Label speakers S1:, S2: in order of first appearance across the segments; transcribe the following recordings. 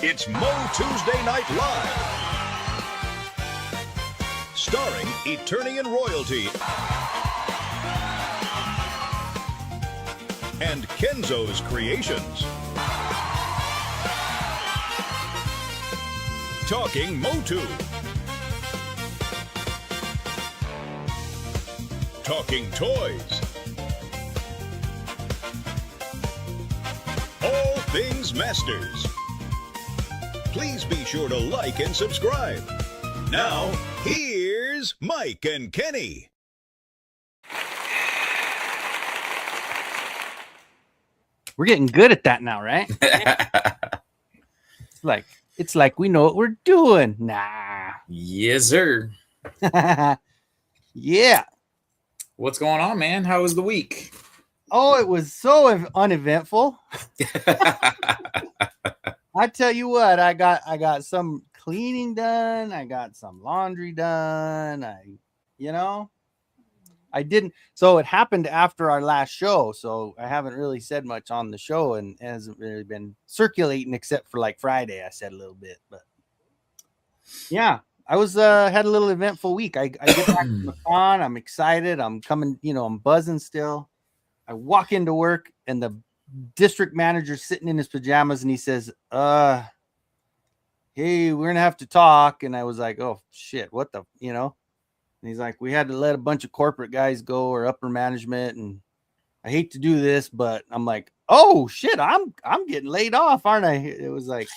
S1: It's MOTUesday Night Live, starring Eternian Royalty and Kenzo's Creations. Talking Motu. Talking toys. All things Masters. Please be sure to like and subscribe. Now, here's Mike and Kenny.
S2: We're getting good at that now, right? It's like we know what we're doing. Nah.
S3: Yes, sir.
S2: Yeah.
S3: What's going on, man? How was the week?
S2: Oh, it was so uneventful. I tell you what, I got some cleaning done. I got some laundry done. I didn't. So it happened after our last show. So I haven't really said much on the show and it hasn't really been circulating except for like Friday. I said a little bit, but yeah, I was had a little eventful week. I get back to the con. I'm excited. I'm coming. I'm buzzing still. I walk into work and the district manager sitting in his pajamas and he says, hey, we're gonna have to talk. And I was like, oh shit, what the, and he's like, we had to let a bunch of corporate guys go or upper management, and I hate to do this, but I'm like, oh shit, I'm getting laid off, aren't I? It was like,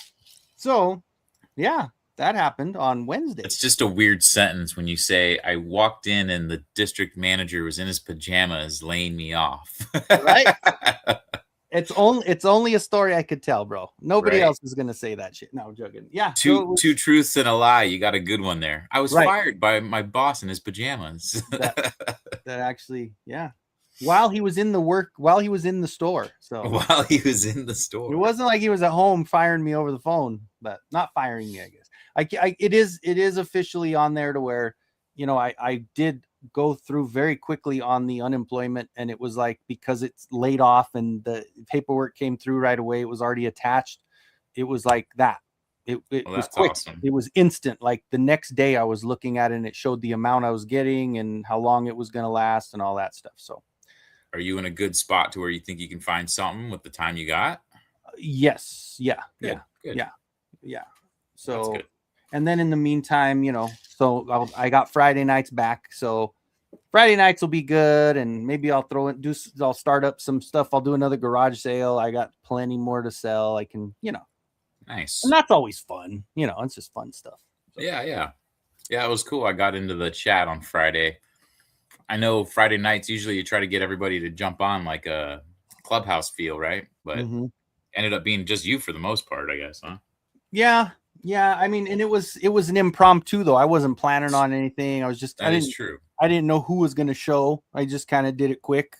S2: so yeah, that happened on Wednesday.
S3: It's just a weird sentence when you say I walked in and the district manager was in his pajamas laying me off.
S2: Right? It's only a story I could tell, bro. Nobody else is gonna say that shit. No, I'm joking. Yeah,
S3: two truths and a lie. You got a good one there. I was fired by my boss in his pajamas.
S2: that actually, yeah. While he was in the store. So
S3: while he was in the store,
S2: it wasn't like he was at home firing me over the phone, but not firing me. I guess it is officially on there to where, I did go through very quickly on the unemployment, and it was like, because it's laid off and the paperwork came through right away, it was already attached. It was like that. It was quick.
S3: Awesome.
S2: It was instant. Like the next day I was looking at it and it showed the amount I was getting and how long it was going to last and all that stuff. So
S3: are you in a good spot to where you think you can find something with the time you got?
S2: Yes. Yeah.
S3: Good.
S2: Yeah.
S3: Good.
S2: Yeah. So
S3: that's good.
S2: And then in the meantime, so I got Friday nights back. So Friday nights will be good. And maybe I'll I'll start up some stuff. I'll do another garage sale. I got plenty more to sell. I can,
S3: Nice.
S2: And that's always fun. It's just fun stuff. So.
S3: Yeah. It was cool. I got into the chat on Friday. I know Friday nights, usually you try to get everybody to jump on like a clubhouse feel, right? But ended up being just you for the most part, I guess, huh?
S2: Yeah. I mean, and it was an impromptu though. I wasn't planning on anything. I was just,
S3: That is true.
S2: I didn't know who was going to show. I just kind of did it quick,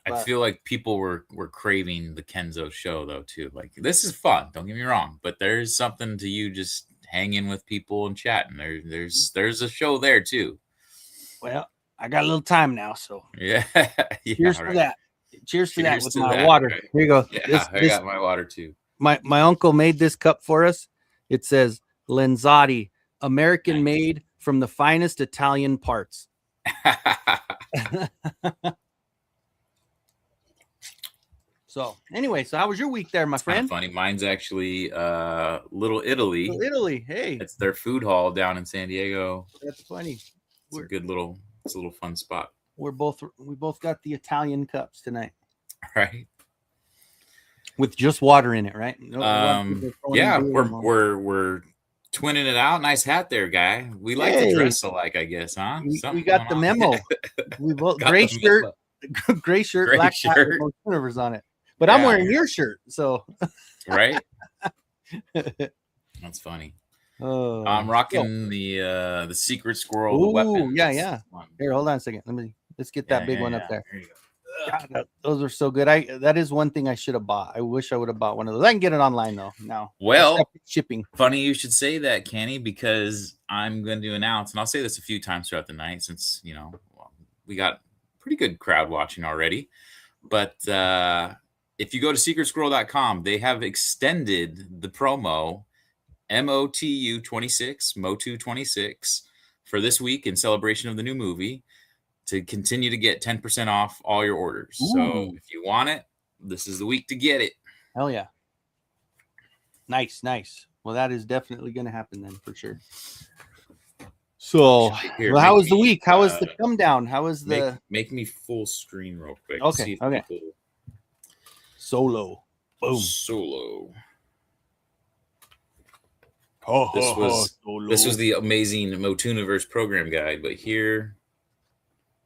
S3: I feel like people were craving the Kenzo show though too. Like, this is fun, don't get me wrong, but there's something to you just hanging with people and chatting. There's a show there too.
S2: Well, I got a little time now, so
S3: yeah.
S2: here's for that. cheers to that with
S3: to
S2: my
S3: that,
S2: water.
S3: right?
S2: Here you go.
S3: Yeah, I got my water too.
S2: My uncle made this cup for us. It says Lenzotti, American made from the finest Italian parts. So anyway, so how was your week there, my friend?
S3: Funny. Mine's actually Little Italy.
S2: Little Italy. Hey,
S3: it's their food hall down in San Diego.
S2: That's funny.
S3: It's a little fun spot.
S2: We both got the Italian cups tonight,
S3: right?
S2: With just water in it, right?
S3: Yeah, we're twinning it out. Nice hat there, guy. We like to dress alike, I guess, huh?
S2: We got the memo. We both gray shirt, black hat with Motuniverse on it. But I'm wearing your shirt, so
S3: right. That's funny. I'm rocking the secret squirrel.
S2: Ooh,
S3: the weapon.
S2: Yeah. Here, hold on a second. Let's get that big one up there.
S3: There you go.
S2: God, those are so good. That is one thing I should have bought. I wish I would have bought one of those. I can get it online though now.
S3: Well,
S2: shipping.
S3: Funny you should say that, Kenny, because I'm going to announce, and I'll say this a few times throughout the night, since we got pretty good crowd watching already. But if you go to secretsquirrel.com, they have extended the promo MOTU26 for this week in celebration of the new movie to continue to get 10% off all your orders. Ooh. So if you want it, this is the week to get it.
S2: Hell yeah. Nice. Well, that is definitely going to happen then for sure. So, how was the week? How was the come down? How was the...
S3: Make me full screen real quick.
S2: Okay. Solo. Boom.
S3: Solo.
S2: This
S3: was the amazing Motuniverse program guide, but here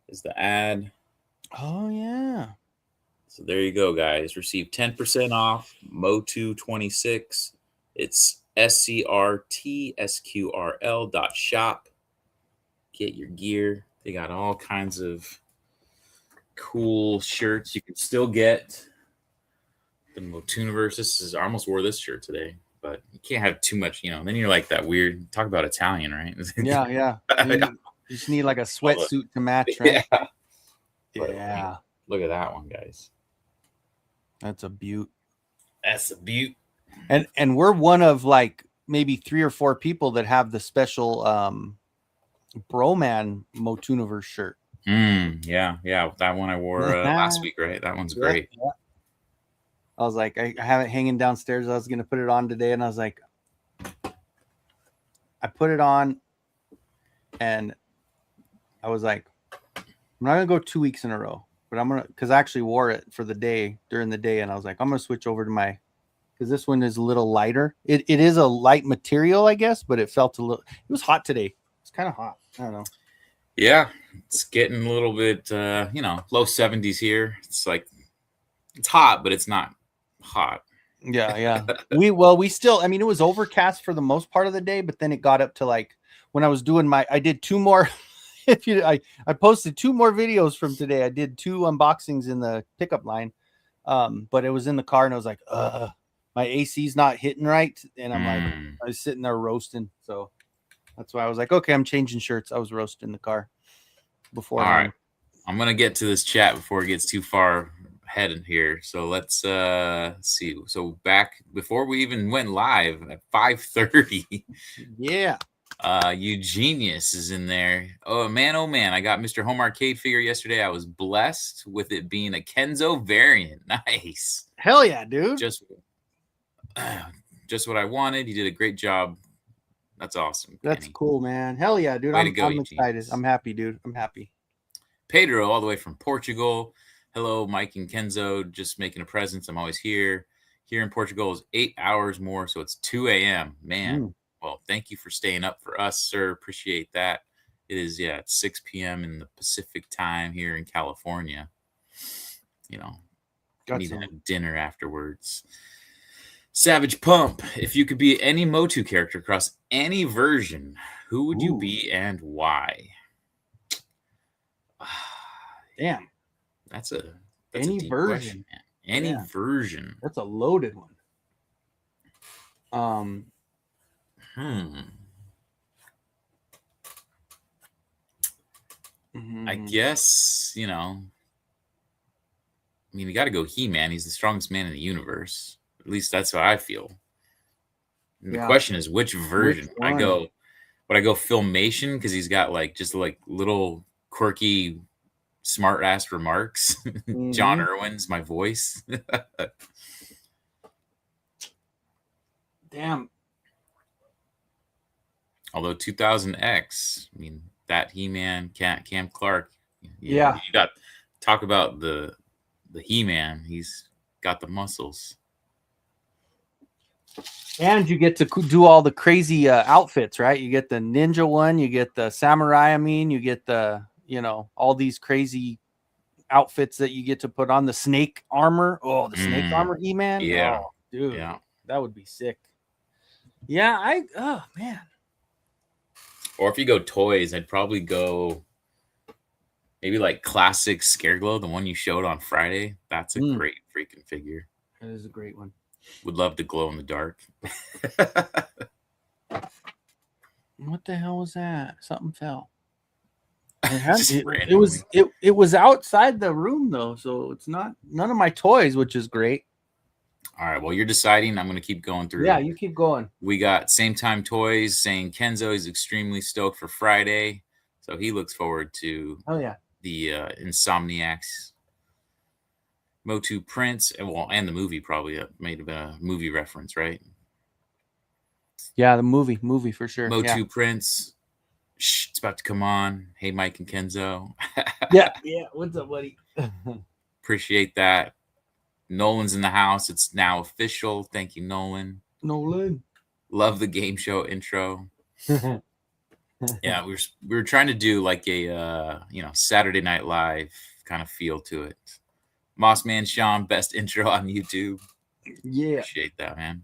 S3: is the ad.
S2: Oh yeah.
S3: So there you go, guys. Receive 10% off Motu26. It's SCRTSQRL.shop. Get your gear. They got all kinds of cool shirts. You can still get the Motuniverse. I almost wore this shirt today. But you can't have too much, then you're like that weird, talk about Italian, right?
S2: Yeah. You just need like a sweatsuit to match, right? Yeah.
S3: Look at that one, guys.
S2: That's a beaut. And we're one of like maybe 3 or 4 people that have the special Broman Motuniverse shirt.
S3: Yeah. That one I wore last week, right? That one's great.
S2: Yeah. I was like, I have it hanging downstairs. I was going to put it on today. And I was like, I put it on and I was like, I'm not going to go 2 weeks in a row, but I'm going to, because I actually wore it for the day during the day. And I was like, I'm going to switch over to because this one is a little lighter. It is a light material, I guess, but it felt it was hot today. It's kind of hot. I don't know.
S3: Yeah. It's getting a little bit, low 70s here. It's like, it's hot, but it's not hot.
S2: Yeah. we still, it was overcast for the most part of the day, but then it got up to like when I was doing I did 2 more I posted 2 more videos from today. I did 2 unboxings in the pickup line, but it was in the car and I was like, my AC's not hitting right, and I'm like, I was sitting there roasting, so that's why I was like, okay, I'm changing shirts. I was roasting the car before.
S3: All right, I'm gonna get to this chat before it gets too far headed here. So let's see. So back before we even went live at 5:30.
S2: Yeah.
S3: Eugenius is in there. Oh man, I got Mr. Home Arcade figure yesterday. I was blessed with it being a Kenzo variant. Nice.
S2: Hell yeah, dude.
S3: Just what I wanted. You did a great job. That's awesome.
S2: That's Kenny. Cool, man. Hell yeah, dude. I'm excited. I'm happy, dude. I'm happy.
S3: Pedro, all the way from Portugal. Hello, Mike and Kenzo. Just making a presence. I'm always here. Here in Portugal is 8 hours more, so it's 2 a.m. Man, well, thank you for staying up for us, sir. Appreciate that. It is, it's 6 p.m. in the Pacific time here in California. Need to have dinner afterwards. Savage Pump. If you could be any Motu character across any version, who would you be and why?
S2: Damn.
S3: That's a
S2: any version.
S3: Question, any version.
S2: That's a loaded one.
S3: I guess, I mean, you got to go He-Man. He's the strongest man in the universe. At least that's what I feel. And the question is, which version? Would I go Filmation because he's got like just like little quirky, smart ass remarks. Mm-hmm. John Irwin's my voice.
S2: Damn.
S3: Although 2000X, I mean, that He-Man, Cam Clark. You got talk about the He-Man. He's got the muscles.
S2: And you get to do all the crazy outfits, right? You get the ninja one, you get the samurai. I mean, you get the, all these crazy outfits that you get to put on. The snake armor. Oh, the snake armor He-Man.
S3: Yeah.
S2: Oh, dude. Yeah. That would be sick. Yeah, oh, man.
S3: Or if you go toys, I'd probably go maybe like classic Scareglow, the one you showed on Friday. That's a great freaking figure.
S2: That is a great one.
S3: Would love to glow in the dark.
S2: What the hell was that? Something fell. It was outside the room though, so it's not none of my toys, which is great.
S3: All right, well, you're deciding. I'm going to keep going through.
S2: Yeah, you keep going.
S3: We got Same Time Toys saying Kenzo is extremely stoked for Friday, so he looks forward to the Insomniacs. Motu Prince, and the movie probably made a movie reference, right?
S2: Yeah, the movie for sure.
S3: Motu Prince, it's about to come on. Hey, Mike and Kenzo.
S2: yeah. What's up, buddy?
S3: Appreciate that. Nolan's in the house. It's now official. Thank you, Nolan. Love the game show intro. Yeah, we were trying to do like a Saturday Night Live kind of feel to it. Mossman Sean, best intro on YouTube.
S2: Yeah.
S3: Appreciate that, man.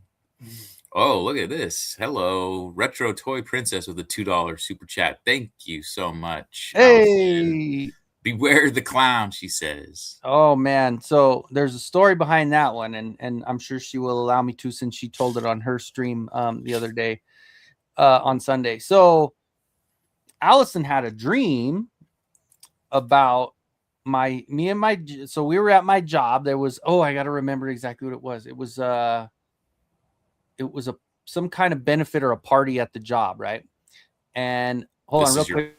S3: Oh, look at this. Hello, Retro Toy Princess with a $2 super chat. Thank you so much.
S2: Hey.
S3: Allison. Beware the clown, she says.
S2: Oh, man. So there's a story behind that one, and I'm sure she will allow me to since she told it on her stream the other day on Sunday. So Allison had a dream about so we were at my job. There was, I got to remember exactly what it was. It was some kind of benefit or a party at the job, right? And hold on real quick.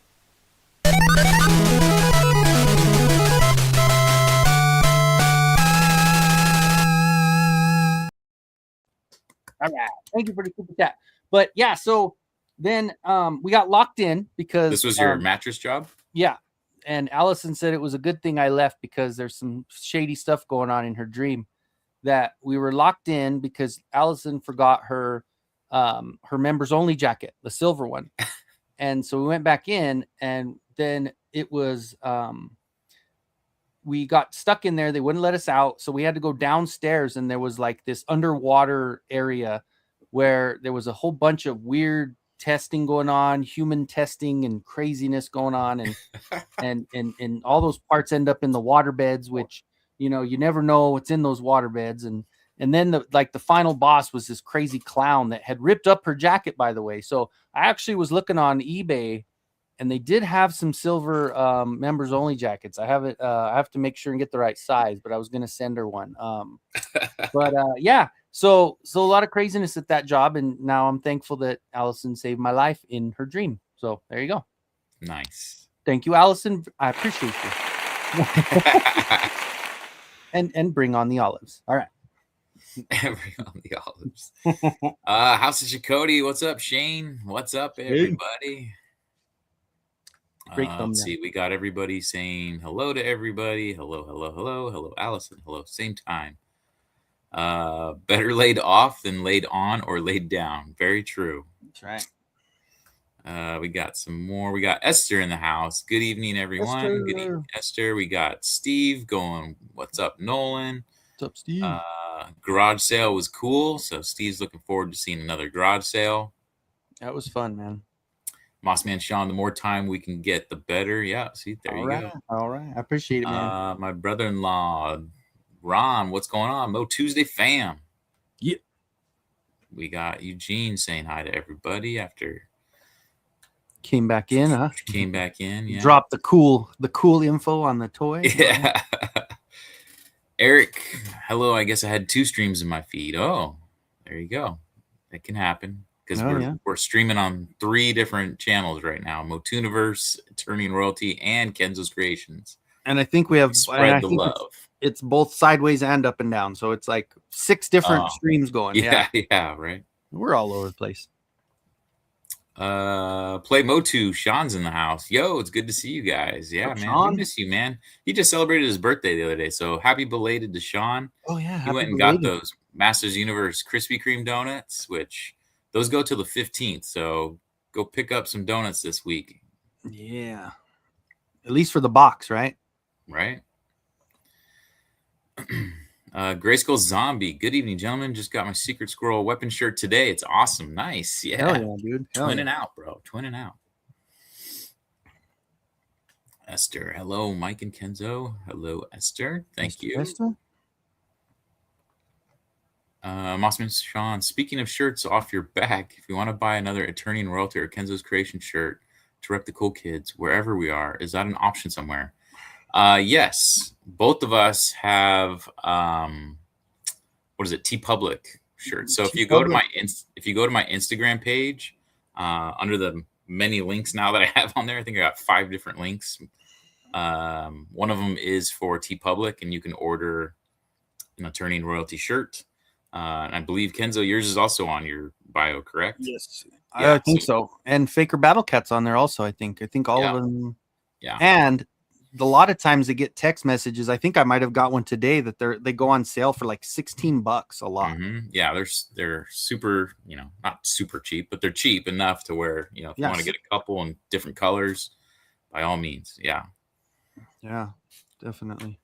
S2: All right. Thank you for the super chat. But yeah, so then we got locked in because
S3: this was your mattress job?
S2: Yeah. And Allison said it was a good thing I left because there's some shady stuff going on in her dream, that we were locked in because Allison forgot her members only jacket, the silver one. And so we went back in, and then it was we got stuck in there. They wouldn't let us out. So we had to go downstairs, and there was like this underwater area where there was a whole bunch of weird testing going on, human testing and craziness going on, and all those parts end up in the water beds, which you never know what's in those water beds. And then the final boss was this crazy clown that had ripped up her jacket, by the way. So I actually was looking on eBay, and they did have some silver members only jackets. I have to make sure and get the right size, but I was gonna send her one. Yeah. So a lot of craziness at that job, and now I'm thankful that Allison saved my life in her dream. So there you go.
S3: Nice.
S2: Thank you, Allison. I appreciate you. and bring on the olives. All right.
S3: Bring on the olives. House of Chakotay, what's up, Shane? What's up, everybody?
S2: Great
S3: let's see. We got everybody saying hello to everybody. Hello, Allison. Hello, same time. Better laid off than laid on or laid down. Very true.
S2: That's right.
S3: We got some more. We got Esther in the house. Good evening, everyone.
S2: Esther.
S3: Good evening, Esther. We got Steve going. What's up, Nolan?
S2: What's up, Steve?
S3: Garage sale was cool. So Steve's looking forward to seeing another garage sale.
S2: That was fun, man.
S3: Mossman Sean, the more time we can get, the better. Yeah, see, there you go.
S2: All right. I appreciate it, man.
S3: My brother-in-law, Ron, what's going on? MOTUesday fam.
S2: Yeah.
S3: We got Eugene saying hi to everybody after
S2: came back in, huh?
S3: Came back in, yeah.
S2: Dropped the cool info on the toy.
S3: Yeah. Eric, hello. I guess I had 2 streams in my feed. Oh, there you go. It can happen because we're streaming on 3 different channels right now: Motuniverse, Turning Royalty, and Kenzo's Creations.
S2: And I think we have
S3: spread the love.
S2: It's both sideways and up and down, so it's like 6 different streams going.
S3: Yeah, right.
S2: We're all over the place.
S3: Play Motu. Sean's in the house. Yo, it's good to see you guys. Yeah, man. Sean? We miss you, man. He just celebrated his birthday the other day, so happy belated to Sean.
S2: Oh yeah,
S3: he went and got those Masters Universe Krispy Kreme donuts, which those go till the 15th. So go pick up some donuts this week.
S2: Yeah, at least for the box, right?
S3: Right. Grayskull Zombie. Good evening, gentlemen. Just got my Secret Squirrel weapon shirt today. It's awesome. Nice. Yeah.
S2: Hell yeah, dude.
S3: Twinning out, bro. Twinning out. Esther. Hello, Mike and Kenzo. Hello, Esther. Thank you.
S2: Esther?
S3: Mossman Sean. Speaking of shirts off your back, if you want to buy another Attorney and Royalty or Kenzo's Creation shirt to rep the cool kids wherever we are, is that an option somewhere? Yes, both of us have what is it, TeePublic shirts. So if you go to my Instagram page, under the many links now that I have on there, I think I got 5 different links. One of them is for TeePublic, and you can order an Attorney and Royalty shirt. And I believe Kenzo, yours is also on your bio, correct?
S2: Yes, yeah, I think so. And Faker Battle Cat's on there also. I think all of them.
S3: Yeah,
S2: and a lot of times they get text messages. I think I might have got one today that they go on sale for like $16 a lot.
S3: Mm-hmm. Yeah, they're super, not super cheap, but they're cheap enough to where, if you want to get a couple in different colors, by all means. Yeah.
S2: Yeah, definitely.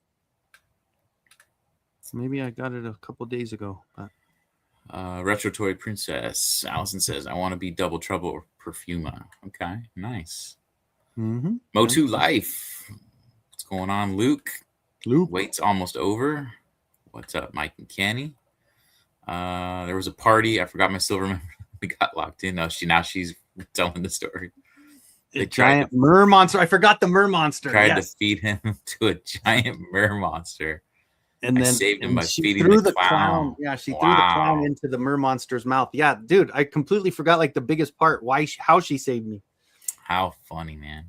S2: Maybe I got it a couple days ago. But...
S3: Retro Toy Princess. Allison says, I want to be Double Trouble or Perfuma. Okay, nice.
S2: Mm-hmm.
S3: Motu Life. What's going on, Luke? Wait's almost over. What's up, Mike and Kenny? There was a party. I forgot my silver member. We got locked in. No, she's telling the story.
S2: A giant mer monster. I forgot the mer monster.
S3: Tried to feed him to a giant mer monster.
S2: And then
S3: I saved him by feeding the clown.
S2: Yeah, she threw the clown into the mer monster's mouth. Yeah, dude, I completely forgot like the biggest part. How she saved me.
S3: How funny, man.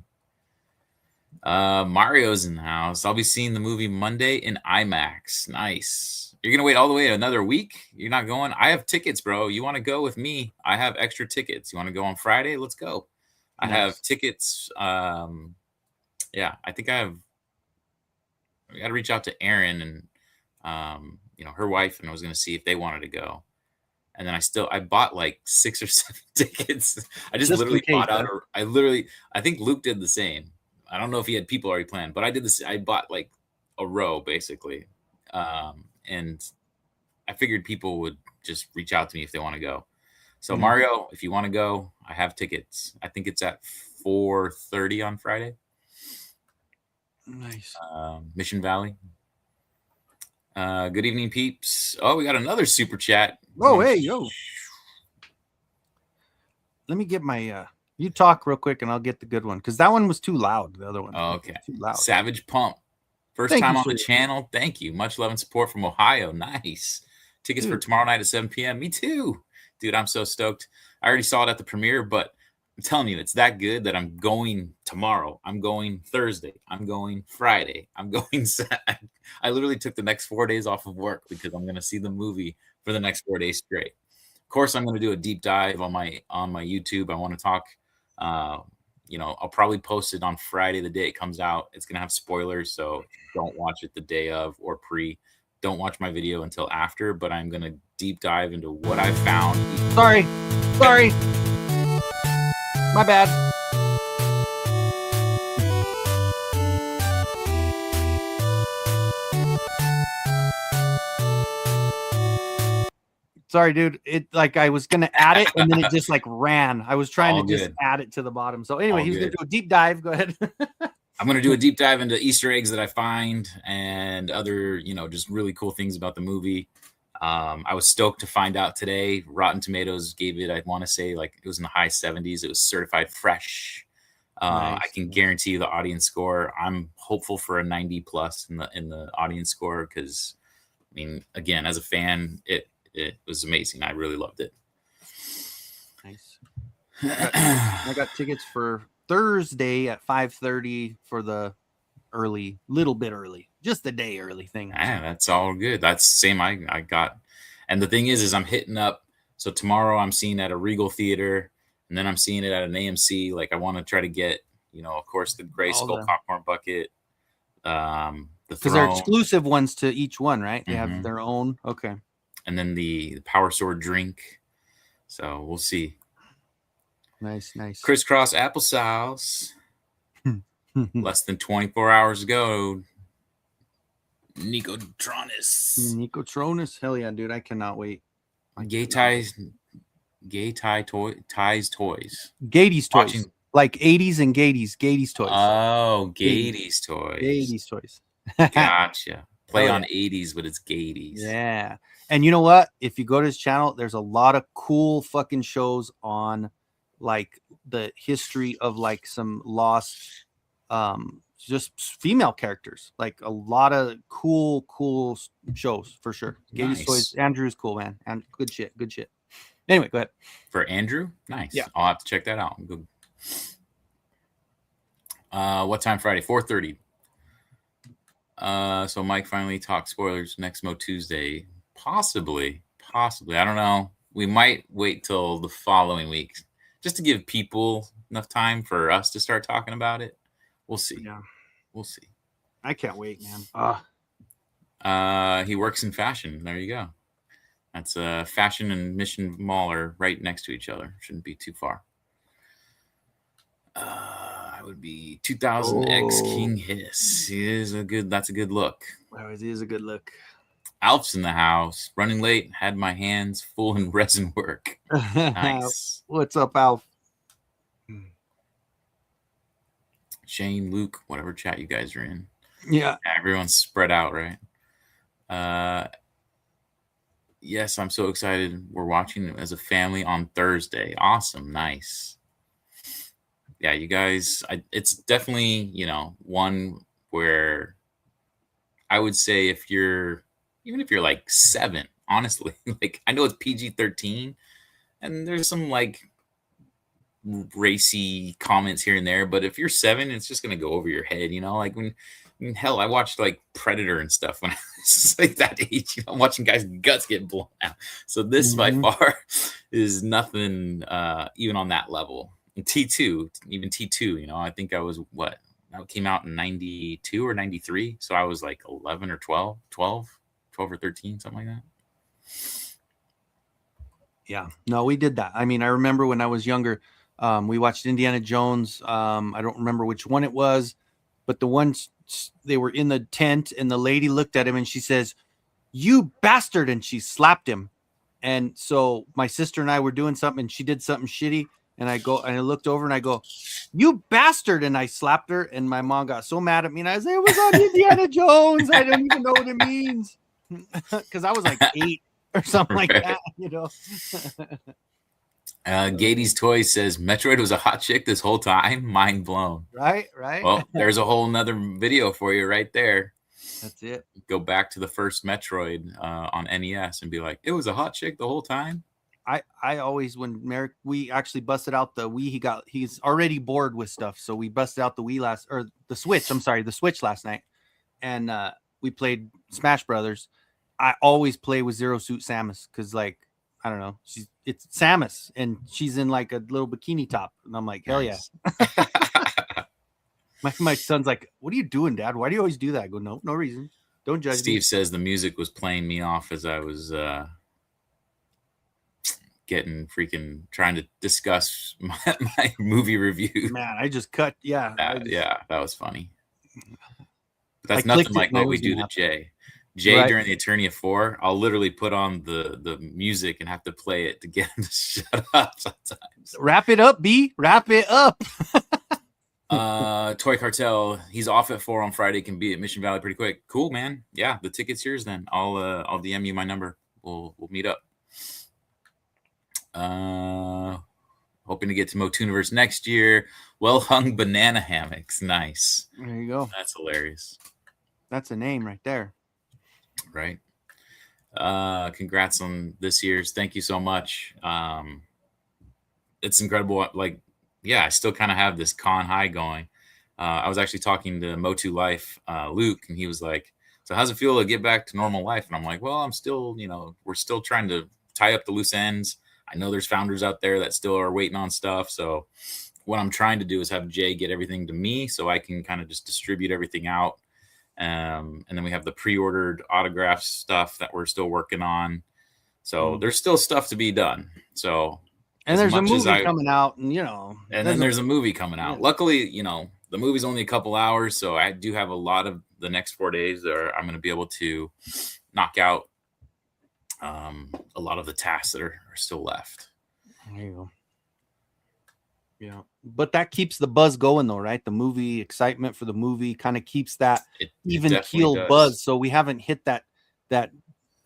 S3: Mario's in the house. I'll be seeing the movie Monday in IMAX. Nice. You're gonna wait all the way another week? You're not going? I have tickets, bro. You want to go with me? I have extra tickets. You want to go on Friday? Let's go. I have tickets. Yeah, I think I got to reach out to Erin and her wife, and I was going to see if they wanted to go. And then I bought like 6 or 7 tickets. I just literally bought out. I think Luke did the same. I don't know if he had people already planned, but I did this. I bought like a row basically. And I figured people would just reach out to me if they want to go. So Mario, if you want to go, I have tickets. I think it's at 4:30 on Friday.
S2: Nice.
S3: Mission Valley. Good evening, peeps. Oh, we got another super chat.
S2: Oh, hey, yo. Let me get my you talk real quick and I'll get the good one, because that one was too loud. The other one.
S3: Oh, okay.
S2: Too loud.
S3: Savage Pump. First time on the channel. Thank you. Much love and support from Ohio. Nice. Tickets for tomorrow night at 7 p.m. Me too. Dude, I'm so stoked. I already saw it at the premiere, but I'm telling you, it's that good that I'm going tomorrow. I'm going Thursday. I'm going Friday. I'm going. I literally took the next 4 days off of work because I'm going to see the movie for the next 4 days straight. Of course, I'm going to do a deep dive on my YouTube. I want to talk. I'll probably post it on Friday, the day it comes out. It's going to have spoilers, so don't watch it the day of or pre. Don't watch my video until after, but I'm going to deep dive into what I found.
S2: Sorry. My bad. Sorry, dude. It like I was gonna add it and then it just like ran. I was trying to just add it to the bottom. So anyway, he's gonna do a deep dive. Go ahead.
S3: I'm gonna do a deep dive into Easter eggs that I find and other, just really cool things about the movie. I was stoked to find out today. Rotten Tomatoes gave it, I want to say, like it was in the high 70s. It was certified fresh. I can guarantee you the audience score. I'm hopeful for a 90 plus in the audience score because, I mean, again, as a fan, it was amazing. I really loved it.
S2: Nice. I got tickets for Thursday at 5:30 for the little bit early, just the day early thing.
S3: Yeah, that's all good. That's the same I got. And the thing is I'm hitting up. So tomorrow I'm seeing at a Regal Theater, and then I'm seeing it at an AMC. Like I want to try to get, of course, the Gray Skull Popcorn Bucket. Because
S2: they're exclusive ones to each one, right? They
S3: Mm-hmm.
S2: have their own. Okay.
S3: And then the Power Sword drink. So we'll see.
S2: Nice.
S3: Crisscross applesauce. Less than 24 hours ago. Nicotronis.
S2: Hell yeah, dude. I cannot wait.
S3: Gay Ties Toys.
S2: Gatey's Toys. Like 80s and Gatey's Toys.
S3: Oh, Gatey's Toys.
S2: Gatey's Toys.
S3: Gotcha. Play on 80s, but it's Gatey's.
S2: Yeah. And you know what? If you go to his channel, there's a lot of cool fucking shows on like the history of like some lost just female characters. Like a lot of cool shows for sure. Gatey's Toys. Andrew's cool, man. And good shit. Anyway, go ahead.
S3: For Andrew? Nice.
S2: Yeah.
S3: I'll have to check that out. Good. What time Friday? 4:30. So Mike finally talked spoilers next MOTUesday. Possibly. I don't know. We might wait till the following week just to give people enough time for us to start talking about it. We'll see.
S2: Yeah.
S3: We'll see.
S2: I can't wait, man.
S3: He works in fashion. There you go. That's Fashion and Mission Mall are right next to each other. Shouldn't be too far. I would be 2000X King Hiss. That's a good look.
S2: It is a good look.
S3: Alf's in the house. Running late. Had my hands full in resin work. Nice.
S2: What's up, Alf?
S3: Shane, Luke, whatever chat you guys are in.
S2: Yeah.
S3: Everyone's spread out, right? Yes, I'm so excited. We're watching it as a family on Thursday. Awesome. Nice. Yeah, you guys, it's definitely, one where I would say even if you're like 7, honestly, like I know it's PG-13 and there's some like racy comments here and there, but if you're 7, it's just going to go over your head, like hell, I watched like Predator and stuff when I was like that age, watching guys' guts get blown out. So this by far is nothing, even on that level. And T2, I think I was that came out in 92 or 93. So I was like 11 or 12 or 13, something like that.
S2: Yeah, no, we did that. I mean, I remember when I was younger, we watched Indiana Jones. I don't remember which one it was, but the ones they were in the tent and the lady looked at him and she says, "You bastard." And she slapped him. And so my sister and I were doing something and she did something shitty. And I looked over and I go, "You bastard." And I slapped her and my mom got so mad at me. And I said, "It was on Indiana Jones. I don't even know what it means." Because I was like 8 or something like that,
S3: Gatey's Toy says Metroid was a hot chick this whole time. Mind blown.
S2: Right.
S3: Well, there's a whole nother video for you right there.
S2: That's it.
S3: Go back to the first Metroid on NES and be like, it was a hot chick the whole time.
S2: I always, when Merrick, we actually busted out the Wii. He's already bored with stuff, so we busted out the the Switch last night, and we played Smash Brothers. I always play with Zero Suit Samus because, like, I don't know, it's Samus and she's in like a little bikini top, and I'm like, hell
S3: nice.
S2: Yeah. my son's like, "What are you doing, Dad? Why do you always do that?" I go, "No reason. Don't judge."
S3: Steve says the music was playing me off as I was trying to discuss my movie review.
S2: Man, I just cut. Yeah,
S3: that was funny. But that's nothing like what we do to Jay.
S2: Right.
S3: During the Attorney of 4, I'll literally put on the music and have to play it to get him to shut up sometimes.
S2: Wrap it up, B. Wrap it up.
S3: Toy Cartel, he's off at 4 on Friday, can be at Mission Valley pretty quick. Cool, man. Yeah, the ticket's yours then. I'll DM you my number. We'll meet up. Hoping to get to Motuniverse next year. Well hung banana hammocks. Nice.
S2: There you go.
S3: That's hilarious.
S2: That's a name right there.
S3: Right. Congrats on this year's. Thank you so much. It's incredible. Like, yeah, I still kind of have this con high going. I was actually talking to Motu Life, Luke, and he was like, so how's it feel to get back to normal life? And I'm like, well, I'm still, we're still trying to tie up the loose ends. I know there's founders out there that still are waiting on stuff. So what I'm trying to do is have Jay get everything to me so I can kind of just distribute everything out. And then we have the pre-ordered autograph stuff that we're still working on. So there's still stuff to be done. So,
S2: and there's a movie coming out, and
S3: then there's a movie coming out. Luckily, the movie's only a couple hours, so I do have a lot of the next 4 days that I'm going to be able to knock out a lot of the tasks that are still left.
S2: There you go. Yeah, but that keeps the buzz going, though, right? The movie excitement for the movie kind of keeps that even keel buzz. So we haven't hit that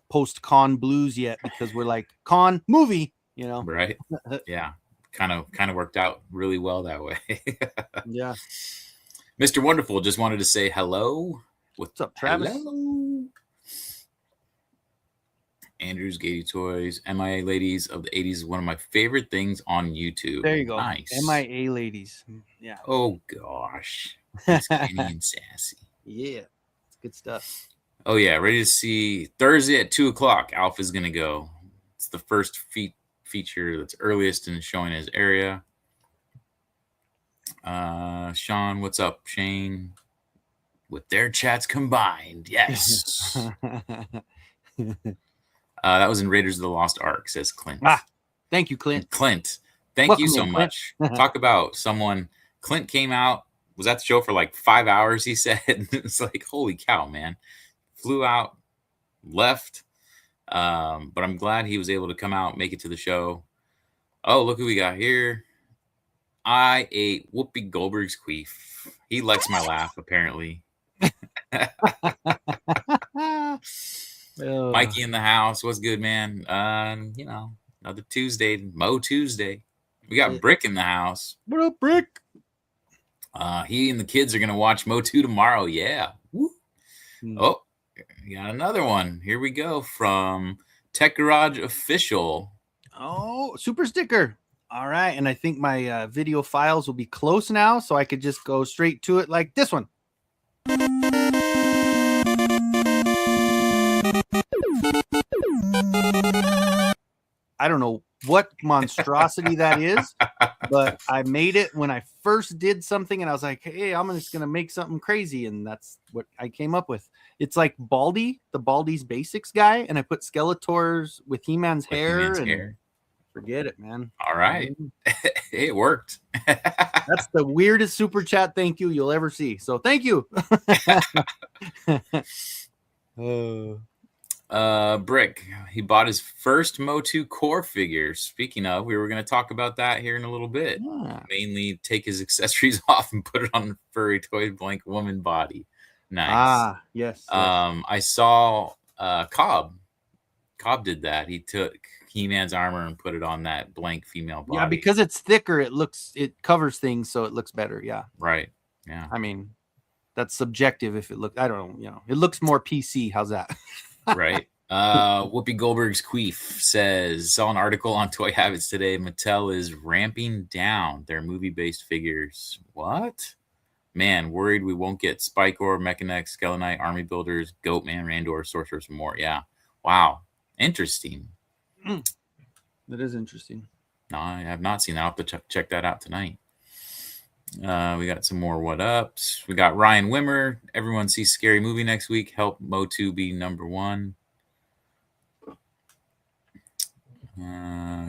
S2: post-con blues yet because we're like con movie,
S3: Right? Yeah, kind of worked out really well that way.
S2: Yeah.
S3: Mr. Wonderful just wanted to say hello.
S2: What's up, Travis?
S3: Hello. Andrew's Gady Toys, MIA Ladies of the 80s is one of my favorite things on YouTube.
S2: There you go.
S3: Nice.
S2: MIA Ladies. Yeah.
S3: Oh, gosh. It's skinny and sassy.
S2: Yeah. It's good stuff.
S3: Oh, yeah. Ready to see Thursday at 2 o'clock. Alpha's going to go. It's the first feature that's earliest in showing his area. Sean, what's up, Shane? With their chats combined. Yes. That was in Raiders of the Lost Ark, says Clint.
S2: Thank you, Clint.
S3: Clint, thank you so much. Talk about someone. Clint came out, was at the show for like 5 hours, he said. It's like, holy cow, man. Flew out, left. But I'm glad he was able to come out, make it to the show. Oh, look who we got here. I ate Whoopi Goldberg's queef. He likes my laugh, apparently. Mikey in the house. What's good, man? Another Tuesday, MOTUesday. We got Brick in the house.
S2: What up, Brick?
S3: He and the kids are gonna watch Motu tomorrow. Yeah. Woo. Oh, we got another one. Here we go from Tech Garage Official.
S2: Oh, super sticker. All right, and I think my video files will be close now, so I could just go straight to it like this one. I don't know what monstrosity that is, but I made it when I first did something, and I was like, hey, I'm just going to make something crazy, and that's what I came up with. It's like Baldy, the Baldi's Basics guy, and I put Skeletors with He-Man's hair. Forget it, man.
S3: All right. It worked.
S2: That's the weirdest super chat thank you you'll ever see. So thank you.
S3: Brick, he bought his first Motu core figure. Speaking of, we were going to talk about that here in a little bit. Mainly take his accessories off and put it on a furry toy blank woman body. Nice.
S2: Yes.
S3: I saw Cobb did that. He took He-Man's armor and put it on that blank female body.
S2: Yeah, because it's thicker, it covers things, so it looks better. Yeah.
S3: Right. Yeah.
S2: I mean, that's subjective. If it look, I don't know. It looks more PC. How's that?
S3: Right. Whoopi Goldberg's queef says, saw an article on Toy Habits today. Mattel is ramping down their movie-based figures. What? Man, worried we won't get Spikor, Mechanex, Skelenite, Army Builders, Goatman, Randor, Sorcerers, and more. Yeah. Wow. Interesting.
S2: That is interesting.
S3: No, I have not seen that. I'll have to check that out tonight. We got some more what ups. We got Ryan Wimmer. Everyone sees Scary Movie next week. Help Motu be number one.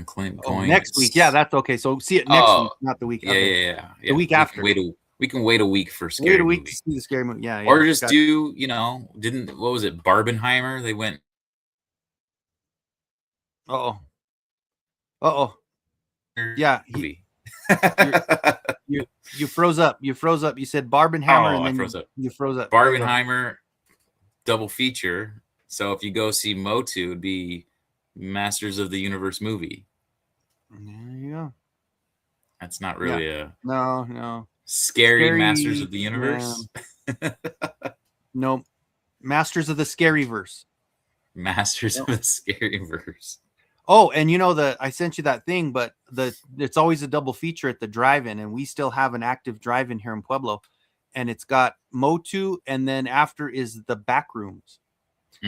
S3: Clint Coins.
S2: Next week. Yeah, that's okay. So see it next week, not the week.
S3: Yeah, okay. yeah.
S2: The week after.
S3: We can wait a week for Scary Movie.
S2: To see the Scary Movie. Yeah.
S3: Or just do, what was it? Barbenheimer? They went.
S2: Yeah. You froze up. You said Barbenheimer, and then you froze up.
S3: Barbenheimer double feature. So if you go see Motu, it'd be Masters of the Universe movie.
S2: There you go.
S3: That's not really a
S2: no
S3: scary Masters of the Universe.
S2: Yeah. No, Masters of the Scary Verse.
S3: Masters of the Scary Verse.
S2: Oh, and I sent you that thing, but it's always a double feature at the drive-in, and we still have an active drive-in here in Pueblo, and it's got Motu, and then after is the back rooms.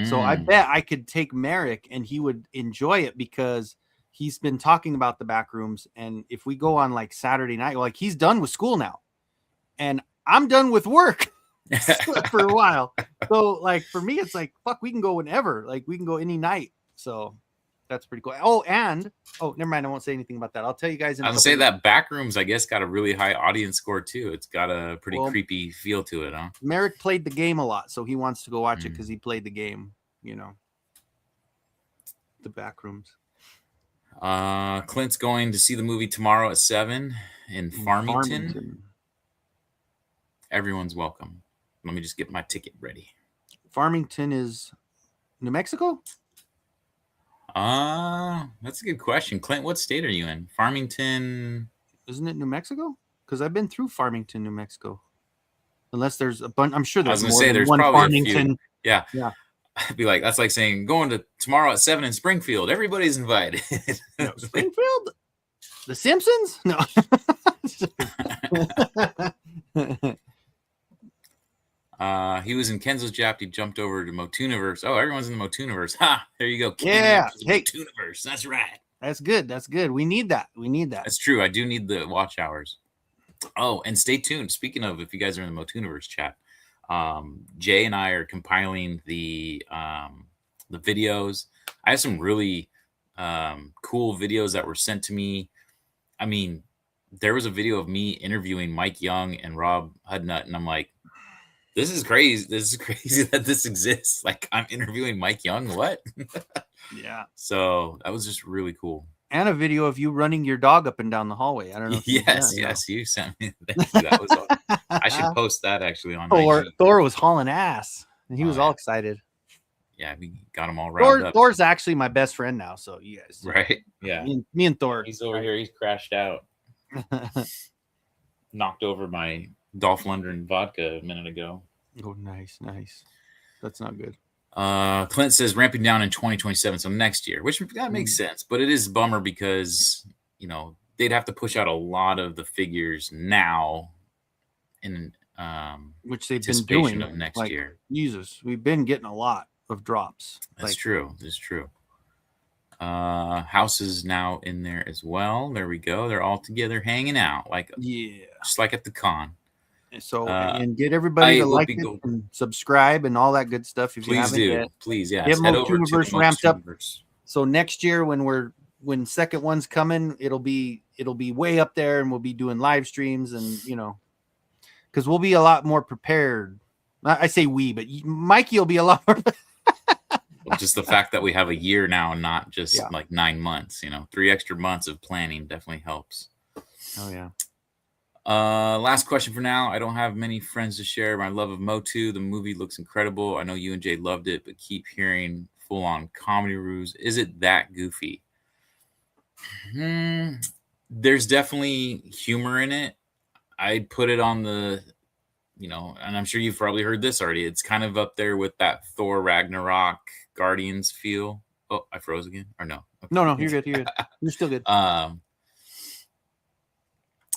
S2: So I bet I could take Merrick and he would enjoy it because he's been talking about the back rooms. And if we go on like Saturday night, like he's done with school now and I'm done with work for a while. So like for me, it's like, fuck, we can go whenever, like we can go any night. So that's pretty cool. Oh, never mind. I won't say anything about that. I'll tell you guys.
S3: I'll say that Backrooms, I guess, got a really high audience score too. It's got a pretty creepy feel to it, huh?
S2: Merrick played the game a lot, so he wants to go watch it because he played the game. The Backrooms.
S3: Clint's going to see the movie tomorrow at 7 in Farmington. Everyone's welcome. Let me just get my ticket ready.
S2: Farmington is New Mexico?
S3: That's a good question. Clint, what state are you in? Farmington.
S2: Isn't it New Mexico? Because I've been through Farmington, New Mexico. Unless there's a bunch. I'm sure there's
S3: one probably
S2: Farmington.
S3: A few. Yeah. I'd be like, that's like saying going to tomorrow at 7 in Springfield. Everybody's invited.
S2: No, Springfield? The Simpsons? No.
S3: He was in Kenzo's Japt. He jumped over to Motuniverse. Oh, everyone's in the Motuniverse. Ha! There you go.
S2: Yeah. Hey,
S3: Motuniverse. That's right.
S2: That's good. That's good. We need that.
S3: That's true. I do need the watch hours. Oh, and stay tuned. Speaking of, if you guys are in the Motuniverse chat, Jay and I are compiling the videos. I have some really cool videos that were sent to me. I mean, there was a video of me interviewing Mike Young and Rob Hudnut, and I'm like, this is crazy. This is crazy that this exists. Like, I'm interviewing Mike Young. What?
S2: Yeah.
S3: So that was just really cool.
S2: And a video of you running your dog up and down the hallway. I don't know.
S3: Yes. You sent me. That was awesome. I should post that actually on
S2: Thor was hauling ass, and he was all excited.
S3: Yeah, we got him all riled up.
S2: Thor's actually my best friend now, so you guys.
S3: Right? Yeah.
S2: Me and Thor.
S3: He's over here. He's crashed out. Knocked over my Dolph Lundgren vodka a minute ago.
S2: Oh, nice. That's not good.
S3: Clint says ramping down in 2027, so next year, which that makes sense, but it is a bummer because they'd have to push out a lot of the figures now in
S2: which they've been doing
S3: of next year.
S2: Jesus, we've been getting a lot of drops.
S3: That's true. That's true. House is now in there as well. There we go. They're all together hanging out, just like at the con.
S2: So and get everybody to like it and subscribe and all that good stuff. If you haven't yet,
S3: please, yeah,
S2: get Motuniverse ramped up. So next year, when second one's coming, it'll be way up there, and we'll be doing live streams, and because we'll be a lot more prepared. I say we, but Mikey will be a lot more.
S3: Just the fact that we have a year now, and not just like 9 months. 3 extra months of planning definitely helps.
S2: Oh yeah.
S3: Last question for now. I don't have many friends to share my love of Motu. The movie looks incredible. I know you and Jay loved it, but keep hearing full-on comedy ruse. Is it that goofy? There's definitely humor in it. I'd put it on the, and I'm sure you've probably heard this already. It's kind of up there with that Thor Ragnarok Guardians feel. Oh, I froze again. Or no? Okay.
S2: No, you're good. You're good. You're still good.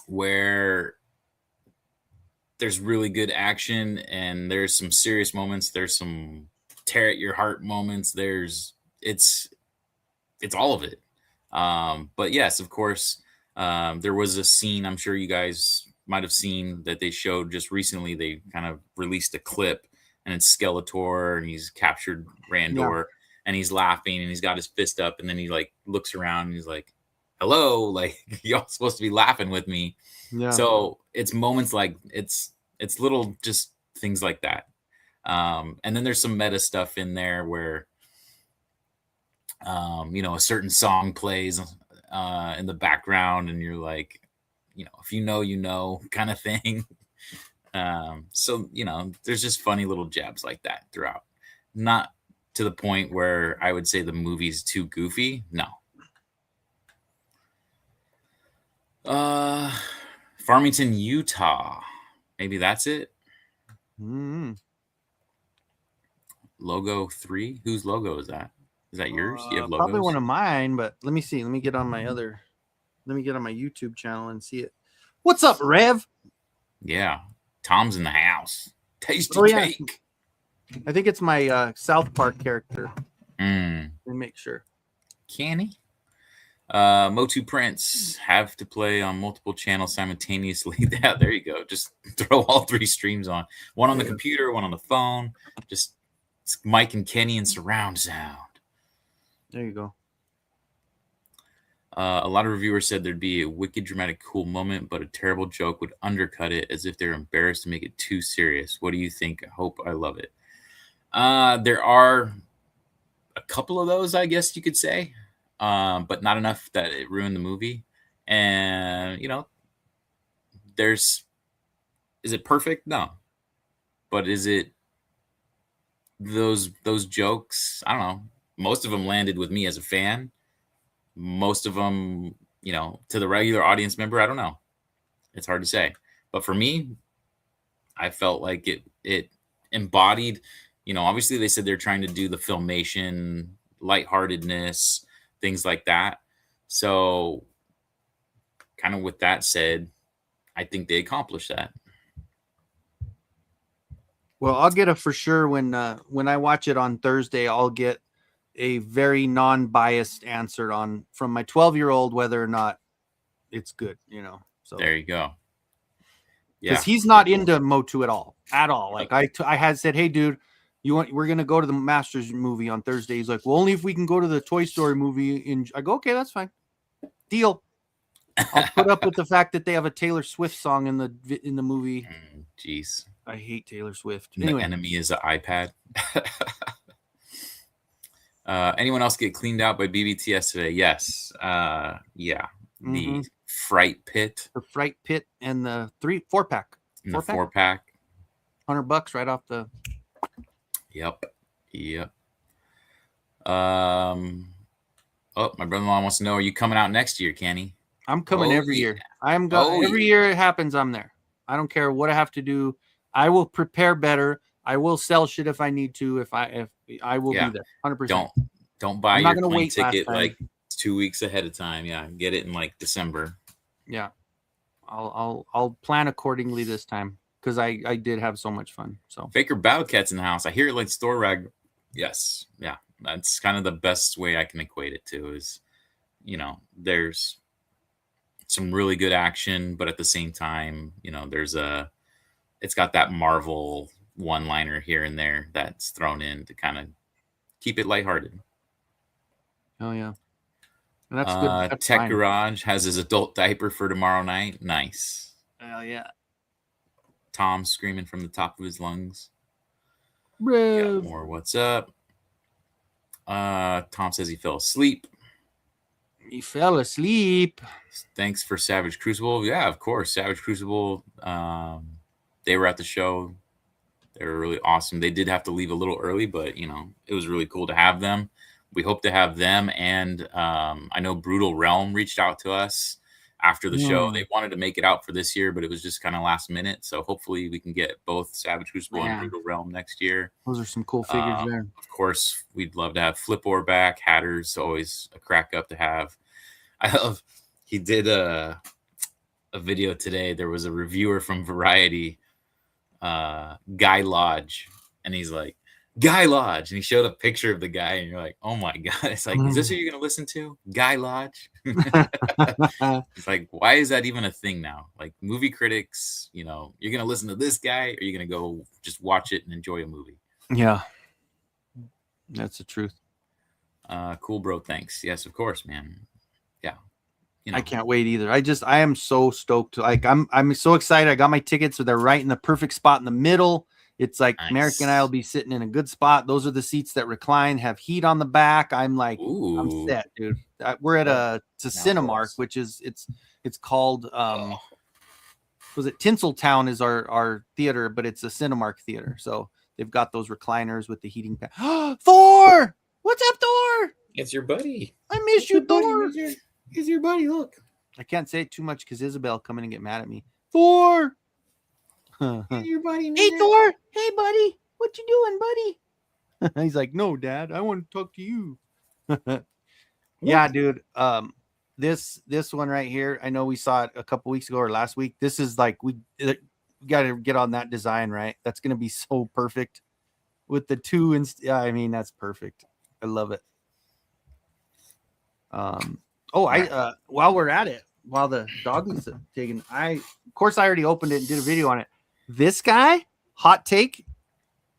S3: Where there's really good action and there's some serious moments. There's some tear at your heart moments. It's all of it. But yes, of course, there was a scene I'm sure you guys might have seen that they showed just recently. They kind of released a clip, and it's Skeletor, and he's captured Randor, and he's laughing, and he's got his fist up, and then he looks around, and he's like, hello, y'all supposed to be laughing with me. Yeah. So it's moments like it's little just things like that. And then there's some meta stuff in there where a certain song plays in the background, and you're like, if you know kind of thing. So there's just funny little jabs like that throughout. Not to the point where I would say the movie's too goofy. No. Farmington, Utah. Maybe that's it. Logo 3. Whose logo is that? Is that yours? Do you have logos?
S2: Probably one of mine, but let me see. Let me get on my YouTube channel and see it. What's up, Rev?
S3: Yeah. Tom's in the house. Tasty cake.
S2: I think it's my South Park character. Let me make sure.
S3: Canny. Motu Prince have to play on multiple channels simultaneously. Yeah, there you go. Just throw all 3 streams on. One on the computer, one on the phone. Just Mike and Kenny in surround sound.
S2: There you go.
S3: A lot of reviewers said there'd be a wicked, dramatic, cool moment, but a terrible joke would undercut it as if they're embarrassed to make it too serious. What do you think? I hope I love it. There are a couple of those, I guess you could say, but not enough that it ruined the movie. And, is it perfect? No. But is it those jokes? I don't know. Most of them landed with me as a fan. Most of them, to the regular audience member, I don't know. It's hard to say. But for me, I felt like it embodied, obviously they said they're trying to do the Filmation, lightheartedness, things like that. So kind of with that said, I think they accomplished that.
S2: Well, I'll get a for sure when I watch it on Thursday. I'll get a very non-biased answer from my 12-year-old whether or not it's good. So
S3: there you go. Yeah,
S2: because he's not into Motu at all. Like I had said, hey, dude, we're gonna go to the Masters movie on Thursday. He's like, well, only if we can go to the Toy Story movie. I go, okay, that's fine. Deal. I'll put up with the fact that they have a Taylor Swift song in the movie.
S3: Jeez.
S2: I hate Taylor Swift.
S3: Anyway. The enemy is an iPad. Anyone else get cleaned out by BBTS today? Yes. Yeah. The Fright Pit.
S2: The Fright Pit and the 4-pack.
S3: The 4-pack.
S2: $100 right off the.
S3: Yep. Oh, my brother-in-law wants to know: are you coming out next year, Kenny?
S2: I'm coming every year. Every year it happens. I'm there. I don't care what I have to do. I will prepare better. I will sell shit if I need to. If I will be there, 100%.
S3: Don't buy your plane ticket like 2 weeks ahead of time. Yeah, get it in like December.
S2: Yeah, I'll plan accordingly this time because I did have so much fun. So
S3: Faker Battlecat's in the house. I hear it like store rag. Yes, yeah, that's kind of the best way I can equate it to is, there's some really good action, but at the same time, it's got that Marvel one-liner here and there that's thrown in to kind of keep it lighthearted.
S2: Oh yeah, and that's good. That's
S3: Tech
S2: fine.
S3: Garage has his adult diaper for tomorrow night. Nice.
S2: Oh yeah.
S3: Tom screaming from the top of his lungs.
S2: Bro.
S3: More. What's up? Tom says he fell asleep.
S2: He fell asleep.
S3: Thanks for Savage Crucible. Yeah, of course. Savage Crucible. They were at the show. They were really awesome. They did have to leave a little early, but it was really cool to have them. We hope to have them, and I know Brutal Realm reached out to us after the show. They wanted to make it out for this year, but it was just kind of last minute. So hopefully we can get both Savage Crucible and Brutal Realm next year.
S2: Those are some cool figures there.
S3: Of course, we'd love to have Flipor back. Hatter's always a crack up to have. He did a video today. There was a reviewer from Variety, Guy Lodge, and he's like, Guy Lodge, and he showed a picture of the guy, and you're like, oh my god, it's like, is this who you're gonna listen to, Guy Lodge? It's like, why is that even a thing now? Like, movie critics, you're gonna listen to this guy, or you're gonna go just watch it and enjoy a movie?
S2: Yeah, that's the truth.
S3: Cool, bro. Thanks. Yes, of course, man. Yeah.
S2: I can't wait either. I am so stoked. Like, I'm so excited. I got my tickets, so they're right in the perfect spot in the middle. It's like nice. Merrick and I will be sitting in a good spot. Those are the seats that recline, have heat on the back. I'm like, ooh. I'm set, dude. We're at a Cinemark, which is it's called was it Tinseltown is our theater, but it's a Cinemark theater. So they've got those recliners with the heating pad. Thor, what's up, Thor?
S3: It's your buddy.
S2: I miss you, Thor.
S3: It's your buddy. Look.
S2: I can't say it too much because Isabel coming and get mad at me. Thor. Hey,
S3: your buddy, man.
S2: Hey, Thor. Hey, buddy. What you doing, buddy? He's like, no, Dad. I want to talk to you. Yeah, dude. This one right here. I know we saw it a couple weeks ago or last week. This is like we got to get on that design, right? That's gonna be so perfect with the two. And I mean, that's perfect. I love it. While we're at it, while the dog is taking, of course I already opened it and did a video on it. This guy, hot take,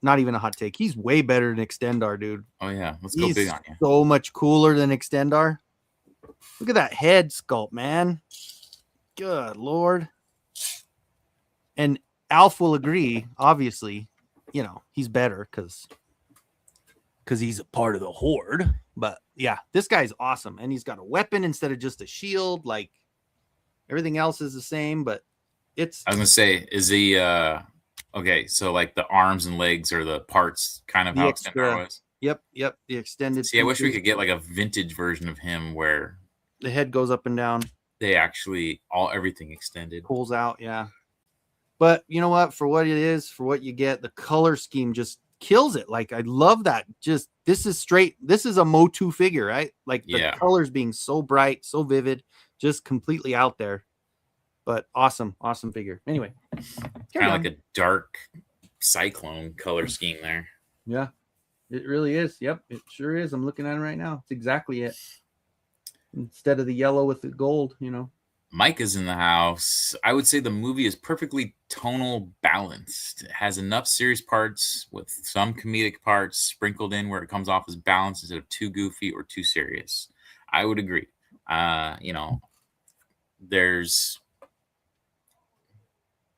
S2: not even a hot take. He's way better than Extendar, dude.
S3: Oh yeah, let's go big on you.
S2: So much cooler than Extendar. Look at that head sculpt, man. Good Lord. And Alf will agree, obviously, you know, he's better because he's a part of the Horde. But yeah, this guy's awesome. And he's got a weapon instead of just a shield. Like everything else is the same, but I was
S3: gonna say, is he okay, so like the arms and legs are the parts kind of how Extendar was?
S2: Yep, the extended.
S3: See, I wish we could get like a vintage version of him where
S2: the head goes up and down.
S3: They actually everything extended.
S2: Pulls out, yeah. But you know what? For what it is, for what you get, the color scheme just kills it. Like I love that. Just this is a Motu figure, right? Like the colors being so bright, so vivid, just completely out there. But awesome figure. Anyway,
S3: kind of like a dark cyclone color scheme there.
S2: Yeah, it really is. Yep, it sure is. I'm looking at it right now. It's exactly it. Instead of the yellow with the gold, you know.
S3: Mike is in the house. I would say the movie is perfectly tonal balanced. It has enough serious parts with some comedic parts sprinkled in where it comes off as balanced instead of too goofy or too serious. I would agree. You know, there's,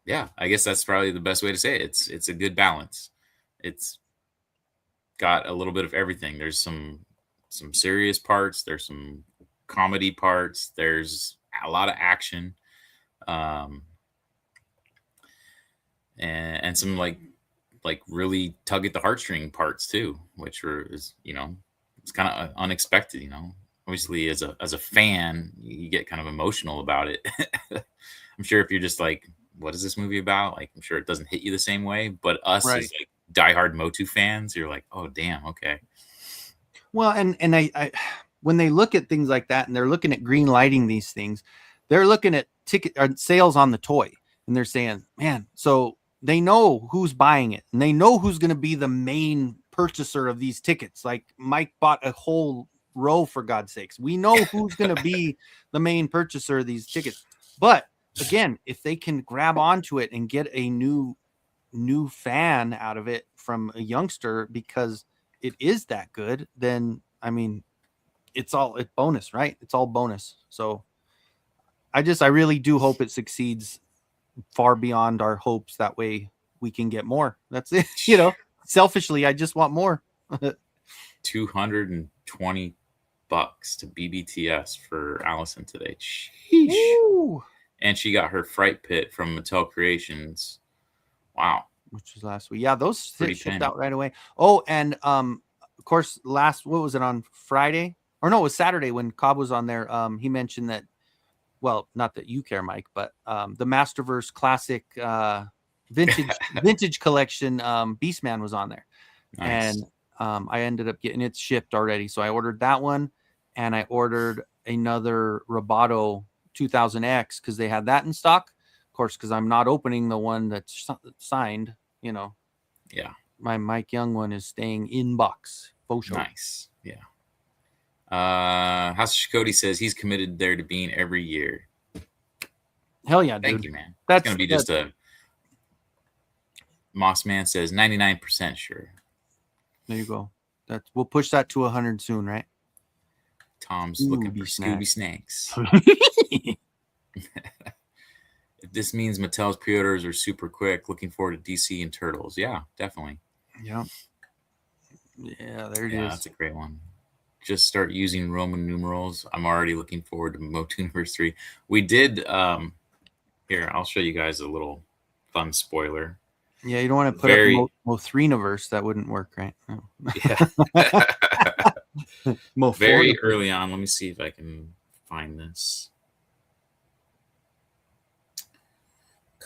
S3: yeah, I guess that's probably the best way to say it. It's a good balance. It's got a little bit of everything. There's some serious parts. There's some comedy parts. There's a lot of action, and some like really tug at the heartstring parts too, which is, you know, it's kind of unexpected. You know, obviously as a fan, you get kind of emotional about it. I'm sure if you're just like, what is this movie about? Like, I'm sure it doesn't hit you the same way. But us as like diehard Motu fans, you're like, oh damn, okay.
S2: Well, and I when they look at things like that and they're looking at green lighting these things, they're looking at ticket or sales on the toy and they're saying, man, so they know who's buying it and they know who's going to be the main purchaser of these tickets. Like Mike bought a whole row, for God's sakes. We know who's going to be the main purchaser of these tickets. But again, if they can grab onto it and get a new fan out of it from a youngster because it is that good, then I mean, it's bonus, right? It's all bonus. So I really do hope it succeeds far beyond our hopes. That way we can get more. That's it. You know, selfishly, I just want more.
S3: $220 to BBTS for Allison today. Sheesh. And she got her Fright Pit from Mattel Creations. Wow.
S2: Which was last week. Yeah, those shipped out right away. Oh, and of course, what was it, on Friday? Or no, it was Saturday when Cobb was on there. He mentioned that, well, not that you care, Mike, but the Masterverse Classic vintage collection Beastman was on there. Nice. And I ended up getting it shipped already. So I ordered that one and I ordered another Roboto 2000X because they had that in stock. Of course, because I'm not opening the one that's signed, you know.
S3: Yeah.
S2: My Mike Young one is staying in box. Faux show.
S3: Nice. Yeah. House Shikoti says he's committed there to being every year.
S2: Hell yeah, dude.
S3: Thank you, man. That's going to be just a... Moss Man says 99% sure.
S2: There you go. We'll push that to 100 soon, right?
S3: Tom's looking for Scooby Snacks. If this means Mattel's pre-orders are super quick, looking forward to DC and Turtles. Yeah, definitely.
S2: Yeah. Yeah, there it is.
S3: Yeah, that's a great one. Just start using Roman numerals. I'm already looking forward to Motuniverse 3. We did, here, I'll show you guys a little fun spoiler.
S2: Yeah, you don't want to put up Mothreeniverse. That wouldn't work, right? No.
S3: Yeah. Very early on. Let me see if I can find this.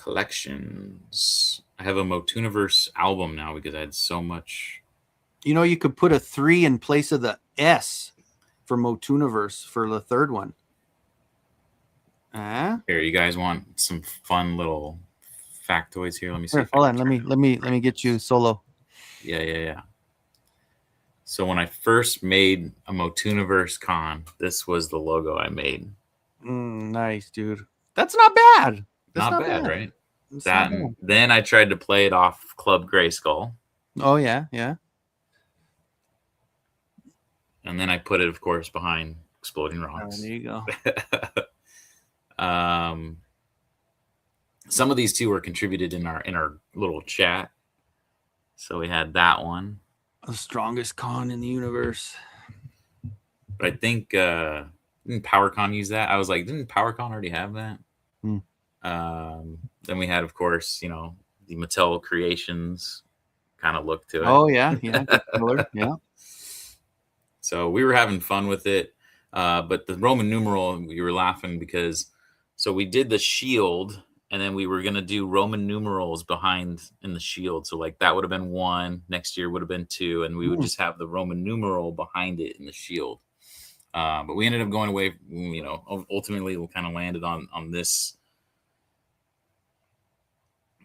S3: collections. I have a Motuniverse album now because I had so much.
S2: You know, you could put a 3 in place of the S for Motuniverse for the third one.
S3: Here, you guys want some fun little factoids here? Let me see.
S2: Here, hold on. Let me get you solo.
S3: Yeah. So when I first made a Motuniverse con, this was the logo I made.
S2: Nice, dude. That's not bad. That's
S3: not bad, right?
S2: That's
S3: that
S2: not
S3: and
S2: bad.
S3: then I tried to play it off Club Grayskull.
S2: Oh yeah.
S3: And then I put it, of course, behind Exploding Rocks.
S2: There you go.
S3: Some of these two were contributed in our little chat. So we had that one.
S2: The strongest con in the universe.
S3: But I think didn't PowerCon use that? I was like, didn't PowerCon already have that? Then we had, of course, the Mattel Creations kind of look to it.
S2: Oh yeah. Color. Yeah.
S3: So we were having fun with it. But the Roman numeral, we were laughing because so we did the shield and then we were going to do Roman numerals behind in the shield. So like that would have been 1, next year would have been 2, and we would just have the Roman numeral behind it in the shield. But we ended up going away, ultimately we kind of landed on this.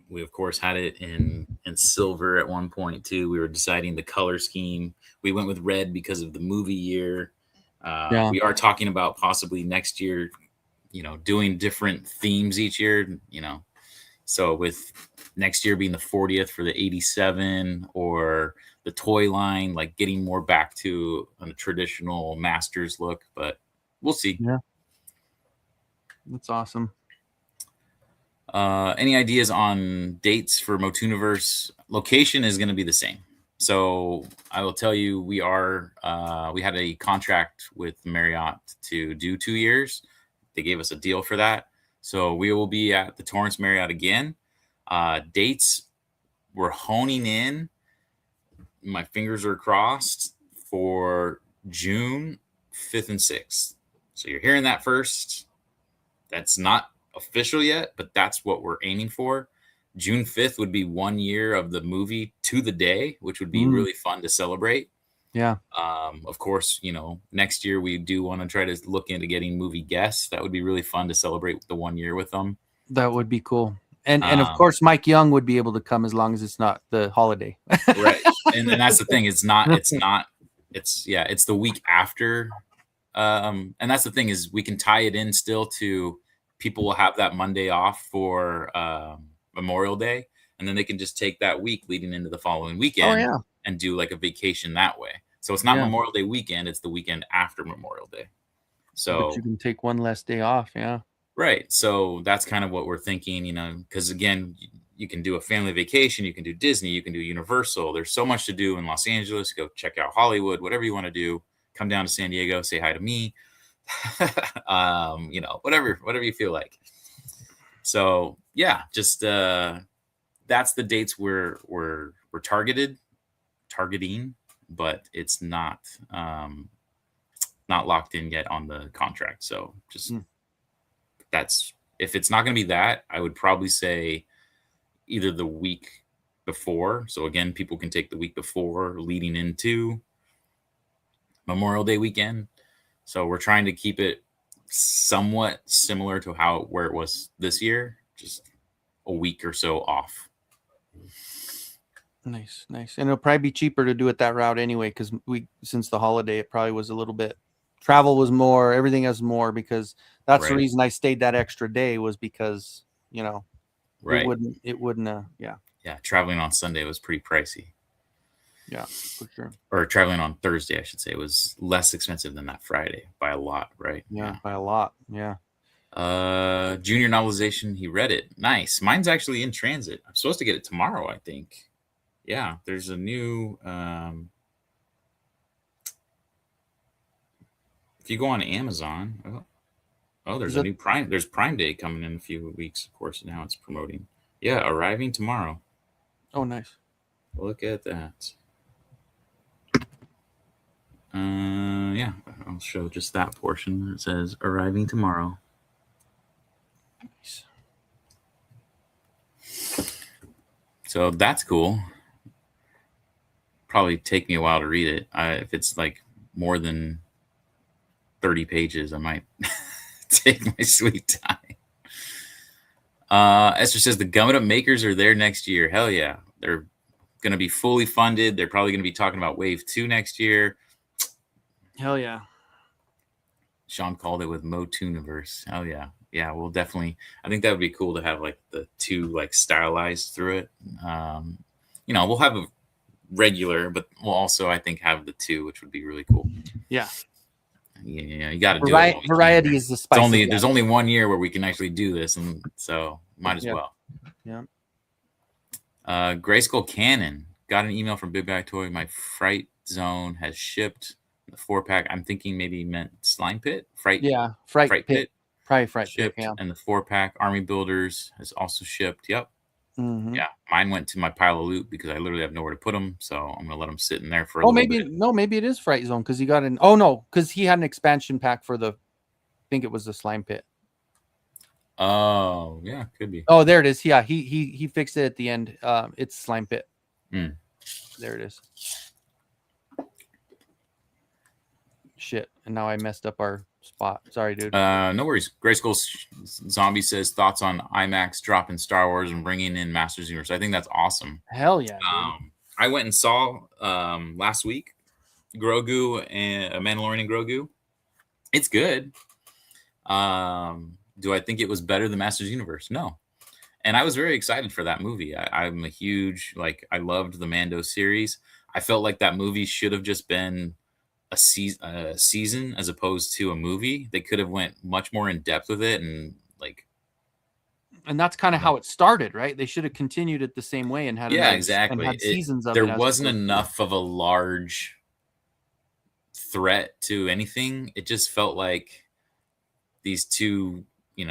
S3: We, of course, had it in silver at one point, too. We were deciding the color scheme. We went with red because of the movie year. We are talking about possibly next year, doing different themes each year, So with next year being the 40th for the 87 or the toy line, like getting more back to a traditional Masters look. But we'll see.
S2: Yeah. That's awesome.
S3: Any ideas on dates for Motuniverse? Location is going to be the same. So I will tell you, we had a contract with Marriott to do 2 years. They gave us a deal for that. So we will be at the Torrance Marriott again. Dates, we're honing in. My fingers are crossed for June 5th and 6th. So you're hearing that first. That's not official yet, but that's what we're aiming for. June 5th would be 1 year of the movie to the day, which would be really fun to celebrate.
S2: Yeah.
S3: Of course, next year we do want to try to look into getting movie guests. That would be really fun to celebrate the 1 year with them.
S2: That would be cool. And of course, Mike Young would be able to come as long as it's not the holiday.
S3: Right. And that's the thing. It's the week after. And that's the thing is we can tie it in still to people will have that Monday off for Memorial Day. And then they can just take that week leading into the following weekend and do like a vacation that way. So it's not Memorial Day weekend. It's the weekend after Memorial Day. So
S2: but you can take one less day off. Yeah.
S3: Right. So that's kind of what we're thinking, because again, you can do a family vacation, you can do Disney, you can do Universal. There's so much to do in Los Angeles. Go check out Hollywood, whatever you want to do. Come down to San Diego, say hi to me. Whatever you feel like. So yeah, just that's the dates we're targeting, but it's not locked in yet on the contract. So just that's if it's not going to be that, I would probably say either the week before. So again, people can take the week before leading into Memorial Day weekend. So we're trying to keep it somewhat similar to where it was this year, just a week or so off.
S2: Nice. And it'll probably be cheaper to do it that route anyway, because since the holiday, it probably was a little bit. Travel was more, everything else more, because that's the reason I stayed that extra day was because
S3: right.
S2: It wouldn't. Yeah.
S3: Traveling on Sunday was pretty pricey.
S2: Yeah, for sure.
S3: Or traveling on Thursday, I should say, was less expensive than that Friday by a lot, right?
S2: Yeah, by a lot. Yeah.
S3: Junior novelization, he read it. Nice. Mine's actually in transit. I'm supposed to get it tomorrow, I think. Yeah, there's a new if you go on Amazon, there's a new Prime. There's Prime Day coming in a few weeks, of course. Now it's promoting. Yeah, arriving tomorrow.
S2: Oh, nice.
S3: Look at that. I'll show just that portion. It says arriving tomorrow.
S2: Nice.
S3: So that's cool. Probably take me a while to read it. If it's like more than 30 pages, I might take my sweet time. Esther says the Gum It Up makers are there next year. Hell yeah. They're going to be fully funded. They're probably going to be talking about Wave 2 next year.
S2: Hell yeah.
S3: Sean called it with Motuniverse. Hell yeah. Yeah, we'll definitely. I think that would be cool to have like the two like stylized through it. We'll have a regular, but we'll also I think have the two, which would be really cool.
S2: Yeah.
S3: Yeah, you got to do it.
S2: Variety is the spice.
S3: There's only 1 year where we can actually do this, and so might as well.
S2: Yeah.
S3: Grayskull Cannon got an email from Big Bag Toy. My Fright Zone has shipped. The 4-pack. I'm thinking maybe meant Slime Pit. Fright Pit.
S2: Probably Fright
S3: shipped,
S2: Pit. Yeah.
S3: And the 4-pack Army Builders has also shipped. Yep.
S2: Mm-hmm.
S3: Yeah, mine went to my pile of loot because I literally have nowhere to put them, so I'm gonna let them sit in there for a little bit.
S2: Maybe it is Fright Zone because he got an. Oh no, because he had an expansion pack for the. I think it was the Slime Pit.
S3: Oh yeah, could be.
S2: Oh, there it is. Yeah, he fixed it at the end. It's Slime Pit.
S3: There
S2: it is. Shit, and now I messed up our spot. Sorry, dude.
S3: No worries. Grayskull Zombie says thoughts on IMAX dropping Star Wars and bringing in Masters Universe. I think that's awesome.
S2: Hell yeah.
S3: I went and saw last week Grogu and Mandalorian Grogu. It's good. Do I think it was better than Masters Universe? No. And I was very excited for that movie. I'm a huge I loved the Mando series. I felt like that movie should have just been a season as opposed to a movie. They could have went much more in depth with it, and
S2: that's kind of how it started, right? They should have continued it the same way and had
S3: exactly.
S2: And had seasons of
S3: there
S2: it. There
S3: wasn't enough of a large threat to anything. It just felt like these two, I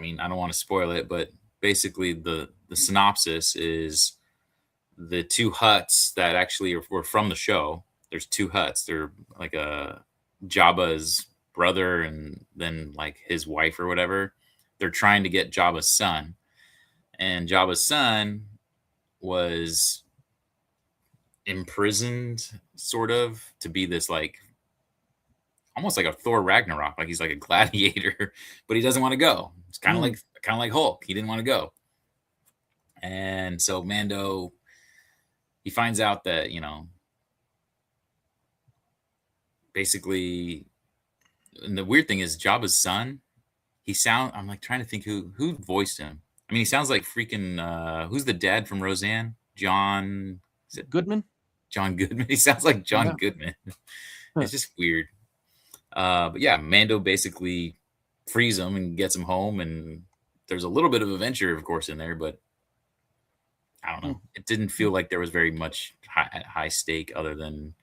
S3: mean, I don't want to spoil it, but basically the synopsis is the two huts that actually were from the show. There's two huts. They're like Jabba's brother and then like his wife or whatever. They're trying to get Jabba's son. And Jabba's son was imprisoned sort of to be this almost like a Thor Ragnarok. Like he's like a gladiator, but he doesn't want to go. It's kind of like Hulk. He didn't want to go. And so Mando, he finds out that, basically, and the weird thing is Jabba's son, I'm like trying to think who voiced him. I mean, he sounds like freaking, who's the dad from Roseanne? John
S2: Goodman?
S3: John Goodman. He sounds like John Goodman. It's just weird. But yeah, Mando basically frees him and gets him home. And there's a little bit of adventure, of course, in there, but I don't know. It didn't feel like there was very much high stake other than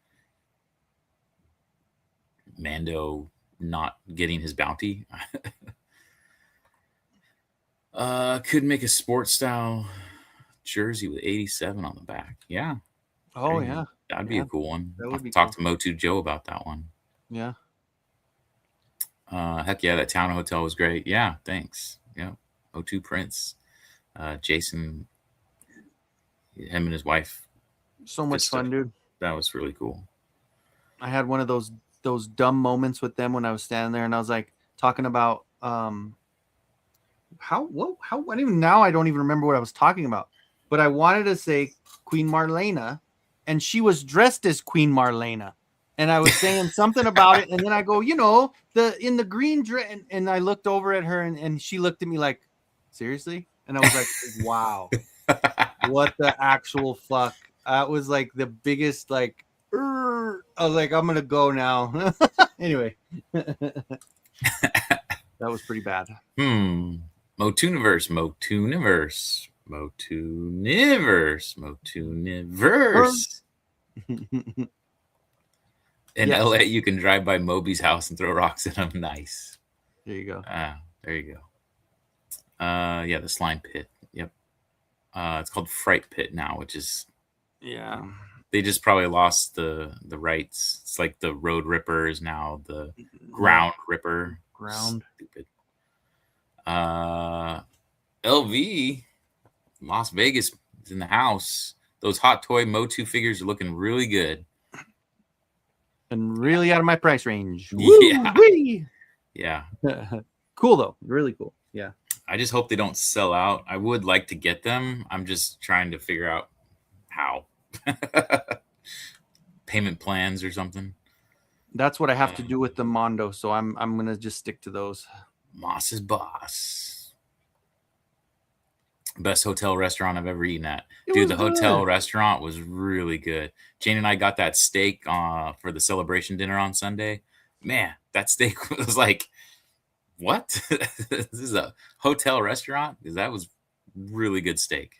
S3: Mando not getting his bounty. Could make a sports style jersey with 87 on the back. Yeah.
S2: Oh yeah.
S3: That'd be a cool one. I'll talk to Motu Joe about that one.
S2: Yeah.
S3: Heck yeah, that Town Hotel was great. Yeah, thanks. Yeah. Motu Prince. Jason, him and his wife.
S2: So much fun, dude.
S3: That was really cool.
S2: I had one of those dumb moments with them when I was standing there and I was like talking about how I don't even remember what I was talking about, but I wanted to say Queen Marlena and she was dressed as Queen Marlena and I was saying something about it and then I go, in the green dress, and I looked over at her and she looked at me like, seriously? And I was like, wow, what the actual fuck? That was like the biggest I was like, I'm gonna go now. Anyway, that was pretty bad.
S3: Motuniverse. In LA, you can drive by Moby's house and throw rocks at him. Nice.
S2: There you go.
S3: There you go. Yeah, the Slime Pit. Yep. It's called Fright Pit now, which is they just probably lost the rights. It's like the Road Ripper is now the Ground Ripper.
S2: Ground.
S3: Stupid. LV, Las Vegas is in the house. Those hot toy Motu figures are looking really good.
S2: And really out of my price range.
S3: Yeah.
S2: Woo-wee!
S3: Yeah.
S2: Cool, though. Really cool. Yeah.
S3: I just hope they don't sell out. I would like to get them. I'm just trying to figure out how. Payment plans or something.
S2: That's what I have to do with the Mondo, so I'm gonna just stick to those.
S3: Moss's Boss. Best hotel restaurant I've ever eaten at. Dude, the hotel restaurant was really good. Jane and I got that steak for the celebration dinner on Sunday. Man, that steak was like, what? This is a hotel restaurant? Because that was really good steak.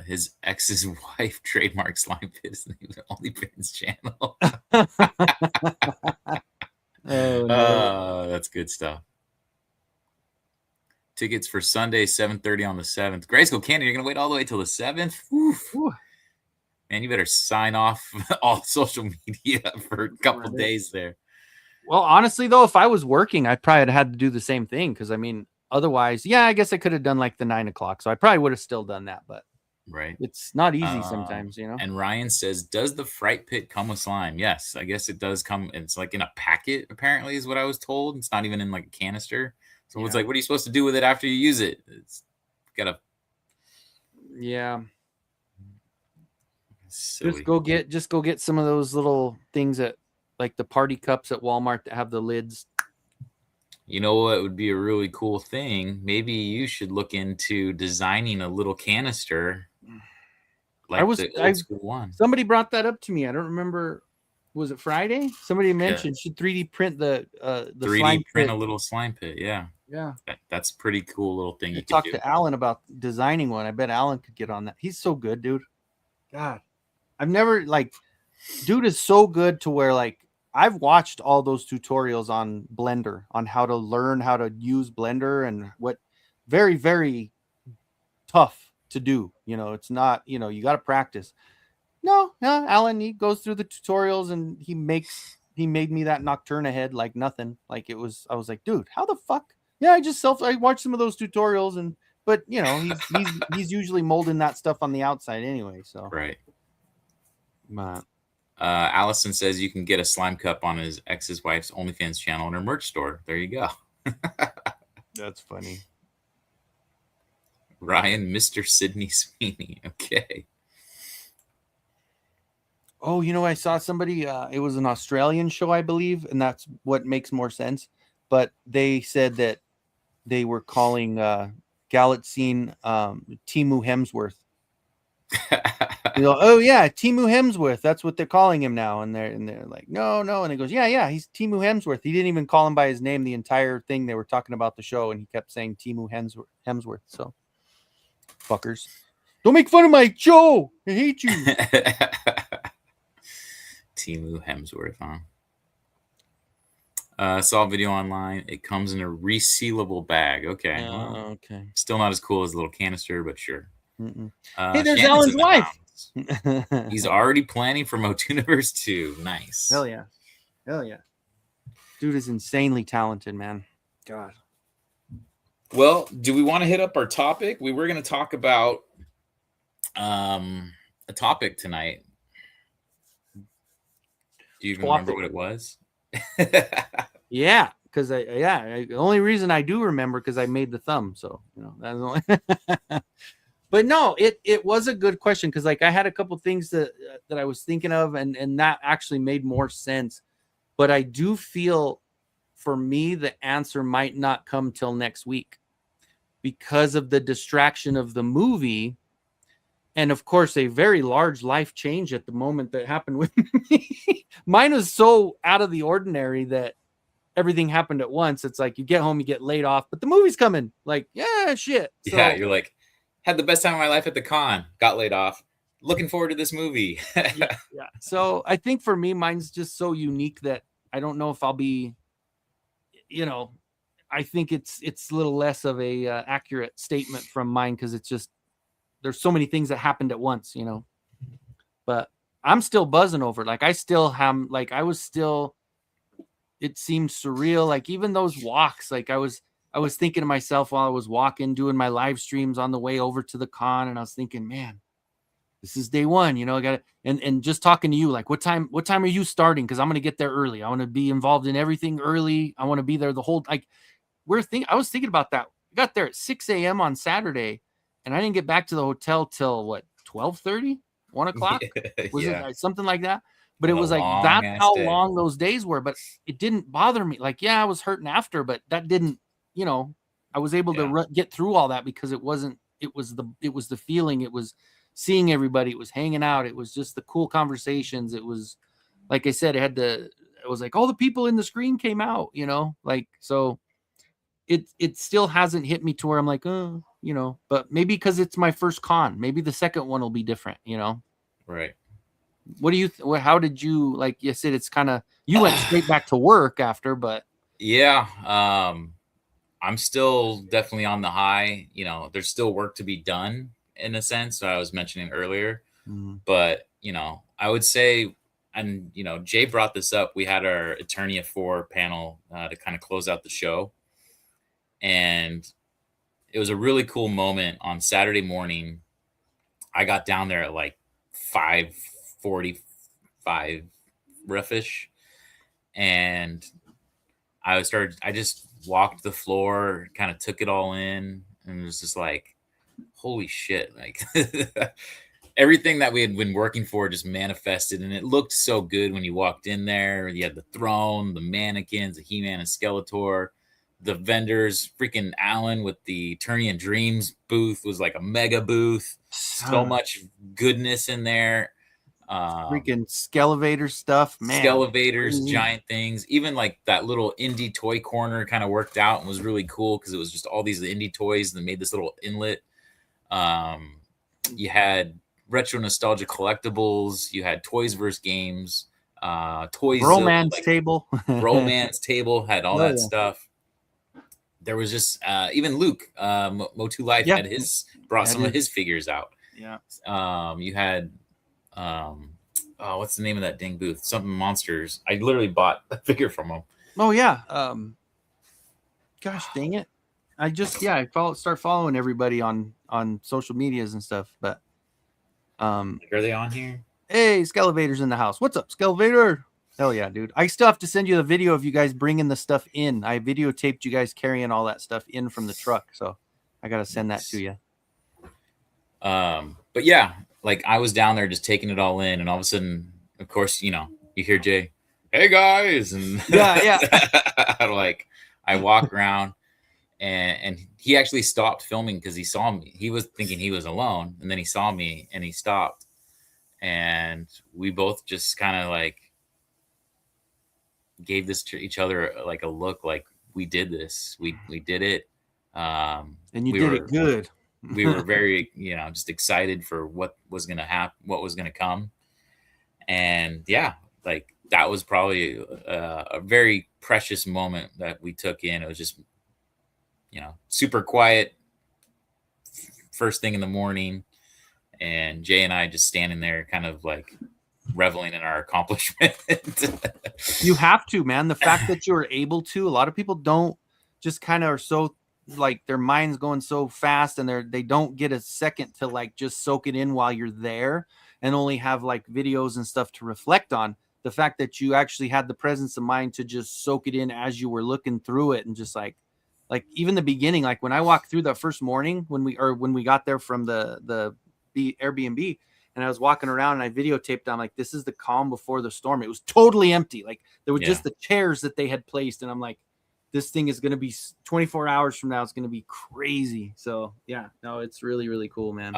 S3: His ex's wife trademarked slime pit is the OnlyFans channel. Oh, no. That's good stuff. Tickets for Sunday, 7:30 on the 7th. Grayskull Candy, you're gonna wait all the way till the 7th? Man, you better sign off all social media for a couple days there.
S2: Well, honestly, though, if I was working, I probably had to do the same thing. Because I mean, otherwise, yeah, I guess I could have done like the 9 o'clock. So I probably would have still done that. But
S3: right,
S2: it's not easy sometimes, you know.
S3: And Ryan says, "Does the Fright Pit come with slime?" Yes, I guess it does come. It's like in a packet, apparently, is what I was told. It's not even in like a canister. So it's like, what are you supposed to do with it after you use it? It's gotta.
S2: Yeah.
S3: Silly.
S2: Just go get some of those little things that, like the party cups at Walmart that have the lids.
S3: You know what would be a really cool thing? Maybe you should look into designing a little canister like the old school one.
S2: Somebody brought that up to me. I don't remember. Was it Friday? Somebody mentioned should 3D print the
S3: 3D
S2: slime
S3: print
S2: pit.
S3: a little slime pit. Yeah. That's a pretty cool little thing.
S2: I talked to Alan about designing one. I bet Alan could get on that. He's so good, dude. God, I've never dude is so good to where I've watched all those tutorials on Blender on how to learn how to use Blender and what very, very tough to do. You know, it's not, you got to practice. No, Alan, he goes through the tutorials and he made me that Nocturna head like nothing. I was like, dude, how the fuck? Yeah, I watched some of those tutorials but he's usually molding that stuff on the outside anyway. So
S3: right. Allison says you can get a slime cup on his ex's wife's OnlyFans channel in her merch store. There you go.
S2: That's funny.
S3: Ryan, Mr. Sydney Sweeney. Okay.
S2: Oh, I saw somebody, it was an Australian show, I believe, and that's what makes more sense. But they said that they were calling Galaxine Timu Hemsworth. Oh yeah, Timu Hemsworth. That's what they're calling him now. And they're like, no. And he goes, yeah, he's Timu Hemsworth. He didn't even call him by his name the entire thing. They were talking about the show, and he kept saying Timu Hemsworth. So, fuckers, don't make fun of my show. I hate you.
S3: Timu Hemsworth, huh? Saw a video online. It comes in a resealable bag. Okay.
S2: Okay.
S3: Still not as cool as a little canister, but sure.
S2: Hey, there's Alan's wife.
S3: He's already planning for Motuniverse 2. Nice.
S2: Hell yeah. Dude is insanely talented, man. God.
S3: Well, do we want to hit up our topic? We were going to talk about a topic tonight. Do you even remember what it was?
S2: Yeah, because the only reason I do remember because I made the thumb. So that's only. But no, it was a good question because I had a couple things that I was thinking of and that actually made more sense. But I do feel for me the answer might not come till next week because of the distraction of the movie. And of course, a very large life change at the moment that happened with me. Mine was so out of the ordinary that everything happened at once. It's like you get home, you get laid off, but the movie's coming. Like, yeah, shit. So,
S3: yeah, you're like, had the best time of my life at the con, got laid off. Looking forward to this movie.
S2: yeah. So I think for me, mine's just so unique that I don't know if I'll be, I think it's a little less of a accurate statement from mine because it's just, there's so many things that happened at once, but I'm still buzzing over it. I still have, it seemed surreal. Even those walks, I was thinking to myself while I was walking, doing my live streams on the way over to the con, and I was thinking, man, this is day one, I got it. And just talking to you, like, what time are you starting? Because I'm going to get there early. I want to be involved in everything early. I want to be there the whole, like, I was thinking about that. I got there at 6 a.m. on Saturday, and I didn't get back to the hotel till what, 12:30, 1 o'clock? Was it something like that? But it was like, that's how long those days were. But it didn't bother me. Like, yeah, I was hurting after, but that didn't, I was able to get through all that because it was the feeling. It was seeing everybody. It was hanging out. It was just the cool conversations. It was, like I said, it was like all the people in the screen came out, like, so it still hasn't hit me to where I'm like, oh, but maybe because it's my first con, maybe the second one will be different,
S3: Right.
S2: What do you, how did you, like you said, it's kind of, you went straight back to work after, but.
S3: Yeah. I'm still definitely on the high, there's still work to be done in a sense. I was mentioning earlier, but, I would say, and, Jay brought this up. We had our Attorney of Four panel to kind of close out the show. And it was a really cool moment on Saturday morning. I got down there at like 5:45 roughish, and I just walked the floor, kind of took it all in, and it was just like, holy shit, like everything that we had been working for just manifested, and it looked so good when you walked in there. You had the throne, the mannequins, the He-Man and Skeletor, the vendors. Freaking Alan with the Turny and Dreams booth was like a mega booth. So much goodness in there.
S2: Freaking Skelevator stuff, man.
S3: Skelevators, giant things. Even like that little indie toy corner kind of worked out and was really cool because it was just all these indie toys that made this little inlet. You had retro nostalgia collectibles. You had Toys vs. Games. Toys.
S2: Romance table.
S3: Romance table had all that stuff. There was just even Luke, Motu Life had brought some of his figures out.
S2: Yeah.
S3: You had what's the name of that dang booth? Something Monsters. I literally bought a figure from him.
S2: Oh yeah. Gosh dang it. I just start following everybody on social medias and stuff. But
S3: are they on here?
S2: Hey, Skelevator's in the house. What's up, Skelevator? Hell yeah, dude. I still have to send you the video of you guys bringing the stuff in. I videotaped you guys carrying all that stuff in from the truck. So I got to send that to you.
S3: But yeah, like I was down there just taking it all in. And all of a sudden, of course, you hear Jay, hey guys. And
S2: yeah.
S3: Like I walk around and he actually stopped filming because he saw me. He was thinking he was alone. And then he saw me and he stopped. And we both just kind of like gave this to each other like a look, like we did this, we did it,
S2: and you did it good.
S3: We were very just excited for what was gonna happen, what was gonna come. And yeah, like that was probably a very precious moment that we took in. It was just super quiet first thing in the morning, and Jay and I just standing there kind of like reveling in our accomplishment.
S2: You have to, man. The fact that you were able to, a lot of people don't, just kind of are so like their mind's going so fast and they don't get a second to like just soak it in while you're there and only have like videos and stuff to reflect on. The fact that you actually had the presence of mind to just soak it in as you were looking through it, and just like even the beginning, like when I walked through that first morning when we got there from the Airbnb, and I was walking around and I videotaped. I'm like, this is the calm before the storm. It was totally empty. Like there were just the chairs that they had placed. And I'm like, this thing is going to be 24 hours from now. It's going to be crazy. So yeah, no, it's really, really cool, man.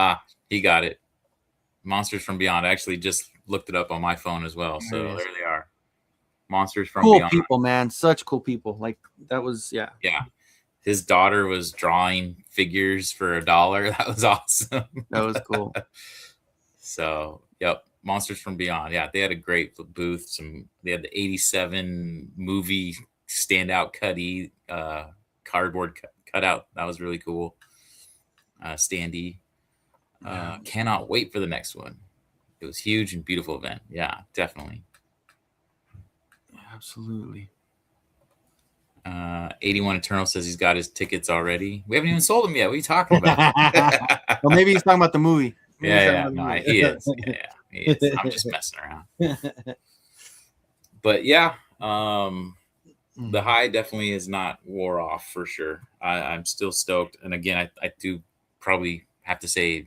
S3: He got it. Monsters from Beyond. I actually just looked it up on my phone as well. So there they are. Monsters from Beyond.
S2: Cool people, man. Such cool people. Like that was, yeah.
S3: Yeah. His daughter was drawing figures for $1. That was awesome.
S2: That was cool.
S3: So, yep, Monsters from Beyond. Yeah, they had a great booth. They had the 87 movie standout cutty cardboard cutout. That was really cool. Standee. Cannot wait for the next one. It was huge and beautiful event. Yeah, definitely.
S2: Absolutely.
S3: 81 Eternal says he's got his tickets already. We haven't even sold them yet. What are you talking about?
S2: Well, maybe he's talking about the movie.
S3: Yeah, no, he is. Yeah, he is. I'm just messing around. But yeah, the high definitely is not wore off for sure. I'm still stoked. And again, I do probably have to say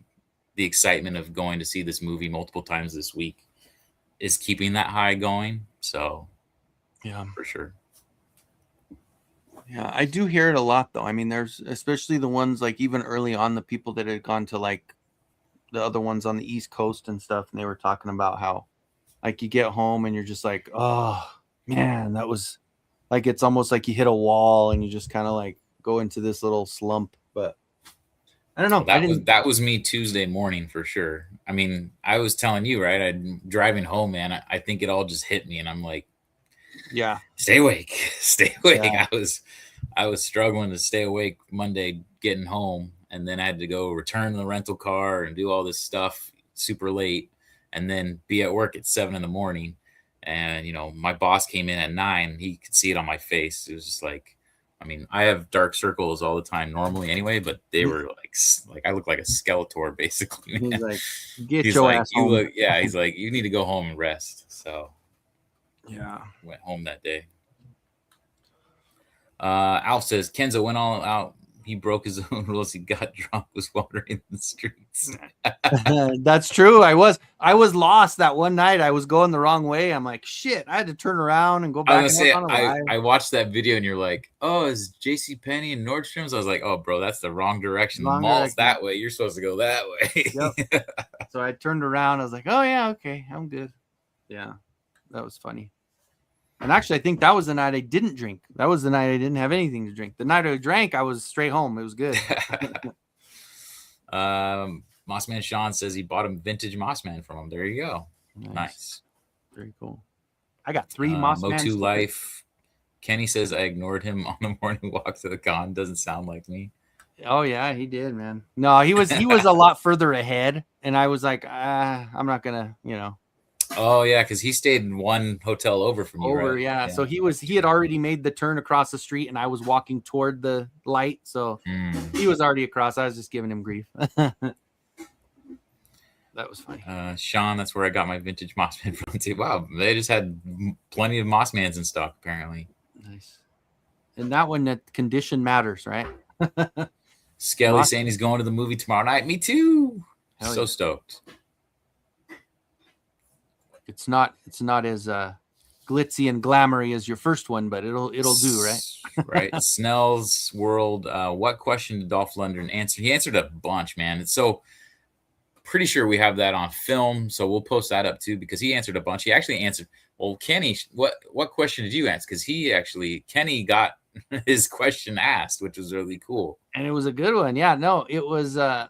S3: the excitement of going to see this movie multiple times this week is keeping that high going. So
S2: yeah,
S3: for sure.
S2: Yeah, I do hear it a lot though. I mean, there's especially the ones like even early on, the people that had gone to like the other ones on the East Coast and stuff, and they were talking about how like you get home and you're just like, oh man, that was like, it's almost like you hit a wall and you just kind of like go into this little slump. But I don't know.
S3: That was me Tuesday morning for sure. I mean, I was telling you, right? I'm driving home, man. I think it all just hit me, and I'm like,
S2: yeah,
S3: stay awake, stay awake.
S2: Yeah.
S3: I was struggling to stay awake Monday getting home, and then I had to go return the rental car and do all this stuff super late, and then be at work at 7 a.m. And you know, my boss came in at 9. He could see it on my face. It was just like, I mean, I have dark circles all the time normally anyway, but they were like I look like a Skeletor basically. Man.
S2: He's like, get your ass home.
S3: He's like, you need to go home and rest. So
S2: yeah,
S3: went home that day. Alf says Kenzo went all out. He broke his own rules. He got drunk, was wandering the streets.
S2: That's true. I was lost that one night. I was going the wrong way. I'm like, shit. I had to turn around and go back.
S3: I watched that video and you're like, oh, is JCPenney and Nordstrom's? I was like, oh, bro, that's the wrong direction. The mall's that way. You're supposed to go that way.
S2: Yep. So I turned around. I was like, oh yeah, okay, I'm good. Yeah, that was funny. And actually, I think that was the night I didn't drink. That was the night I didn't have anything to drink. The night I drank, I was straight home. It was good.
S3: Mossman Sean says he bought a vintage Mossman from him. There you go. Nice.
S2: Very cool. I got 3 Mossman.
S3: Motu Life. Kenny says I ignored him on the morning walk to the con. Doesn't sound like me.
S2: Oh yeah, he did, man. No, he was a lot further ahead, and I was like, I'm not gonna, you know.
S3: Oh yeah, because he stayed in one hotel over from you. Right?
S2: Yeah. So he had already made the turn across the street, and I was walking toward the light, so he was already across. I was just giving him grief. That was funny.
S3: Sean, that's where I got my vintage Mossman from too. Wow, they just had plenty of Mossmans in stock apparently.
S2: Nice. And that one, that condition matters, right?
S3: Skelly saying he's going to the movie tomorrow night. Me too. So stoked.
S2: It's not as glitzy and glamoury as your first one, but it'll do, right?
S3: Right. Snell's World. What question did Dolph Lundgren answer? He answered a bunch, man. So pretty sure we have that on film, so we'll post that up too because he answered a bunch. He actually answered. Well, Kenny, what question did you answer? Because Kenny got his question asked, which was really cool,
S2: and it was a good one. Yeah, no, it was. I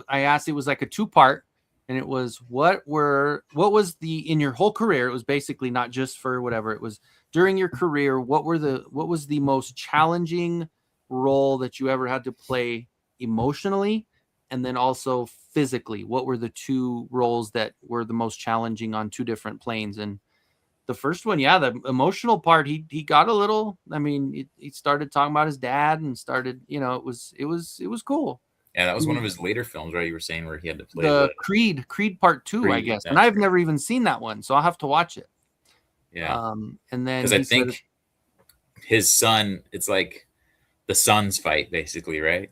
S2: asked. It was like a 2-part. And it was what was in your whole career? It was basically not just for whatever. It was during your career. What was the most challenging role that you ever had to play emotionally, and then also physically? What were the 2 roles that were the most challenging on 2 different planes? And the first one, yeah, the emotional part, he got a little. I mean, he started talking about his dad and started. You know, it was cool.
S3: Yeah, that was one of his later films, right? You were saying where he had to play
S2: the Creed Part 2, I guess. And I've never even seen that one, so I'll have to watch it.
S3: Yeah.
S2: And then
S3: because I think his son, it's like the son's fight, basically, right?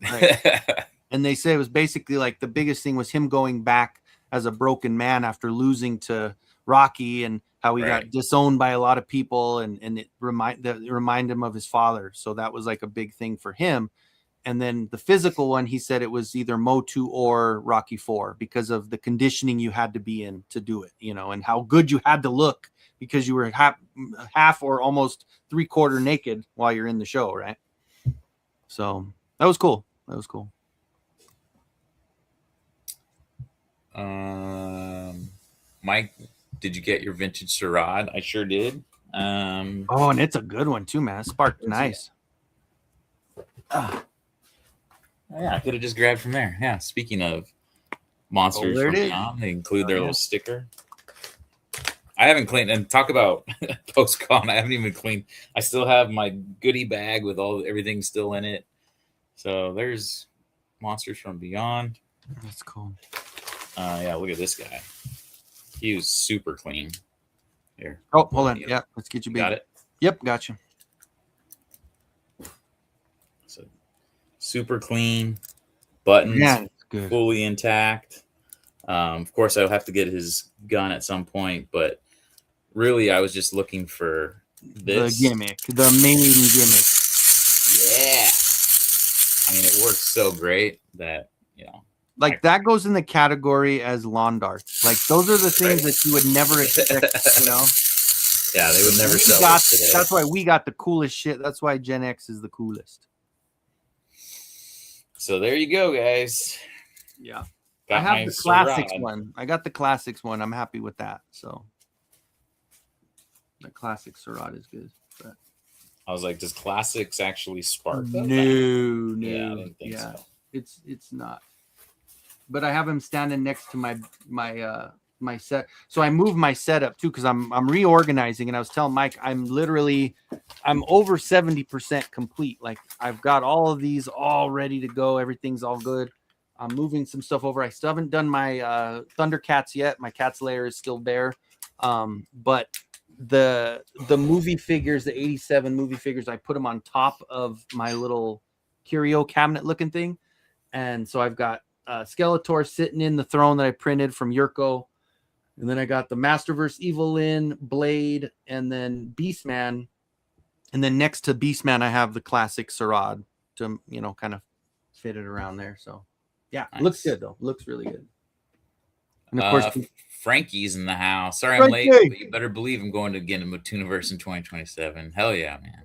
S2: And they say it was basically like the biggest thing was him going back as a broken man after losing to Rocky, and how he got disowned by a lot of people, and it remind him of his father. So that was like a big thing for him. And then the physical one, he said it was either Motu or Rocky 4 because of the conditioning you had to be in to do it, you know, and how good you had to look because you were half or almost 3/4 naked while you're in the show, right? So that was cool.
S3: Mike, did you get your vintage Sherrod? I sure did.
S2: And it's a good one too, man. It sparked nice.
S3: Yeah, I could have just grabbed from there. Yeah, speaking of monsters from beyond, they include their little sticker. I haven't cleaned, and talk about post-con. I haven't even cleaned. I still have my goodie bag with everything still in it. So there's Monsters from Beyond.
S2: That's cool.
S3: Yeah, look at this guy. He was super clean. Here.
S2: Oh, hold on. Yeah, let's get you.
S3: Got it.
S2: Yep, got you.
S3: So super clean. Buttons fully intact. Of course, I'll have to get his gun at some point, but really, I was just looking for this.
S2: The gimmick, the main gimmick.
S3: Yeah. I mean, it works so great that, you know.
S2: Like, that goes in the category as lawn darts. Like, those are the things that you would never expect, you know?
S3: Yeah, they would never sell this today.
S2: That's why we got the coolest shit. That's why Gen X is the coolest.
S3: So there you go, guys.
S2: Yeah. I have the classics one. I got the classics one. I'm happy with that. So the classic Syrah is good. But
S3: I was like, does classics actually spark?
S2: No.
S3: Yeah, I didn't think so.
S2: It's not. But I have him standing next to my set. So I moved my setup too because I'm reorganizing, and I was telling Mike I'm over 70% complete. Like, I've got all of these all ready to go. Everything's all good. I'm moving some stuff over. I still haven't done my Thundercats yet. My Cat's Lair is still bare. But the movie figures, the 87 movie figures, I put them on top of my little curio cabinet looking thing. And so I've got Skeletor sitting in the throne that I printed from Yurko. And then I got the Masterverse Evelyn, Blade, and then Beastman. And then next to Beastman, I have the classic Syrah to, you know, kind of fit it around there. So yeah, nice. Looks good though. Looks really good. And of course,
S3: Frankie's in the house. Sorry, I'm late, but you better believe I'm going to get a Motuniverse in 2027. Hell yeah, man!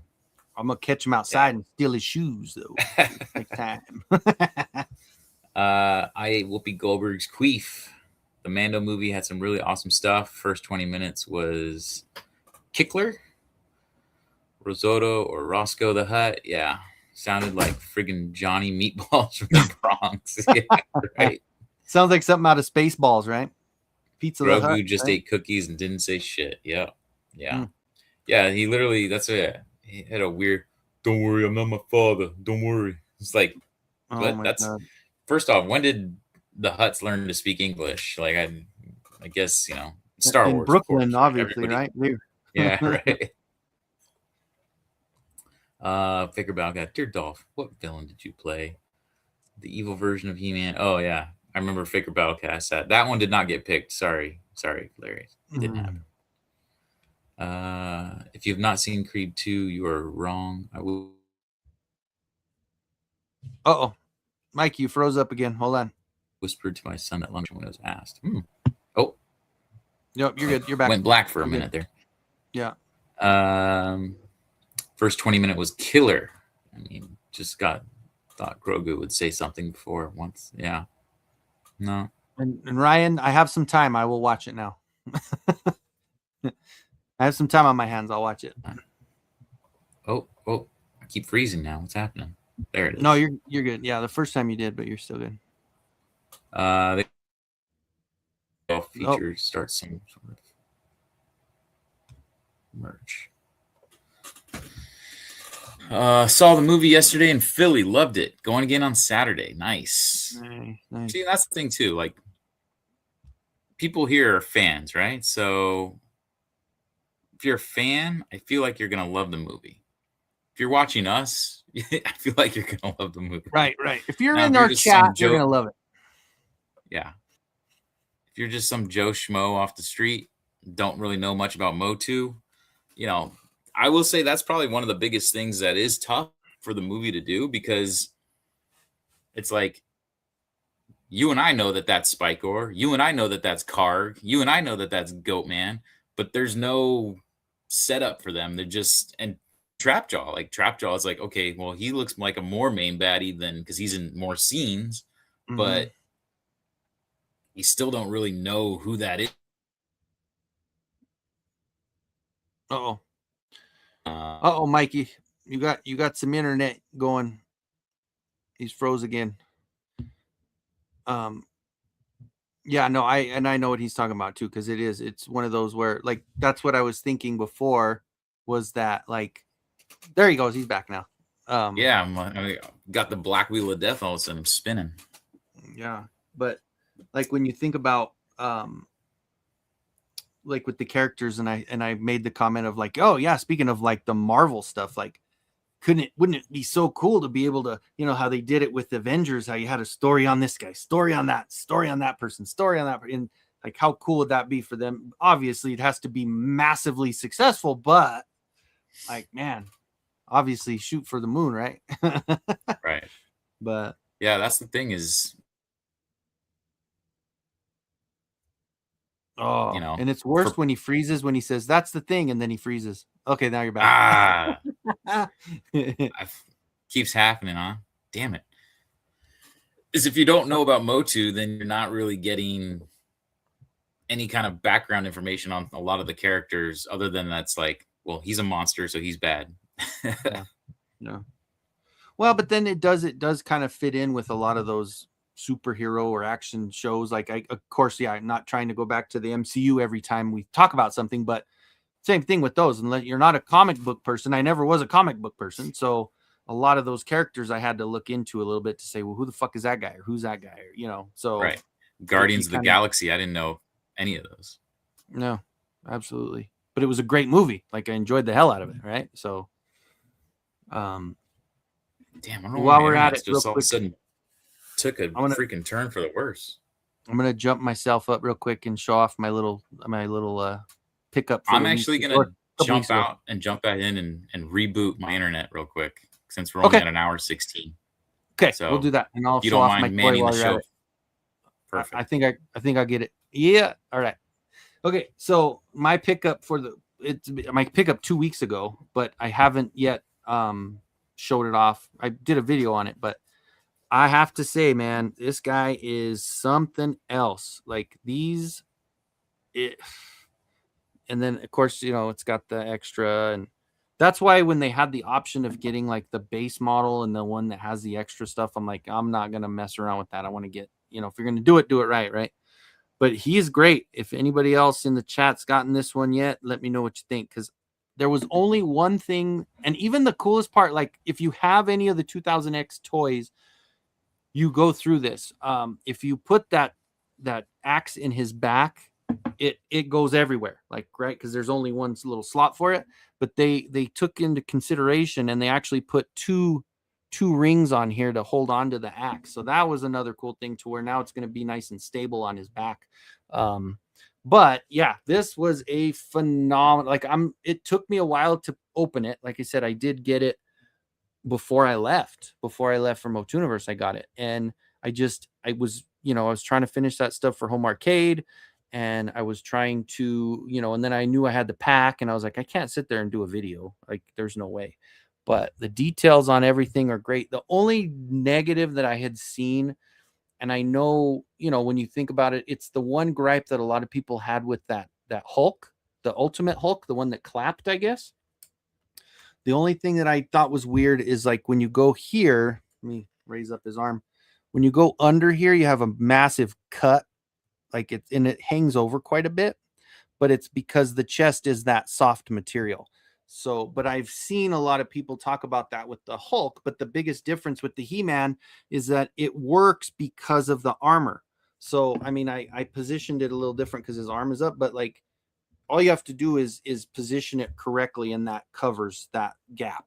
S2: I'm gonna catch him outside and steal his shoes though. Take time.
S3: I ate Whoopi Goldberg's Queef. The Mando movie had some really awesome stuff. First 20 minutes was Kickler, Risotto, or Roscoe the Hutt. Yeah. Sounded like friggin' Johnny Meatballs from the Bronx. Yeah, right.
S2: Sounds like something out of Spaceballs, right? Pizza
S3: Grogu
S2: the Hut,
S3: just
S2: right?
S3: ate cookies and didn't say shit. Yeah. Yeah. Yeah, he literally, that's it. He had a weird, don't worry, I'm not my father. Don't worry. It's like, but that's, God. First off, when did the Hutts learn to speak English? Like, I guess, you know, Star Wars.
S2: Brooklyn, obviously, right?
S3: Yeah, right. Figure Battle Guy. Dear Dolph, what villain did you play? The evil version of He-Man. Oh yeah, I remember Figure Battlecast. That one did not get picked. Sorry, Larry. It didn't happen. If you have not seen Creed 2, you are wrong. I will.
S2: Uh-oh, Mike, you froze up again. Hold on.
S3: Whispered to my son at lunch when I was asked. Oh,
S2: nope, you're good. You're back.
S3: Went black for a minute there.
S2: Yeah.
S3: First 20 minute was killer. I mean, thought Grogu would say something before once. Yeah. No.
S2: And Ryan, I have some time. I will watch it now. I have some time on my hands. I'll watch it.
S3: Oh, I keep freezing now. What's happening? There it is.
S2: No, you're good. Yeah, the first time you did, but you're still good.
S3: The feature starts some sort of merch. Saw the movie yesterday in Philly. Loved it. Going again on Saturday. Nice.
S2: Nice.
S3: See, that's the thing too. Like, people here are fans, right? So if you're a fan, I feel like you're gonna love the movie. If you're watching us, I feel like you're gonna love the movie.
S2: Right. If you're in our chat, you're gonna love it.
S3: Yeah. If you're just some Joe Schmo off the street, don't really know much about Motu, you know, I will say that's probably one of the biggest things that is tough for the movie to do, because it's like, you and I know that that's Spikor. You and I know that that's Karg. You and I know that that's Goatman, but there's no setup for them. They're just, and Trapjaw, like Trapjaw is like, okay, well, he looks like a more main baddie than, because he's in more scenes, but you still don't really know who that is.
S2: Mikey, you got some internet going. He's froze again. Yeah, no, I know what he's talking about too, because it's one of those where like that's what I was thinking before was that like there he goes, he's back now.
S3: Yeah, I got the black wheel of death all of a sudden spinning.
S2: Yeah, but like when you think about like with the characters, and I made the comment of like, oh yeah, speaking of like the Marvel stuff, like wouldn't it be so cool to be able to, how they did it with Avengers, how you had a story on this guy, story on that person, story on that, and like how cool would that be for them? Obviously it has to be massively successful, but like, man, obviously shoot for the moon, right?
S3: Right.
S2: But
S3: yeah, that's the thing is,
S2: and it's worse when he freezes, when he says that's the thing, and then he freezes. Okay, now you're back.
S3: Keeps happening, huh? Damn it. Is if you don't know about Motu, then you're not really getting any kind of background information on a lot of the characters, other than that's like, well, he's a monster, so he's bad.
S2: No. Well, but then it does kind of fit in with a lot of those superhero or action shows. Like, of course, yeah, I'm not trying to go back to the MCU every time we talk about something, but same thing with those. Unless you're not a comic book person, I never was a comic book person, so a lot of those characters I had to look into a little bit to say, well, who the fuck is that guy, or who's that guy, or so.
S3: Right. Guardians of the Galaxy, I didn't know any of those.
S2: No, absolutely. But it was a great movie. Like, I enjoyed the hell out of it, right? So
S3: damn, I don't know,
S2: while we're at it,
S3: just all of a sudden took a freaking turn for the worse.
S2: I'm gonna jump myself up real quick and show off my little pickup.
S3: I'm actually gonna jump out and jump back in and reboot my internet real quick, since we're only at an hour 16.
S2: Okay, so we'll do that, and I'll show off my manning the show. Perfect. I think I'll get it. Yeah. All right. Okay. So my pickup my pickup 2 weeks ago, but I haven't yet showed it off. I did a video on it, but I have to say, man, this guy is something else. Like and then of course, it's got the extra, and that's why when they had the option of getting like the base model and the one that has the extra stuff, I'm like, I'm not gonna mess around with that. I want to get, if you're gonna do it right. But he's great. If anybody else in the chat's gotten this one yet, let me know what you think, because there was only one thing, and even the coolest part, like if you have any of the 2000X toys, you go through this. If you put that axe in his back, it goes everywhere, like, right, because there's only one little slot for it. But they took into consideration, and they actually put two rings on here to hold on to the axe. So that was another cool thing, to where now it's going to be nice and stable on his back. But yeah, this was a phenomenal, like, it took me a while to open it. Like I said, I did get it before I left from Motuniverse. I got it, and I was trying to finish that stuff for home arcade, and I was trying to, and then I knew I had the pack, and I was like, I can't sit there and do a video, like, there's no way. But the details on everything are great. The only negative that I had seen, and I know, when you think about it, it's the one gripe that a lot of people had with that Hulk, the Ultimate Hulk, the one that clapped, I guess. The only thing that I thought was weird is, like, when you go here, let me raise up his arm. When you go under here, you have a massive cut, like it hangs over quite a bit, but it's because the chest is that soft material. So, but I've seen a lot of people talk about that with the Hulk, but the biggest difference with the He-Man is that it works because of the armor. So, I mean, I positioned it a little different because his arm is up, but like, all you have to do is position it correctly, and that covers that gap,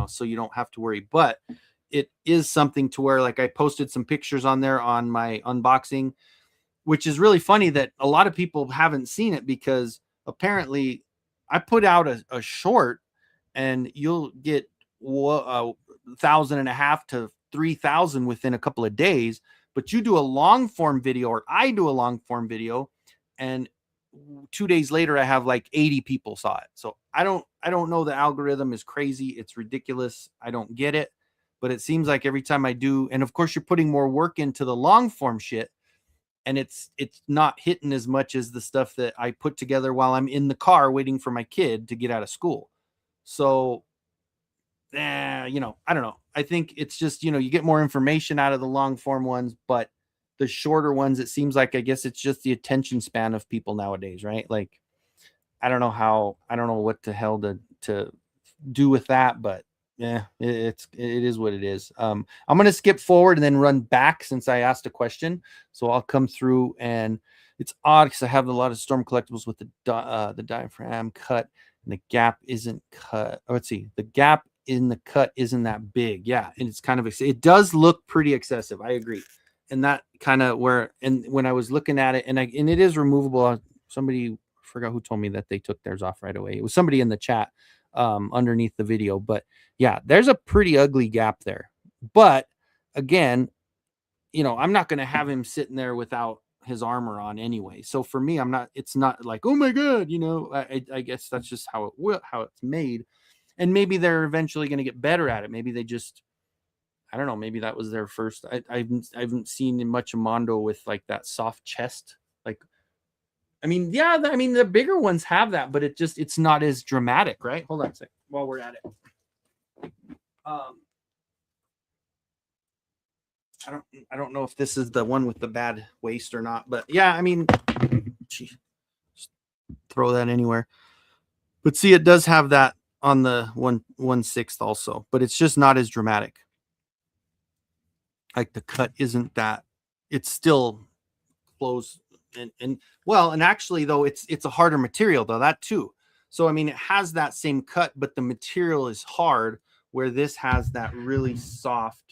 S2: so you don't have to worry. But it is something to where, like, I posted some pictures on there on my unboxing, which is really funny that a lot of people haven't seen it, because apparently I put out a short, and you'll get 1,500 to 3,000 within a couple of days. But you do a long form video, or I do a long form video, and 2 days later I have like 80 people saw it. So I don't know, the algorithm is crazy, it's ridiculous, I don't get it. But it seems like every time I do, and of course you're putting more work into the long form shit, and it's not hitting as much as the stuff that I put together while I'm in the car waiting for my kid to get out of school. So I don't know. I think it's just, you get more information out of the long form ones, but the shorter ones, it seems like, I guess it's just the attention span of people nowadays, right? Like, I don't know what the hell to do with that, but yeah, it is what it is. I'm going to skip forward and then run back since I asked a question. So I'll come through, and it's odd because I have a lot of Storm collectibles with the diaphragm cut and the gap isn't cut. Oh, let's see. The gap in the cut isn't that big. Yeah. And it's kind of, it does look pretty excessive. I agree. And that kind of when I was looking at it, and it is removable. Somebody forgot who told me that they took theirs off right away. It was somebody in the chat underneath the video, but yeah, there's a pretty ugly gap there. But again, I'm not going to have him sitting there without his armor on anyway. So for me, it's not like, oh my God, I guess that's just how it's made. And maybe they're eventually going to get better at it. Maybe they just, I don't know, maybe that was their first. I haven't seen much of Mondo with like that soft chest. Like, the bigger ones have that, but it's not as dramatic, right? Hold on a sec while we're at it. I don't know if this is the one with the bad waist or not, but yeah, just throw that anywhere. But see, it does have that on the 1/6 also, but it's just not as dramatic. Like the cut isn't that, it's still close and actually though it's a harder material though, that too. So it has that same cut, but the material is hard, where this has that really soft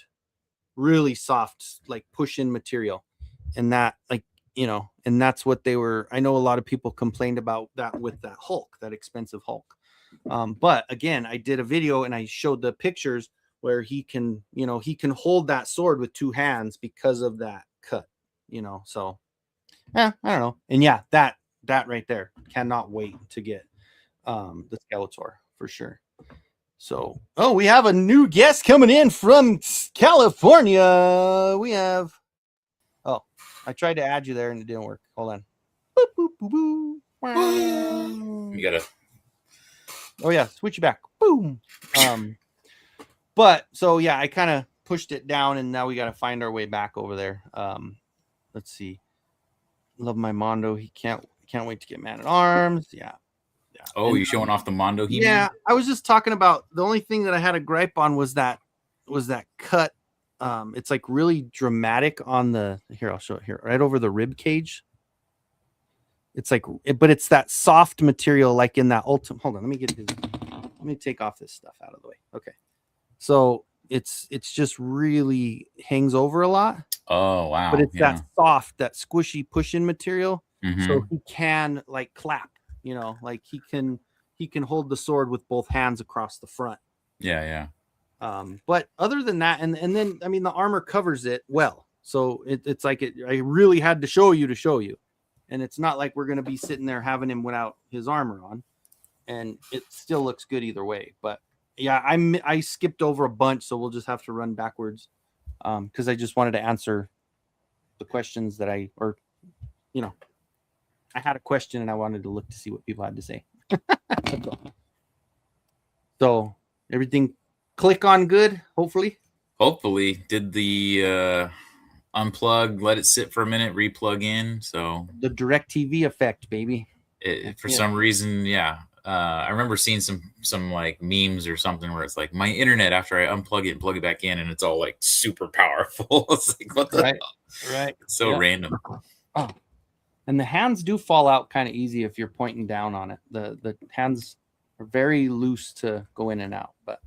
S2: like push-in material. And that and that's what I know a lot of people complained about that with that Hulk, that expensive Hulk. But again, I did a video and I showed the pictures where he can hold that sword with two hands because of that cut, so I don't know. And yeah, that right there, cannot wait to get the Skeletor for sure. So, we have a new guest coming in from California. We have, I tried to add you there and it didn't work. Hold on. Boop, boop, boop, boop.
S3: You gotta.
S2: Oh yeah, switch you back. Boom. But so yeah, I kind of pushed it down, and now we got to find our way back over there. Let's see. Love my Mondo. He can't wait to get Man at Arms. Yeah.
S3: Oh, you showing off the Mondo?
S2: Yeah, I was just talking about, the only thing that I had a gripe on was that cut. It's like really dramatic on the, here, I'll show it here, right over the rib cage. It's like, but it's that soft material, like in that ultimate. Hold on, let me take off this stuff out of the way. Okay, so it's just really hangs over a lot.
S3: Oh wow!
S2: But it's that soft, that squishy push-in material,
S3: mm-hmm.
S2: So he can like clap. Like he can hold the sword with both hands across the front.
S3: Yeah.
S2: But other than that, and then the armor covers it well, so it's like I really had to show you, and it's not like we're gonna be sitting there having him without his armor on, and it still looks good either way. But yeah, I skipped over a bunch, so we'll just have to run backwards, because I just wanted to answer the questions that I had a question and I wanted to look to see what people had to say. So everything click on good, hopefully.
S3: Did the unplug, let it sit for a minute, replug in. So
S2: the DirecTV effect, baby.
S3: For some reason, yeah. I remember seeing some like memes or something where it's like my internet after I unplug it and plug it back in, and it's all like super powerful. It's like, what the hell?
S2: Right.
S3: It's so random.
S2: Oh. And the hands do fall out kind of easy if you're pointing down on it. The hands are very loose to go in and out. But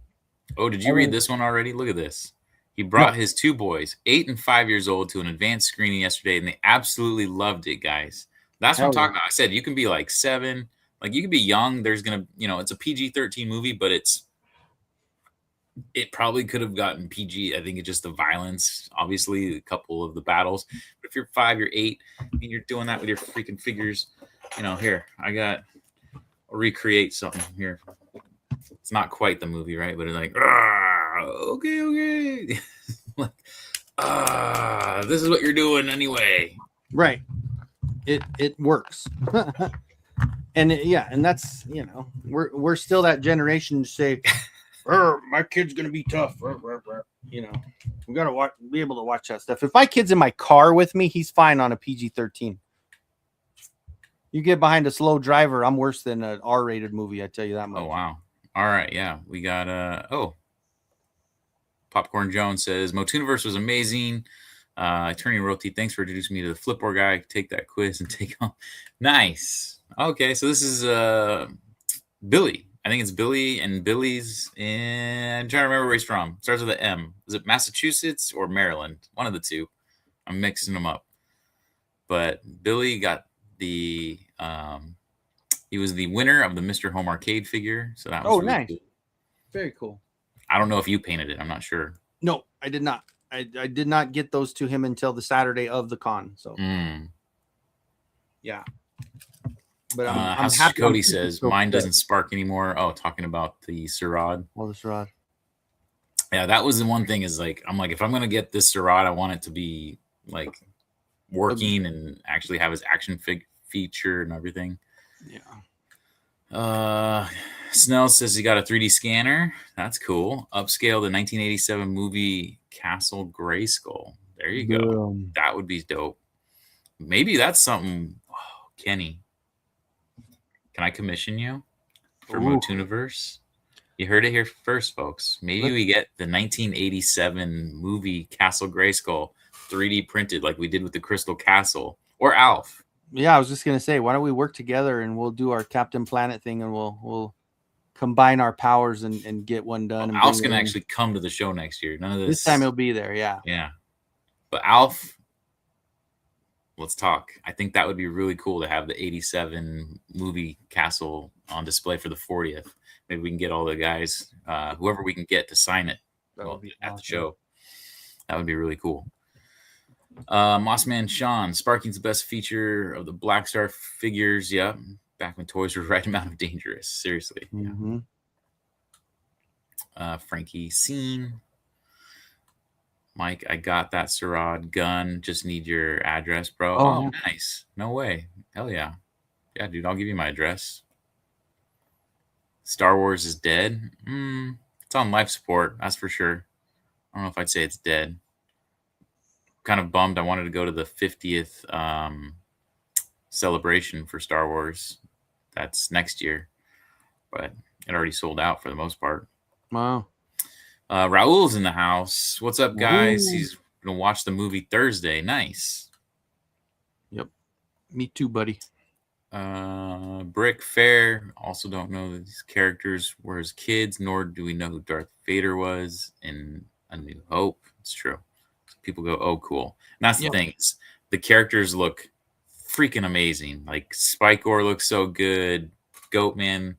S3: did you read this one already? Look at this. He brought his two boys, 8 and 5 years old, to an advanced screening yesterday, and they absolutely loved it, guys. That's what I'm talking about. I said you can be like 7, like you can be young. There's gonna, it's a PG-13 movie, but it probably could have gotten PG. I think it's just the violence, obviously, a couple of the battles. But if you're 5, you're 8, and you're doing that with your freaking figures, here, I'll recreate something here. It's not quite the movie, right? But it's like, okay. Like, this is what you're doing anyway.
S2: Right. It works. And and that's, we're still that generation to say, my kid's gonna be tough. you know, we gotta be able to watch that stuff. If my kid's in my car with me, he's fine on a PG-13. You get behind a slow driver, I'm worse than an R-rated movie. I tell you that much.
S3: Oh wow! All right, yeah, we got Popcorn Jones says Motuniverse was amazing. Attorney Royalty, thanks for introducing me to the Flipboard guy. Take that quiz and take on. Nice. Okay, so this is Billy. I think it's Billy, and Billy's in. I'm trying to remember where he's from. Starts with an M. Is it Massachusetts or Maryland? One of the two. I'm mixing them up. But Billy got the. He was the winner of the Mr. Home Arcade figure. So that was really
S2: nice.
S3: cool.
S2: Very cool.
S3: I don't know if you painted it. I'm not sure.
S2: No, I did not. I did not get those to him until the Saturday of the con. So, yeah. But I'm happy.
S3: Cody says mine doesn't spark anymore. Oh, talking about the Sirad.
S2: Oh, the Sirad.
S3: Yeah, that was the one thing. Is like I'm like, if I'm gonna get this Sirad, I want it to be like working and actually have his action feature and everything.
S2: Yeah.
S3: Snell says he got a 3D scanner. That's cool. Upscale the 1987 movie Castle Grayskull. There you go. That would be dope. Maybe that's something. Oh, Kenny, can I commission you for Motuniverse? You heard it here first, folks. Maybe we get the 1987 movie Castle Grayskull 3D printed like we did with the Crystal Castle or Alf.
S2: Yeah, I was just gonna say, why don't we work together and we'll do our Captain Planet thing and we'll combine our powers and get one done.
S3: Well, Alf's gonna actually come to the show next year. None of this.
S2: This time he'll be there. Yeah.
S3: Yeah. But Alf, let's talk. I think that would be really cool to have the 87 movie castle on display for the 40th. Maybe we can get all the guys, whoever we can get to sign it at the show. That would be really cool. Mossman Sean, Sparking's the best feature of the Black Star figures. Yeah. Back when toys were right amount of dangerous. Seriously.
S2: Mm-hmm.
S3: Frankie Scene. Mike, I got that Sirad gun. Just need your address, bro. Oh, nice. No way. Hell yeah. Yeah, dude, I'll give you my address. Star Wars is dead. It's on life support. That's for sure. I don't know if I'd say it's dead. Kind of bummed. I wanted to go to the 50th celebration for Star Wars. That's next year, but it already sold out for the most part.
S2: Wow.
S3: Raul's in the house. What's up, guys? He's gonna watch the movie Thursday. Nice.
S2: Yep. Me too, buddy.
S3: Brick Fair. Also don't know that these characters were his kids, nor do we know who Darth Vader was in A New Hope. It's true. People go, oh, cool. And that's the thing. Is the characters look freaking amazing. Like Spikor looks so good. Goatman,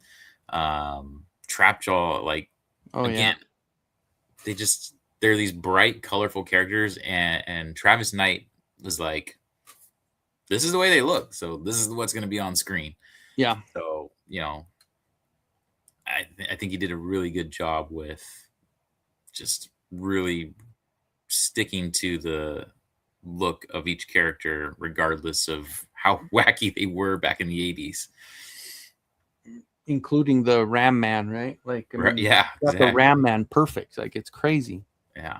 S3: Trapjaw, like again, they're these bright, colorful characters, and Travis Knight was like, this is the way they look, so this is what's going to be on screen.
S2: Yeah.
S3: So I think he did a really good job with just really sticking to the look of each character, regardless of how wacky they were back in the 80s.
S2: Including the Ram Man, right? Like, I mean,
S3: yeah,
S2: got the Ram Man perfect. Like, it's crazy.
S3: Yeah.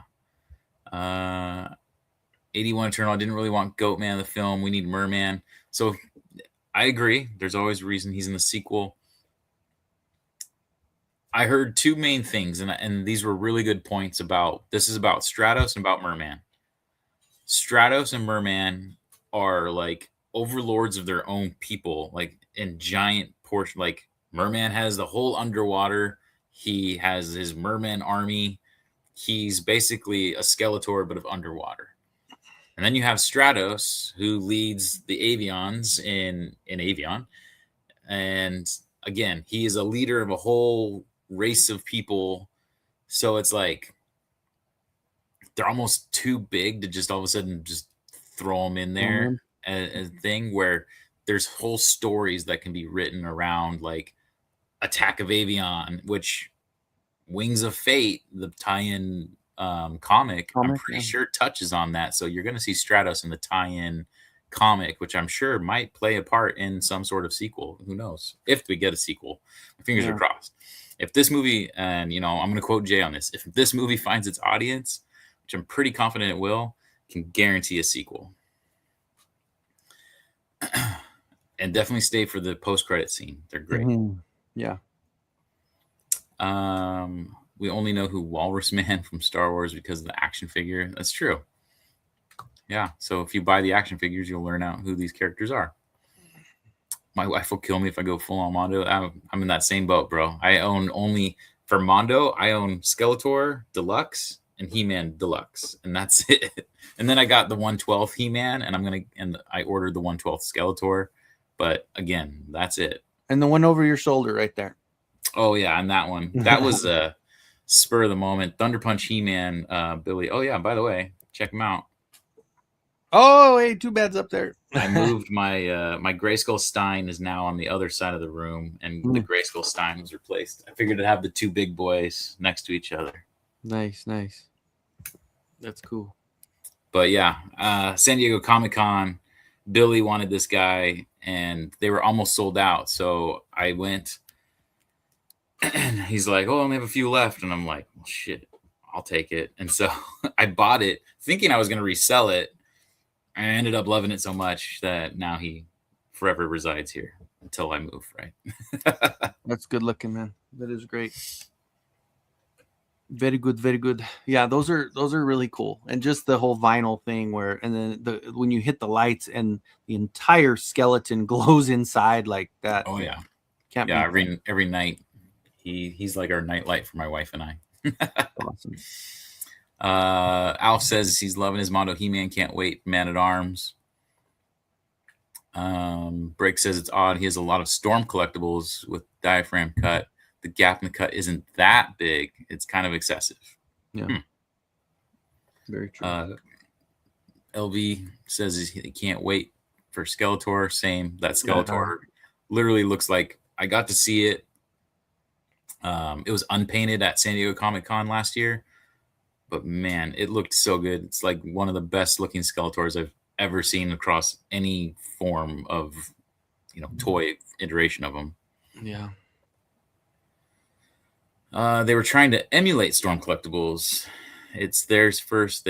S3: 81 Eternal. I didn't really want Goatman in the film. We need Merman. So I agree. There's always a reason he's in the sequel. I heard two main things, and these were really good points about this is about Stratos and about Merman. Stratos and Merman are like overlords of their own people, like in giant portion. Like Merman has the whole underwater. He has his Merman army. He's basically a Skeletor, but of underwater. And then you have Stratos, who leads the Avions in Avion. And again, he is a leader of a whole race of people. So it's like they're almost too big to just all of a sudden just throw them in there as a thing where there's whole stories that can be written around, like Attack of Avion, which Wings of Fate, the tie-in comic, I'm pretty sure touches on that. So you're going to see Stratos in the tie-in comic, which I'm sure might play a part in some sort of sequel. Who knows? If we get a sequel, my fingers are crossed. if this movie, and I'm going to quote Jay on this, if this movie finds its audience, which I'm pretty confident it will, can guarantee a sequel. And definitely stay for the post-credit scene. They're great.
S2: Yeah.
S3: We only know who Walrus Man from Star Wars because of the action figure. That's true. Yeah. So if you buy the action figures, you'll learn out who these characters are. My wife will kill me if I go full on Mondo. I'm in that same boat, bro. I own only for Mondo. I own Skeletor Deluxe and He-Man Deluxe, and that's it. And then I got the 1/12 He-Man, and I ordered the 1/12 Skeletor. But again, that's it.
S2: And the one over your shoulder right there.
S3: Oh yeah, and that one. That was a spur of the moment. Thunder Punch He-Man, Billy. Oh yeah, by the way, check him out.
S2: Oh, hey, Too Bad's up there.
S3: I moved my my Grayskull Stein is now on the other side of the room, and the Grayskull Stein was replaced. I figured to have the two big boys next to each other.
S2: Nice. That's cool.
S3: But yeah, San Diego Comic-Con, Billy wanted this guy, and they were almost sold out. So I went, and he's like, "Oh, I only have a few left," and I'm like, "Well, shit, I'll take it." And so I bought it, thinking I was going to resell it. I ended up loving it so much that now he forever resides here until I move, right?
S2: That's good looking, man. That is great. Very good, very good. Yeah, those are really cool. And just the whole vinyl thing and then when you hit the lights and the entire skeleton glows inside like that.
S3: Oh yeah.
S2: Can't
S3: every night he's like our nightlight for my wife and I.
S2: Awesome.
S3: Alf says he's loving his Mondo He-Man. Can't wait. Man at Arms. Break says it's odd. He has a lot of Storm collectibles with diaphragm cut. The gap in the cut isn't that big. It's kind of excessive.
S2: Yeah. Very true.
S3: LV says he can't wait for Skeletor. Same. That Skeletor literally looks like, I got to see it. It was unpainted at San Diego Comic-Con last year. But man, it looked so good. It's like one of the best looking Skeletors I've ever seen across any form of, toy iteration of them.
S2: Yeah.
S3: They were trying to emulate Storm collectibles. It's theirs first.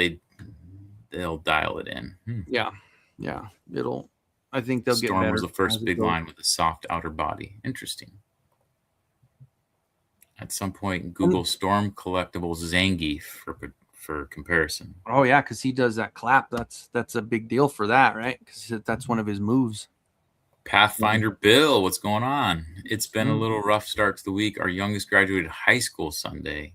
S3: They'll dial it in.
S2: Yeah. I think they'll get better.
S3: Storm was the first big line with a soft outer body. Interesting. At some point, Google Storm collectibles Zangief for comparison.
S2: Oh yeah, because he does that clap. That's a big deal for that, right? Because that's one of his moves.
S3: Pathfinder Bill, what's going on? It's been a little rough start to the week. Our youngest graduated high school Sunday.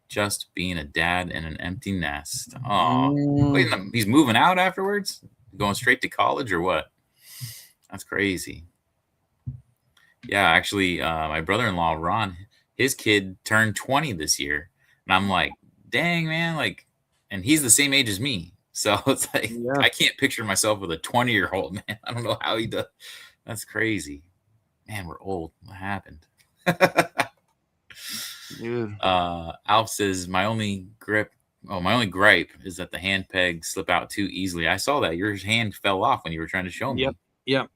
S3: Just being a dad in an empty nest. Oh, wait, he's moving out afterwards? Going straight to college or what? That's crazy. Yeah, actually, my brother-in-law, Ron, his kid turned 20 this year. And I'm like, dang, man. And he's the same age as me. So it's like, I can't picture myself with a 20-year-old, man. I don't know how he does. That's crazy. Man, we're old. What happened?
S2: Dude.
S3: Alf says, my only gripe is that the hand pegs slip out too easily. I saw that. Your hand fell off when you were trying to show me.
S2: Yep.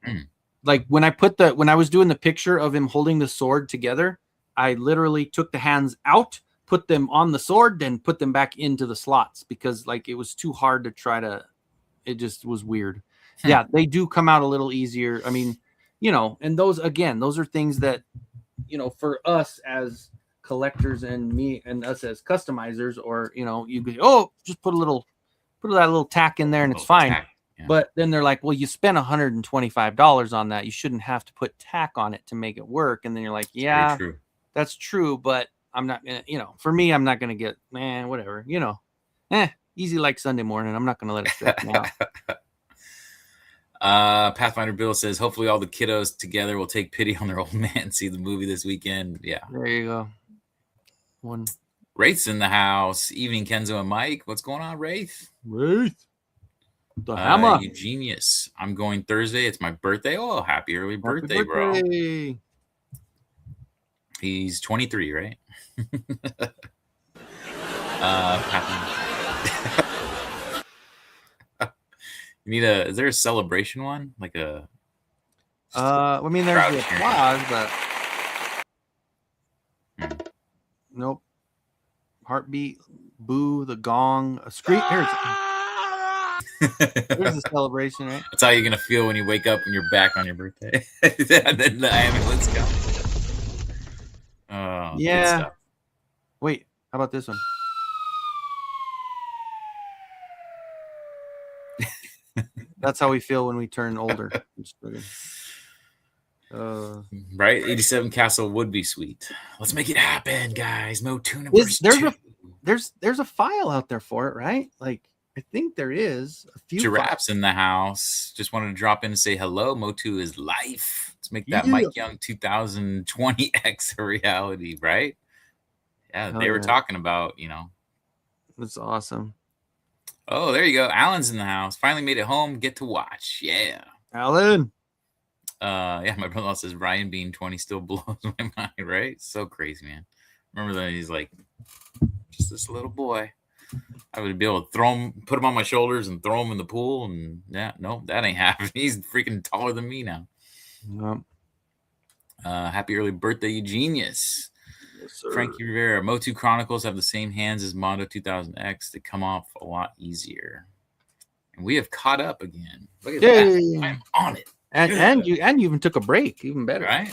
S2: Like when I was doing the picture of him holding the sword together, I literally took the hands out, put them on the sword, then put them back into the slots because it was too hard to try to, it just was weird. Yeah, they do come out a little easier. I mean, and those are things that, for us as collectors and me and us as customizers, or, you go, just put that little tack in there and it's fine. Yeah. But then they're like, well, you spent $125 on that. You shouldn't have to put tack on it to make it work. And then you're like, yeah, that's true. But I'm not going to, for me, I'm not going to get, man, whatever, easy like Sunday morning. I'm not going to let it stress me out.
S3: Pathfinder Bill says, hopefully all the kiddos together will take pity on their old man and see the movie this weekend. Yeah.
S2: There you go.
S3: Wraith's in the house. Evening, Kenzo and Mike. What's going on, Wraith?
S2: The hammer.
S3: You genius. I'm going Thursday. It's my birthday. Oh, happy early birthday, bro. He's 23, right? You need is there a celebration one? Like a
S2: I mean there's the applause, but Nope. Heartbeat, boo, the gong, a scream. There's a celebration, right?
S3: That's how you're gonna feel when you wake up and you're back on your birthday. And then the ambulance comes. Oh,
S2: yeah. Wait, how about this one? That's how we feel when we turn older.
S3: Right? 87 Castle would be sweet. Let's make it happen, guys. Motuniverse.
S2: There's a file out there for it, right? Like, I think there is a few.
S3: Giraffes in the house. Just wanted to drop in and say hello. Motu is life. Let's make that Mike Young 2020X a reality, right? Yeah, they were talking about,
S2: That's awesome.
S3: Oh, there you go. Alan's in the house. Finally made it home. Get to watch. Yeah.
S2: Alan.
S3: Yeah, my brother-in-law says Ryan being 20 still blows my mind, right? So crazy, man. Remember that he's like just this little boy. I would be able to put him on my shoulders and throw him in the pool. And yeah, no, that ain't happening. He's freaking taller than me now.
S2: Yep.
S3: Happy early birthday, you genius. Yes, Frankie Rivera. Motu Chronicles have the same hands as Mondo 2000X. They come off a lot easier. And we have caught up again. Look at that. I'm on it.
S2: And you even took a break, even better.
S3: Right.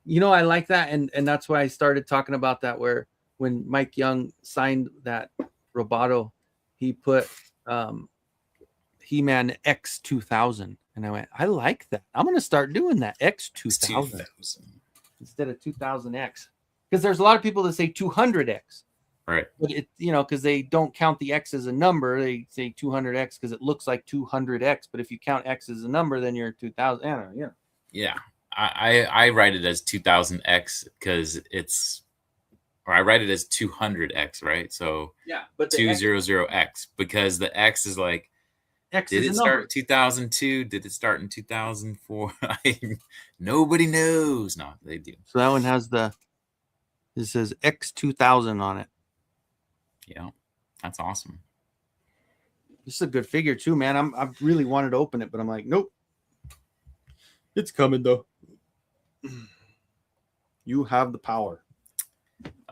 S2: I like that. And that's why I started talking about that, where when Mike Young signed that Roboto, he put He-Man X2000. And I went, I like that. I'm going to start doing that. X2000 instead of 2000X. Because there's a lot of people that say 200X.
S3: Right.
S2: But because they don't count the X as a number, they say 200X because it looks like 200X. But if you count X as a number, then you're 2000. Yeah.
S3: Yeah. I write it as 2000X because I write it as 200X, right? So
S2: yeah, but
S3: 200X because the X is like,
S2: X
S3: did it start in 2002? Did it start in 2004? Nobody knows. No, they do.
S2: So that one it says X2000 on it.
S3: Yeah, that's awesome.
S2: This is a good figure too, man. I really wanted to open it, but I'm like, nope. It's coming though. You have the power.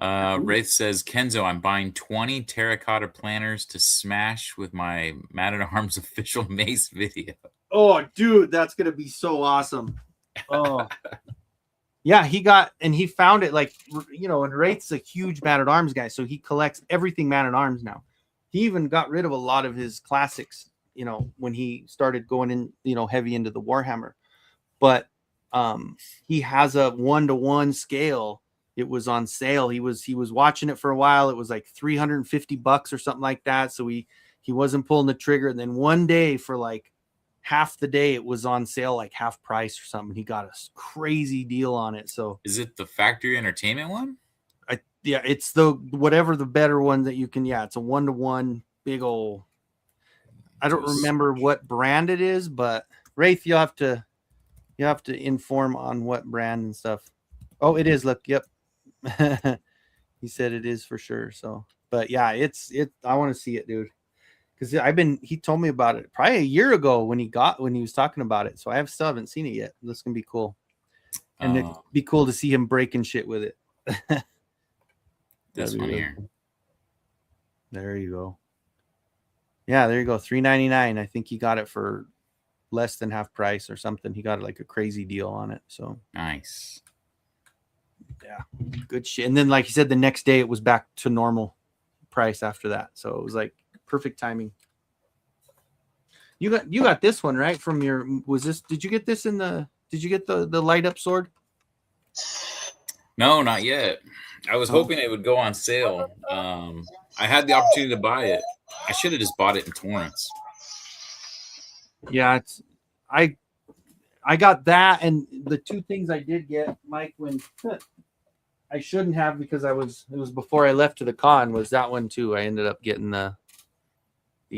S3: Wraith says, Kenzo, I'm buying 20 terracotta planners to smash with my Man at Arms official Mace video.
S2: Oh, dude, that's gonna be so awesome. Oh. Yeah, he found it, like, and Wraith's a huge Man at Arms guy, so he collects everything Man at Arms now. He even got rid of a lot of his classics, when he started going in, heavy into the Warhammer. But he has a 1-to-1 scale. It was on sale. He was watching it for a while. It was like $350 or something like that. So he wasn't pulling the trigger. And then one day for like half the day, it was on sale, like half price or something. He got a crazy deal on it. So
S3: is it the Factory Entertainment one?
S2: Yeah, it's the better one that you can. Yeah, it's a 1-to-1 big old. I don't remember what brand it is, but Wraith, you have to inform on what brand and stuff. Oh, it is. Look, yep. He said it is for sure. So, but yeah, I want to see it, dude. Because he told me about it probably a year ago when he was talking about it. So I still haven't seen it yet. This can be cool. And it'd be cool to see him breaking shit with it.
S3: This one here.
S2: There you go. Yeah, there you go. $399. I think he got it for less than half price or something. He got like a crazy deal on it. So
S3: nice.
S2: Yeah, good shit. And then, like you said, the next day it was back to normal price after that. So it was like perfect timing. You got this one right from your. Did you get this Did you get the light up sword?
S3: No, not yet. I was hoping it would go on sale. I had the opportunity to buy it. I should have just bought it in torrents.
S2: Yeah, I got that, and the two things I did get, Mike, when I shouldn't have because it was before I left to the con, was that one too. I ended up getting the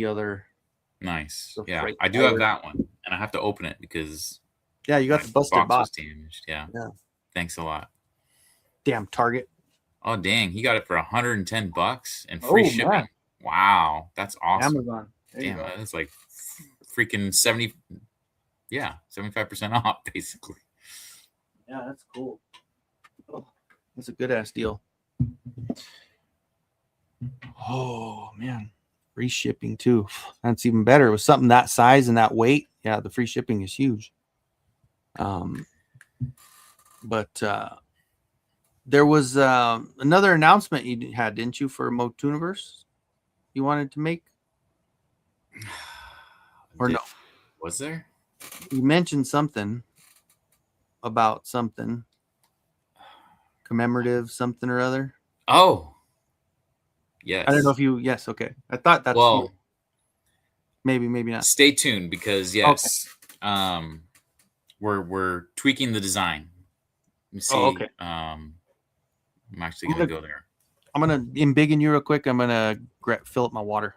S2: other.
S3: Nice. Yeah, I do have that one, and I have to open it because
S2: you got the busted box.
S3: Was damaged. Yeah. Thanks a lot.
S2: Damn Target.
S3: Oh dang, he got it for $110 and free shipping. Man. Wow, that's awesome.
S2: Amazon.
S3: Damn, that's like freaking 75% off basically.
S2: Yeah, that's cool. Oh, that's a good ass deal. Oh man, free shipping too. That's even better. With something that size and that weight, yeah, the free shipping is huge. But there was another announcement you had, didn't you, for Motuniverse? You wanted to make, or no?
S3: Was there?
S2: You mentioned something about something commemorative, something or other.
S3: Oh, yes.
S2: I don't know if you. Yes, okay. I thought that's you. Maybe not.
S3: Stay tuned because yes, okay. We're tweaking the design. Let me see.
S2: Oh, okay.
S3: I'm actually gonna go there.
S2: I'm gonna embiggen you real quick. I'm gonna fill up my water.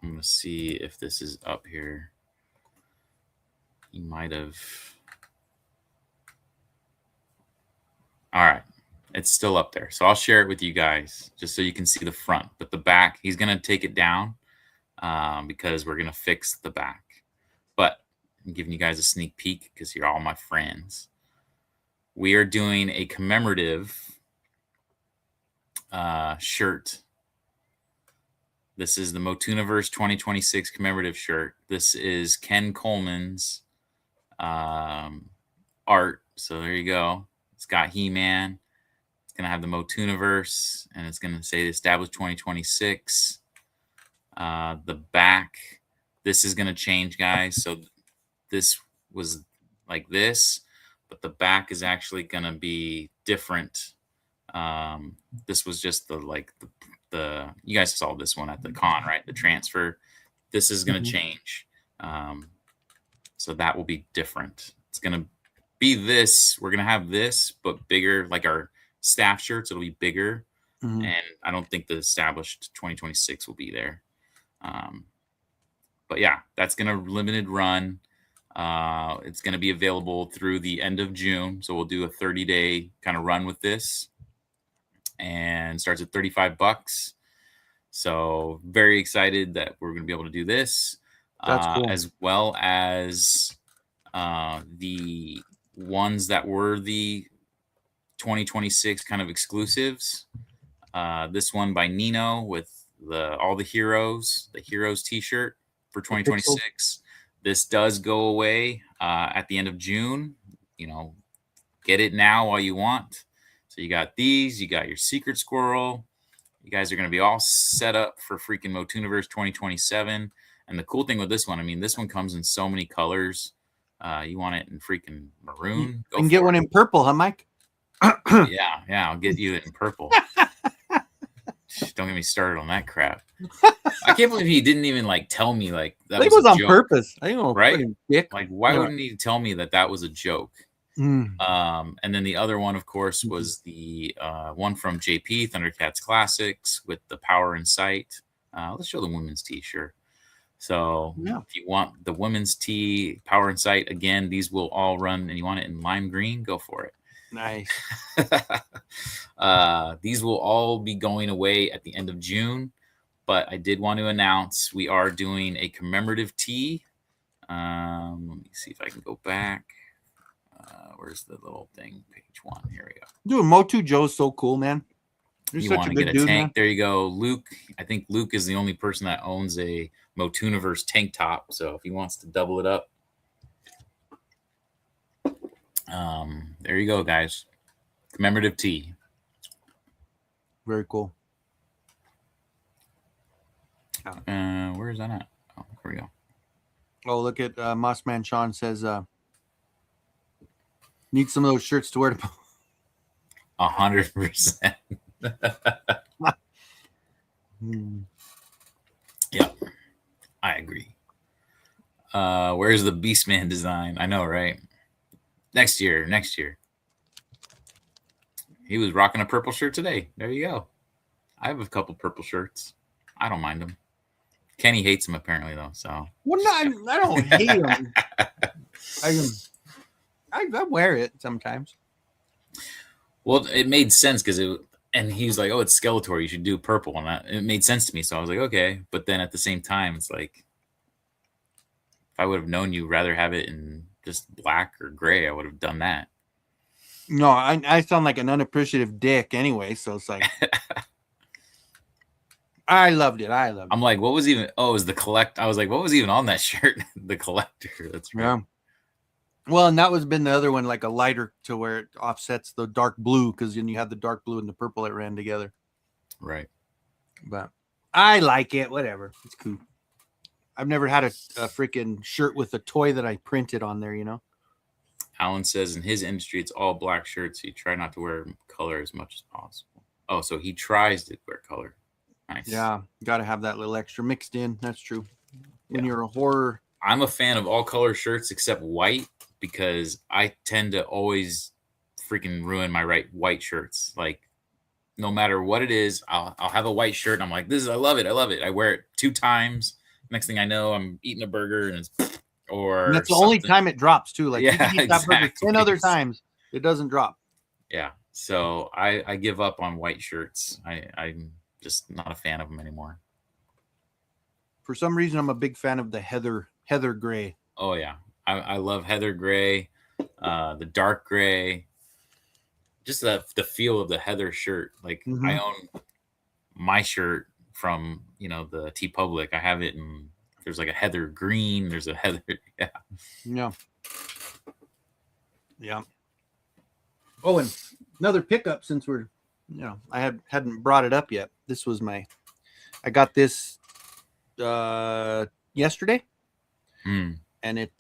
S3: I'm gonna see if this is up here. You might have. All right, it's still up there, so I'll share it with you guys just so you can see the front. But the back, he's gonna take it down because we're gonna fix the back. But I'm giving you guys a sneak peek because you're all my friends. We are doing a commemorative shirt. This is the Motuniverse 2026 commemorative shirt. This is Ken Coleman's art. So there you go. It's got He-Man. It's going to have the Motuniverse, and it's going to say established 2026. The back, this is going to change, guys. So this was like this, but the back is actually going to be different. This was just the you guys saw this one at the con, right? The transfer. This is going to change. So that will be different. It's going to be this. We're going to have this, but bigger, like our staff shirts. It'll be bigger. And I don't think the established 2026 will be there. But yeah, that's going to limited run. It's going to be available through the end of June. So we'll do a 30-day kind of run with this, and starts at $35. So very excited that we're going to be able to do this. That's cool. As well as the ones that were the 2026 kind of exclusives. This one by Nino with all the heroes t-shirt for 2026. This does go away at the end of June. You know, get it now while you want. So you got these, you got your secret squirrel. You guys are going to be all set up for freaking Motuniverse 2027. And the cool thing with this one, I mean, this one comes in so many colors. You want it in freaking maroon?
S2: You can get one in purple, huh, Mike?
S3: Yeah, I'll get you it in purple. Don't get me started on that crap. I can't believe he didn't even tell me that. I think it was on purpose. I don't know, right? Like, why wouldn't he tell me that was a joke? And then the other one, of course, was the one from JP Thundercats Classics with the Power and Sight. Let's show the women's tee, sure. So if you want the women's tee, Power and Sight, again, these will all run, and you want it in lime green, go for it.
S2: Nice.
S3: These will all be going away at the end of June, but I did want to announce we are doing a commemorative tee. Let me see if I can go back. Where's the little thing? Page 1. Here we go.
S2: Dude, Motu Joe's so cool, man.
S3: You want to get a tank? Man. There you go. Luke. I think Luke is the only person that owns a Motuniverse tank top. So if he wants to double it up, there you go, guys. Commemorative tee.
S2: Very cool.
S3: Where is that at? Oh, here we go.
S2: Oh, look at Mossman Sean says, need some of those shirts to wear to
S3: 100%. Yep, I agree. Where's the Beastman design? I know, right? Next year. He was rocking a purple shirt today. There you go. I have a couple purple shirts. I don't mind them. Kenny hates them apparently though. So
S2: I don't hate them. I wear it sometimes.
S3: Well, it made sense because and he's like, "Oh, it's Skeletor. You should do purple," and it made sense to me. So I was like, "Okay," but then at the same time, it's like, if I would have known you rather have it in just black or gray, I would have done that.
S2: No, I sound like an unappreciative dick anyway. So it's like, I loved it. I loved it.
S3: I'm like, what was even? Oh, it was the collect. I was like, what was even on that shirt? The collector. That's right.
S2: Yeah. Well, and that was been the other one, like a lighter to where it offsets the dark blue, because then you had the dark blue and the purple that ran together.
S3: Right.
S2: But I like it. Whatever. It's cool. I've never had a freaking shirt with a toy that I printed on there, you know?
S3: Alan says in his industry, it's all black shirts. So you try not to wear color as much as possible. Oh, so he tries to wear color. Nice.
S2: Yeah. Got to have that little extra mixed in. That's true. When you're a horror.
S3: I'm a fan of all color shirts except white, because I tend to always freaking ruin my white shirts. Like, no matter what it is, I'll have a white shirt and I'm like, I love it. I love it. I wear it 2 times. Next thing I know, I'm eating a burger and it's
S2: and that's the only time it drops too. Like, you can eat that burger 10 other times, it doesn't drop.
S3: Yeah. So I give up on white shirts. I'm just not a fan of them anymore.
S2: For some reason, I'm a big fan of the heather gray.
S3: Oh yeah. I love heather gray, the dark gray, just the feel of the heather shirt. Like, I own my shirt from, the T Public. I have it in, there's like a heather green. There's a heather. Yeah.
S2: Oh, and another pickup, since we're, I hadn't brought it up yet. This was I got this yesterday. And it,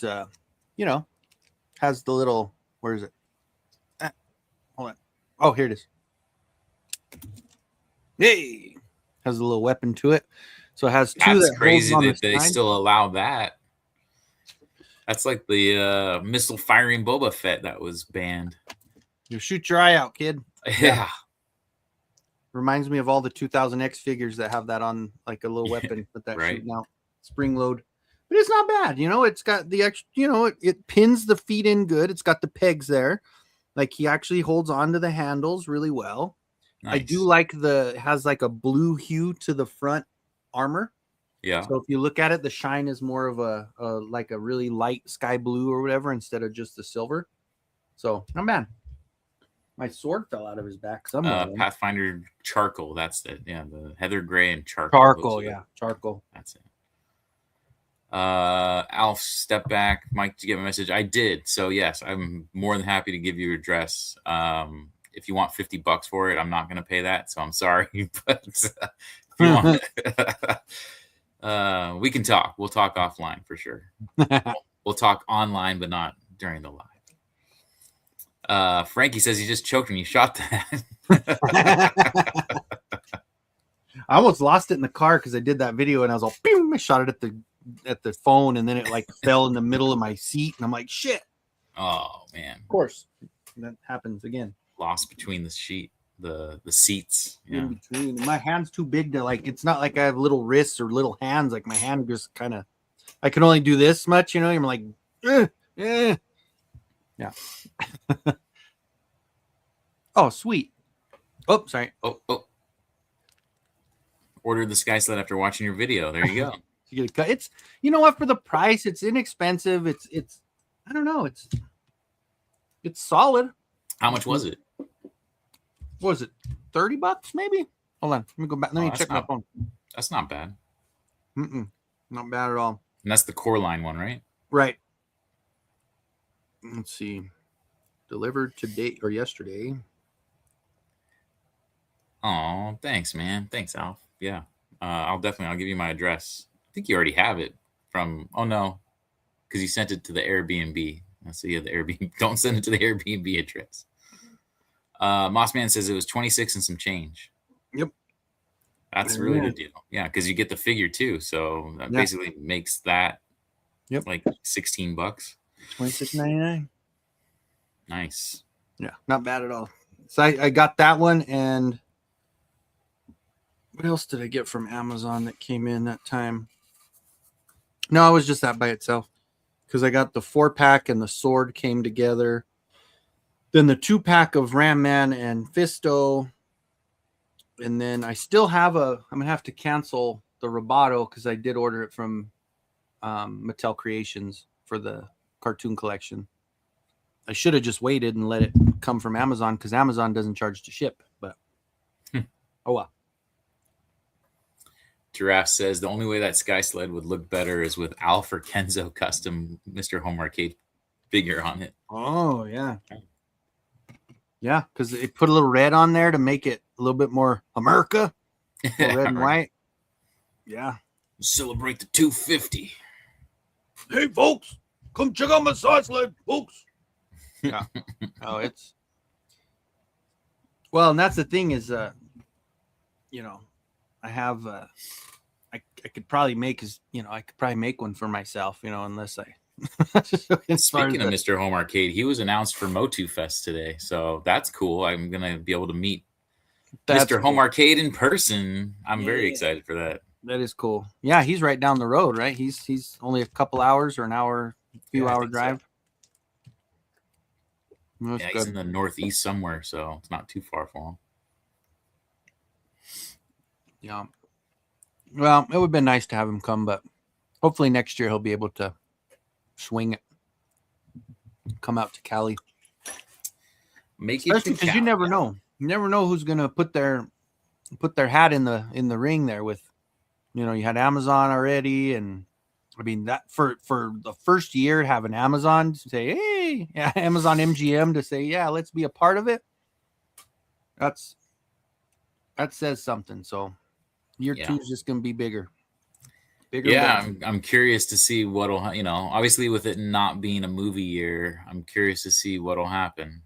S2: has the little, where is it? Hold on. Oh, here it is. Hey, has a little weapon to it. So it has 2.
S3: That's crazy that they still allow that. That's like the missile firing Boba Fett that was banned.
S2: You shoot your eye out, kid.
S3: Yeah.
S2: Reminds me of all the 2000X figures that have that on, like a little weapon with that shooting out spring load. But it's not bad. It's got the extra, it pins the feet in good. It's got the pegs there. Like, he actually holds on to the handles really well. Nice. I do like it has like a blue hue to the front armor. Yeah. So if you look at it, the shine is more of a like a really light sky blue or whatever, instead of just the silver. So not bad. My sword fell out of his back somewhere.
S3: Pathfinder charcoal. That's it. Yeah, the heather gray and charcoal.
S2: Charcoal.
S3: That's it. Alf, step back. Mike, did you get my message? I did. So yes, I'm more than happy to give you your address. If you want $50 for it, I'm not going to pay that. So I'm sorry, but if you want it, we can talk. We'll talk offline for sure. We'll talk online, but not during the live. Frankie says he just choked when you shot that.
S2: I almost lost it in the car because I did that video and I was all, pew, I shot it at the phone, and then it like fell in the middle of my seat, and I'm like, shit.
S3: Oh man.
S2: Of course. That happens again.
S3: Lost between the seats. Yeah.
S2: In between. My hand's too big to, like, it's not like I have little wrists or little hands. Like, my hand just kind of, I can only do this much, I'm like, yeah. Oh, sweet. Oh, sorry.
S3: Oh. Ordered the Sky Sled after watching your video. There you go.
S2: You get a cut. It's, you know what, for the price, it's inexpensive. It's I don't know. It's solid.
S3: How much was it?
S2: What was it? $30 maybe? Hold on. Let me go back. Let me check my phone.
S3: That's not bad.
S2: Not bad at all.
S3: And that's the core line one, right?
S2: Right. Let's see. Delivered today or yesterday.
S3: Oh, thanks, man. Thanks, Alf. Yeah. I'll give you my address. I think you already have it from, oh no, because you sent it to the Airbnb. So yeah, the Airbnb. Don't send it to the Airbnb address. Mossman says it was 26 and some change.
S2: Yep.
S3: That's a really good deal. Yeah, because you get the figure too. So that basically makes that like $16.
S2: $26.99.
S3: Nice.
S2: Yeah, not bad at all. So I got that one, and what else did I get from Amazon that came in that time? No, it was just that by itself, because I got the 4-pack and the sword came together. Then the 2-pack of Ram Man and Fisto. And then I still have I'm going to have to cancel the Roboto because I did order it from Mattel Creations for the cartoon collection. I should have just waited and let it come from Amazon because Amazon doesn't charge to ship. But oh well.
S3: Giraffe says the only way that Sky Sled would look better is with Alf or Kenzo custom Mr. Home Arcade figure on it.
S2: Oh, yeah. Yeah, because they put a little red on there to make it a little bit more America. Red and white. Yeah.
S3: Celebrate the 250.
S2: Hey, folks, come check out my Sky Sled, folks. Yeah. Oh, it's. Well, and that's the thing is, you know, I have, I could probably make I could probably make one for myself, unless I.
S3: Speaking of Mr. Home Arcade, he was announced for MOTUFest today, so that's cool. I'm gonna be able to meet Mr. Home Arcade in person. I'm very excited for that.
S2: That is cool. Yeah, he's right down the road, right? He's only a couple hours or an hour, few hour drive.
S3: So. Yeah, he's in the Northeast somewhere, so it's not too far for him.
S2: Yeah. Well, it would have been nice to have him come, but hopefully next year he'll be able to swing it. Come out to Cali. Especially because you never know. You never know who's gonna put their hat in the ring there with, you had Amazon already, and I mean that for the first year having Amazon say, hey, yeah, Amazon MGM to say, yeah, let's be a part of it. That says something. So year 2 is just gonna be bigger.
S3: Yeah, I'm curious to see what'll, obviously with it not being a movie year, I'm curious to see what'll happen.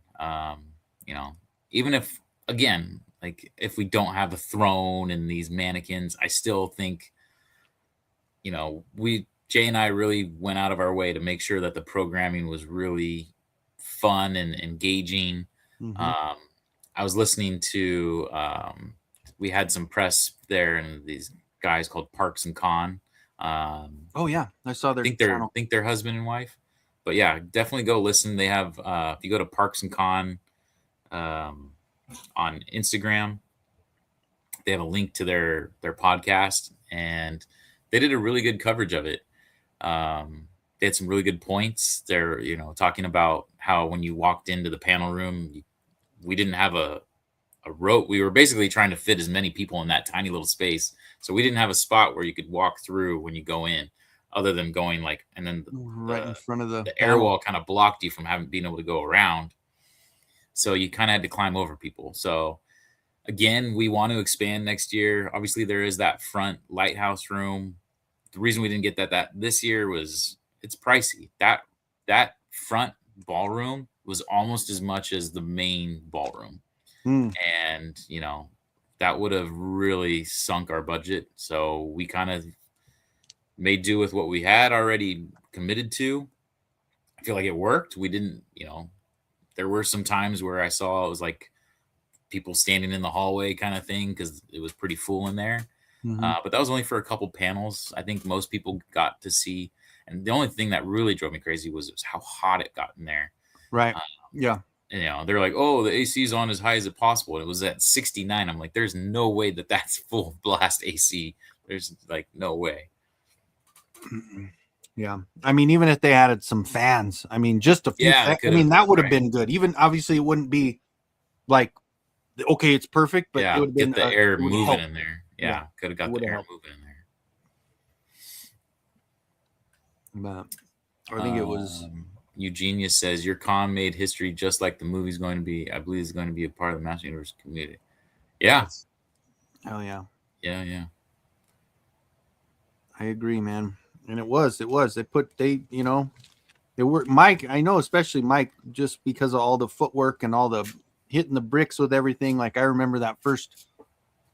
S3: Even if, again, like if we don't have a throne and these mannequins, I still think, Jay and I really went out of our way to make sure that the programming was really fun and engaging.
S2: Mm-hmm.
S3: I was listening to, we had some press there and these guys called Parks and Con.
S2: Oh yeah, I saw their channel.
S3: Think they're husband and wife, but yeah, definitely go listen. They have if you go to Parks and Con on Instagram, they have a link to their podcast, and they did a really good coverage of it. They had some really good points. They're talking about how when you walked into the panel room, we didn't have a row. We were basically trying to fit as many people in that tiny little space. So we didn't have a spot where you could walk through when you go in, other than going and then
S2: right in front of the
S3: air wall kind of blocked you from being able to go around. So you kind of had to climb over people. So again, we want to expand next year. Obviously there is that front lighthouse room. The reason we didn't get that this year was it's pricey. That front ballroom was almost as much as the main ballroom. And that would have really sunk our budget. So we kind of made do with what we had already committed to. I feel like it worked. We didn't, there were some times where I saw it was like people standing in the hallway kind of thing because it was pretty full in there.
S2: Mm-hmm.
S3: But that was only for a couple panels. I think most people got to see. And the only thing that really drove me crazy was how hot it got in there.
S2: Right. Yeah.
S3: They're like, oh, the AC is on as high as it possible. And it was at 69. I'm like, there's no way that's full blast AC. There's like no way.
S2: Yeah. I mean, even if they added some fans, I mean, just a few. I mean, that would have been good. Even obviously it wouldn't be like, okay, it's perfect, but it would have been
S3: the air moving in there. Yeah. Could have got the air moving in there.
S2: But I think it was.
S3: Eugenia says your con made history just like the movie's going to be. I believe it's going to be a part of the Motuniverse community. Yeah.
S2: Oh yeah.
S3: Yeah.
S2: I agree, man. And it was. They were Mike. I know, especially Mike, just because of all the footwork and all the hitting the bricks with everything. Like I remember that first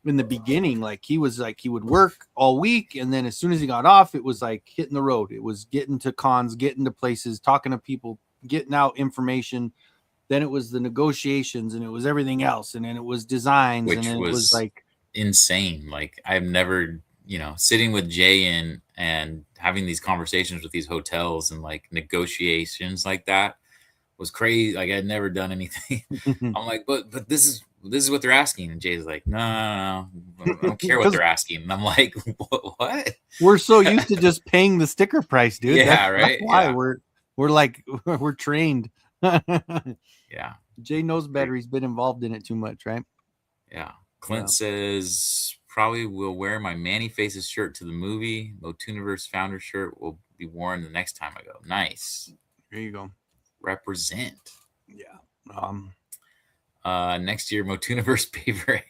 S2: in the beginning, like he was like he would work all week, and then as soon as he got off, it was like hitting the road. It was getting to cons, getting to places, talking to people, getting out information. Then it was the negotiations, and it was everything else, and then it was designs,
S3: which
S2: and then it was like
S3: insane. Like I've never, sitting with Jay and having these conversations with these hotels and like negotiations like that was crazy. Like I'd never done anything. I'm like, but this is what they're asking. And Jay's like, no, I don't care what they're asking. And I'm like, what?
S2: We're so used to just paying the sticker price, dude.
S3: Yeah, right.
S2: That's why we're trained.
S3: Yeah.
S2: Jay knows better. He's been involved in it too much, right?
S3: Yeah. Clint says probably will wear my Manny Faces shirt to the movie. Motuniverse founder shirt will be worn the next time I go. Nice.
S2: There you go.
S3: Represent.
S2: Yeah.
S3: Next year, Motuniverse paper.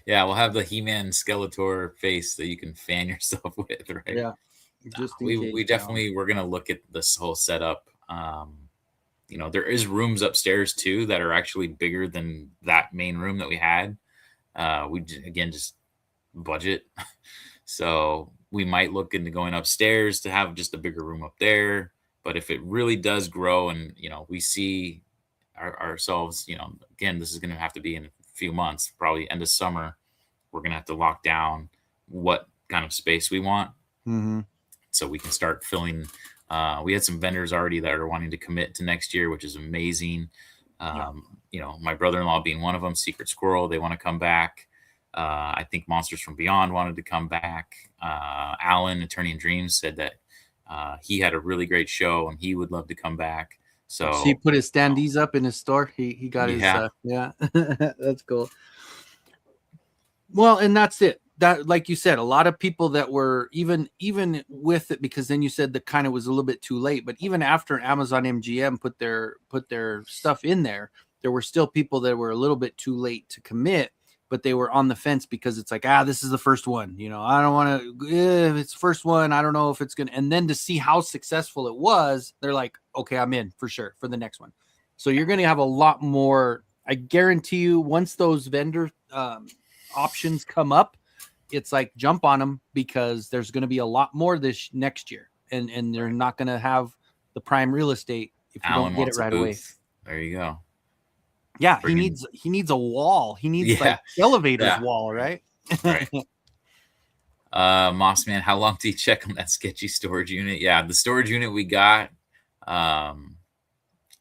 S3: Yeah, we'll have the He-Man Skeletor face that you can fan yourself with, right?
S2: Yeah. Just in case,
S3: we definitely we're gonna look at this whole setup. You know, there is rooms upstairs too that are actually bigger than that main room that we had. Again just budget, so we might look into going upstairs to have just a bigger room up there. But if it really does grow, and you know, we see ourselves, you know, again, this is going to have to be in a few months, probably end of summer. We're going to have to lock down what kind of space we want, so we can start filling. We had some vendors already that are wanting to commit to next year, which is amazing. You know, my brother-in-law being one of them, Secret Squirrel, they want to come back. I think Monsters from Beyond wanted to come back. Alan, Attorney in Dreams, said that he had a really great show and he would love to come back. So
S2: he put his standees up in his store. He got his that's cool. Well, and that's it. That, like you said, a lot of people that were even with it, because then you said that kind of was a little bit too late. But even after Amazon MGM put their stuff in there were still people that were a little bit too late to commit, but they were on the fence because it's like, this is the first one. You know, I don't want to, if it's the first one, I don't know if it's going to, and then to see how successful it was, they're like, okay, I'm in for sure for the next one. So you're going to have a lot more. I guarantee you, once those vendor options come up, it's like jump on them, because there's going to be a lot more this next year, and they're not going to have the prime real estate if you don't get it right away.
S3: There you go.
S2: Yeah, he needs a wall. He needs like elevator's wall, right?
S3: Right. Mossman, how long do you check on that sketchy storage unit? Yeah, the storage unit we got,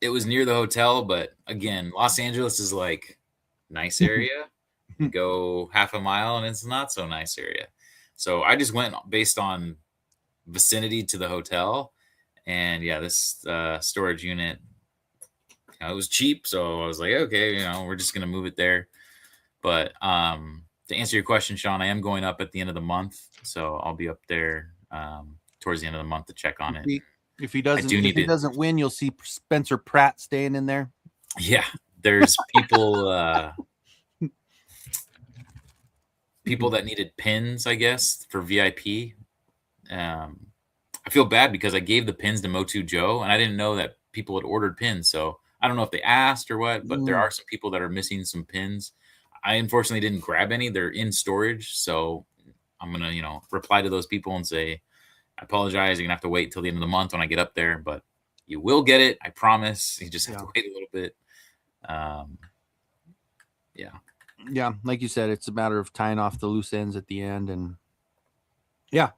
S3: it was near the hotel, but again, Los Angeles is like nice area. You go half a mile and it's not so nice area. So I just went based on vicinity to the hotel, and yeah, this storage unit, you know, it was cheap, so I was like, okay, you know, we're just gonna move it there. But to answer your question, Sean, I am going up at the end of the month, so I'll be up there towards the end of the month to check on it.
S2: If he doesn't win, you'll see Spencer Pratt staying in there.
S3: Yeah, there's people people that needed pins, I guess, for VIP. I feel bad because I gave the pins to Motu Joe, and I didn't know that people had ordered pins. So I don't know if they asked or what, but there are some people that are missing some pins. I unfortunately didn't grab any. They're in storage. So I'm going to, you know, reply to those people and say, I apologize. You're going to have to wait till the end of the month when I get up there, but you will get it. I promise. You just have to wait a little bit.
S2: Yeah, like you said, it's a matter of tying off the loose ends at the end, and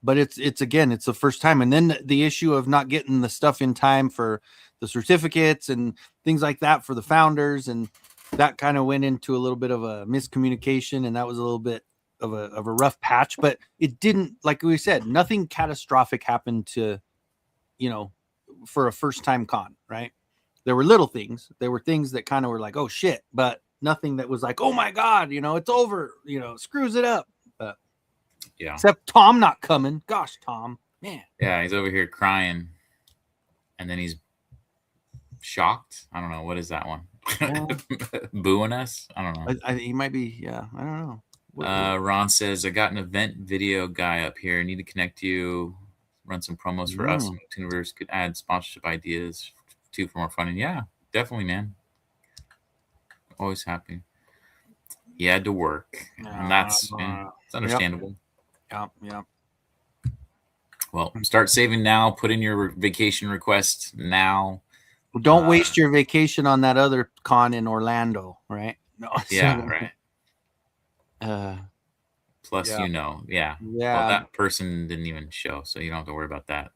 S2: but it's the first time, and then the issue of not getting the stuff in time for the certificates and things like that for the founders, and that kind of went into a little bit of a miscommunication, and that was a little bit of a rough patch, but it didn't, like we said, nothing catastrophic happened to, you know, for a first time con, right? There were little things, there were things that kind of were like, oh shit, but nothing that was like, oh my God, you know, it's over, you know, screws it up. But except Tom not coming. Gosh, Tom, man.
S3: Yeah, he's over here crying, and then he's shocked. I don't know, what is that one? Booing us? I don't know.
S2: He might be. Yeah, I don't know.
S3: Ron says, I got an event video guy up here. I need to connect you, run some promos for us. Motuniverse could add sponsorship ideas too for more fun. Yeah, definitely, man. Always happy. He had to work, and that's it's understandable.
S2: Yeah.
S3: Well, start saving now. Put in your vacation request now.
S2: Well, don't waste your vacation on that other con in Orlando, right? No.
S3: Yeah, right. Plus, you know, well, that person didn't even show, so you don't have to worry about that.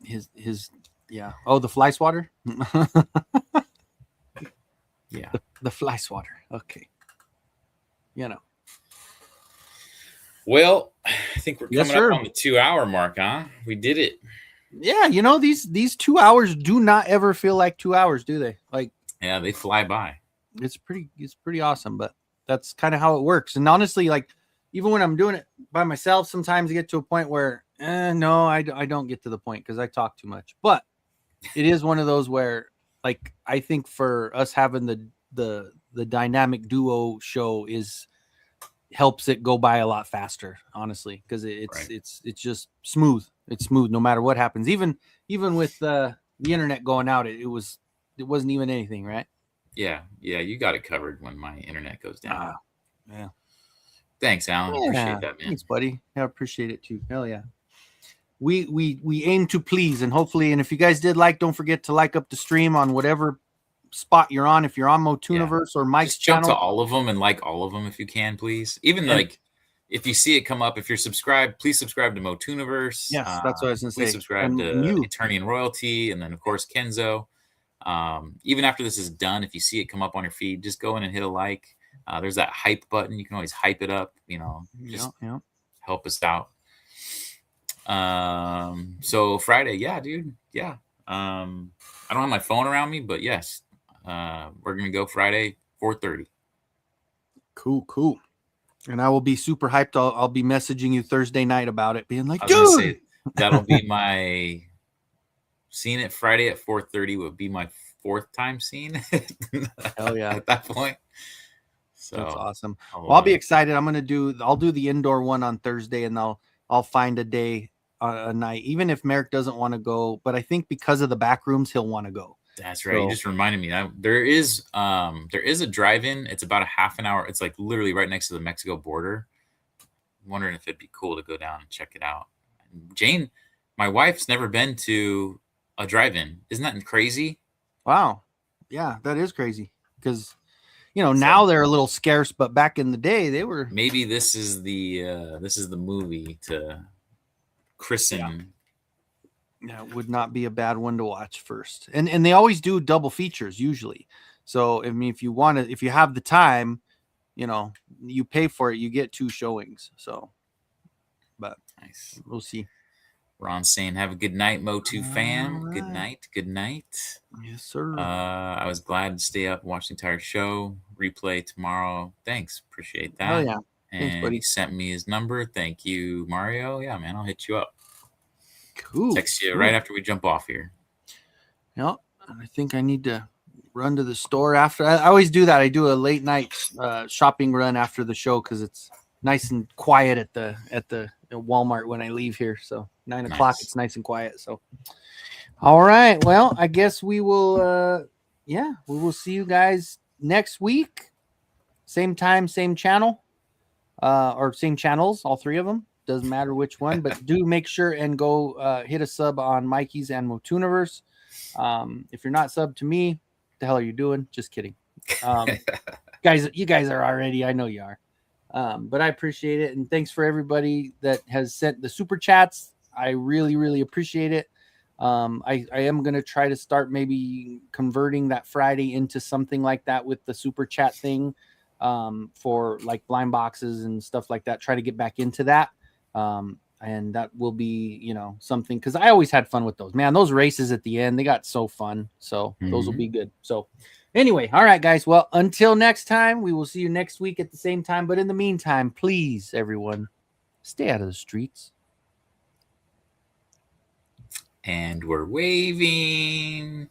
S2: His Oh, the fly swatter.
S3: Yeah.
S2: The fly swatter. Okay. You know.
S3: Well, I think we're coming up on the 2-hour mark, huh? We did it.
S2: Yeah, you know, these 2 hours do not ever feel like 2 hours, do they? Like,
S3: yeah, they fly by.
S2: It's pretty awesome, but that's kind of how it works. And honestly, like, even when I'm doing it by myself, sometimes I get to a point where no, I don't get to the point because I talk too much. But it is one of those where, like, I think for us having the dynamic duo show helps it go by a lot faster, honestly, because it's just smooth. It's smooth no matter what happens. Even with the internet going out, it wasn't even anything, right?
S3: Yeah, you got it covered when my internet goes down.
S2: Yeah.
S3: Thanks, Alan.
S2: Yeah.
S3: Appreciate that, man.
S2: Thanks, buddy. I appreciate it too. Hell yeah. We aim to please, and hopefully, and if you guys did like, don't forget to like up the stream on whatever spot you're on. If you're on Motuniverse or Mike's
S3: just jump
S2: channel,
S3: to all of them and like all of them if you can, please. Even like if you see it come up, if you're subscribed, please subscribe to Motuniverse.
S2: Yes, that's what I was gonna say.
S3: Please subscribe to Attorney and Royalty, and then of course Kenzo. Even after this is done, if you see it come up on your feed, just go in and hit a like. There's that hype button. You can always hype it up. Just help us out. So Friday, dude. Yeah. I don't have my phone around me, but yes, we're gonna go Friday 4:30.
S2: Cool. And I will be super hyped. I'll be messaging you Thursday night about it, being like,
S3: dude, that'll be my seeing it Friday at 4:30 would be my 4th time seeing it.
S2: Hell yeah.
S3: At that point. So
S2: that's awesome. Well, I'll be excited. I'll do the indoor one on Thursday, and I'll find a day, a night, even if Merrick doesn't want to go, but I think because of the back rooms, he'll want to go.
S3: That's right. So, you just reminded me that there is a drive-in. It's about a half an hour. It's like literally right next to the Mexico border. I'm wondering if it'd be cool to go down and check it out. Jane, my wife's never been to a drive-in. Isn't that crazy?
S2: Wow. Yeah, that is crazy. Because now they're a little scarce, but back in the day they were.
S3: Maybe this is the movie to christen.
S2: Yeah, it would not be a bad one to watch first. And they always do double features usually. So I mean, if you have the time, you pay for it, you get 2 showings. So, but
S3: nice.
S2: We'll see.
S3: Ron saying, "Have a good night, Motu fam." Right. Good night.
S2: Yes, sir.
S3: I was glad to stay up and watch the entire show. Replay tomorrow. Thanks, appreciate that.
S2: Oh yeah.
S3: And
S2: thanks, buddy.
S3: He sent me his number. Thank you, Mario. Yeah, man, I'll hit you up.
S2: Cool.
S3: Text you right after we jump off here.
S2: Yeah, I think I need to run to the store after. I always do that. I do a late night shopping run after the show because it's nice and quiet at the Walmart when I leave here. So 9 o'clock, it's nice and quiet. So, all right. Well, I guess we will. We will see you guys next week. Same time, same channel, or same channels. All 3 of them. Doesn't matter which one, but do make sure and go hit a sub on Mikey's and Motuniverse. If you're not subbed to me, what the hell are you doing? Just kidding. Guys, you guys are already. I know you are. But I appreciate it. And thanks for everybody that has sent the super chats. I really, really appreciate it. I am going to try to start maybe converting that Friday into something like that with the super chat thing for like blind boxes and stuff like that. Try to get back into that. And that will be, something, because I always had fun with those. Man, those races at the end, they got so fun. So those will be good. So anyway, all right, guys. Well, until next time, we will see you next week at the same time. But in the meantime, please, everyone, stay out of the streets.
S3: And we're waving.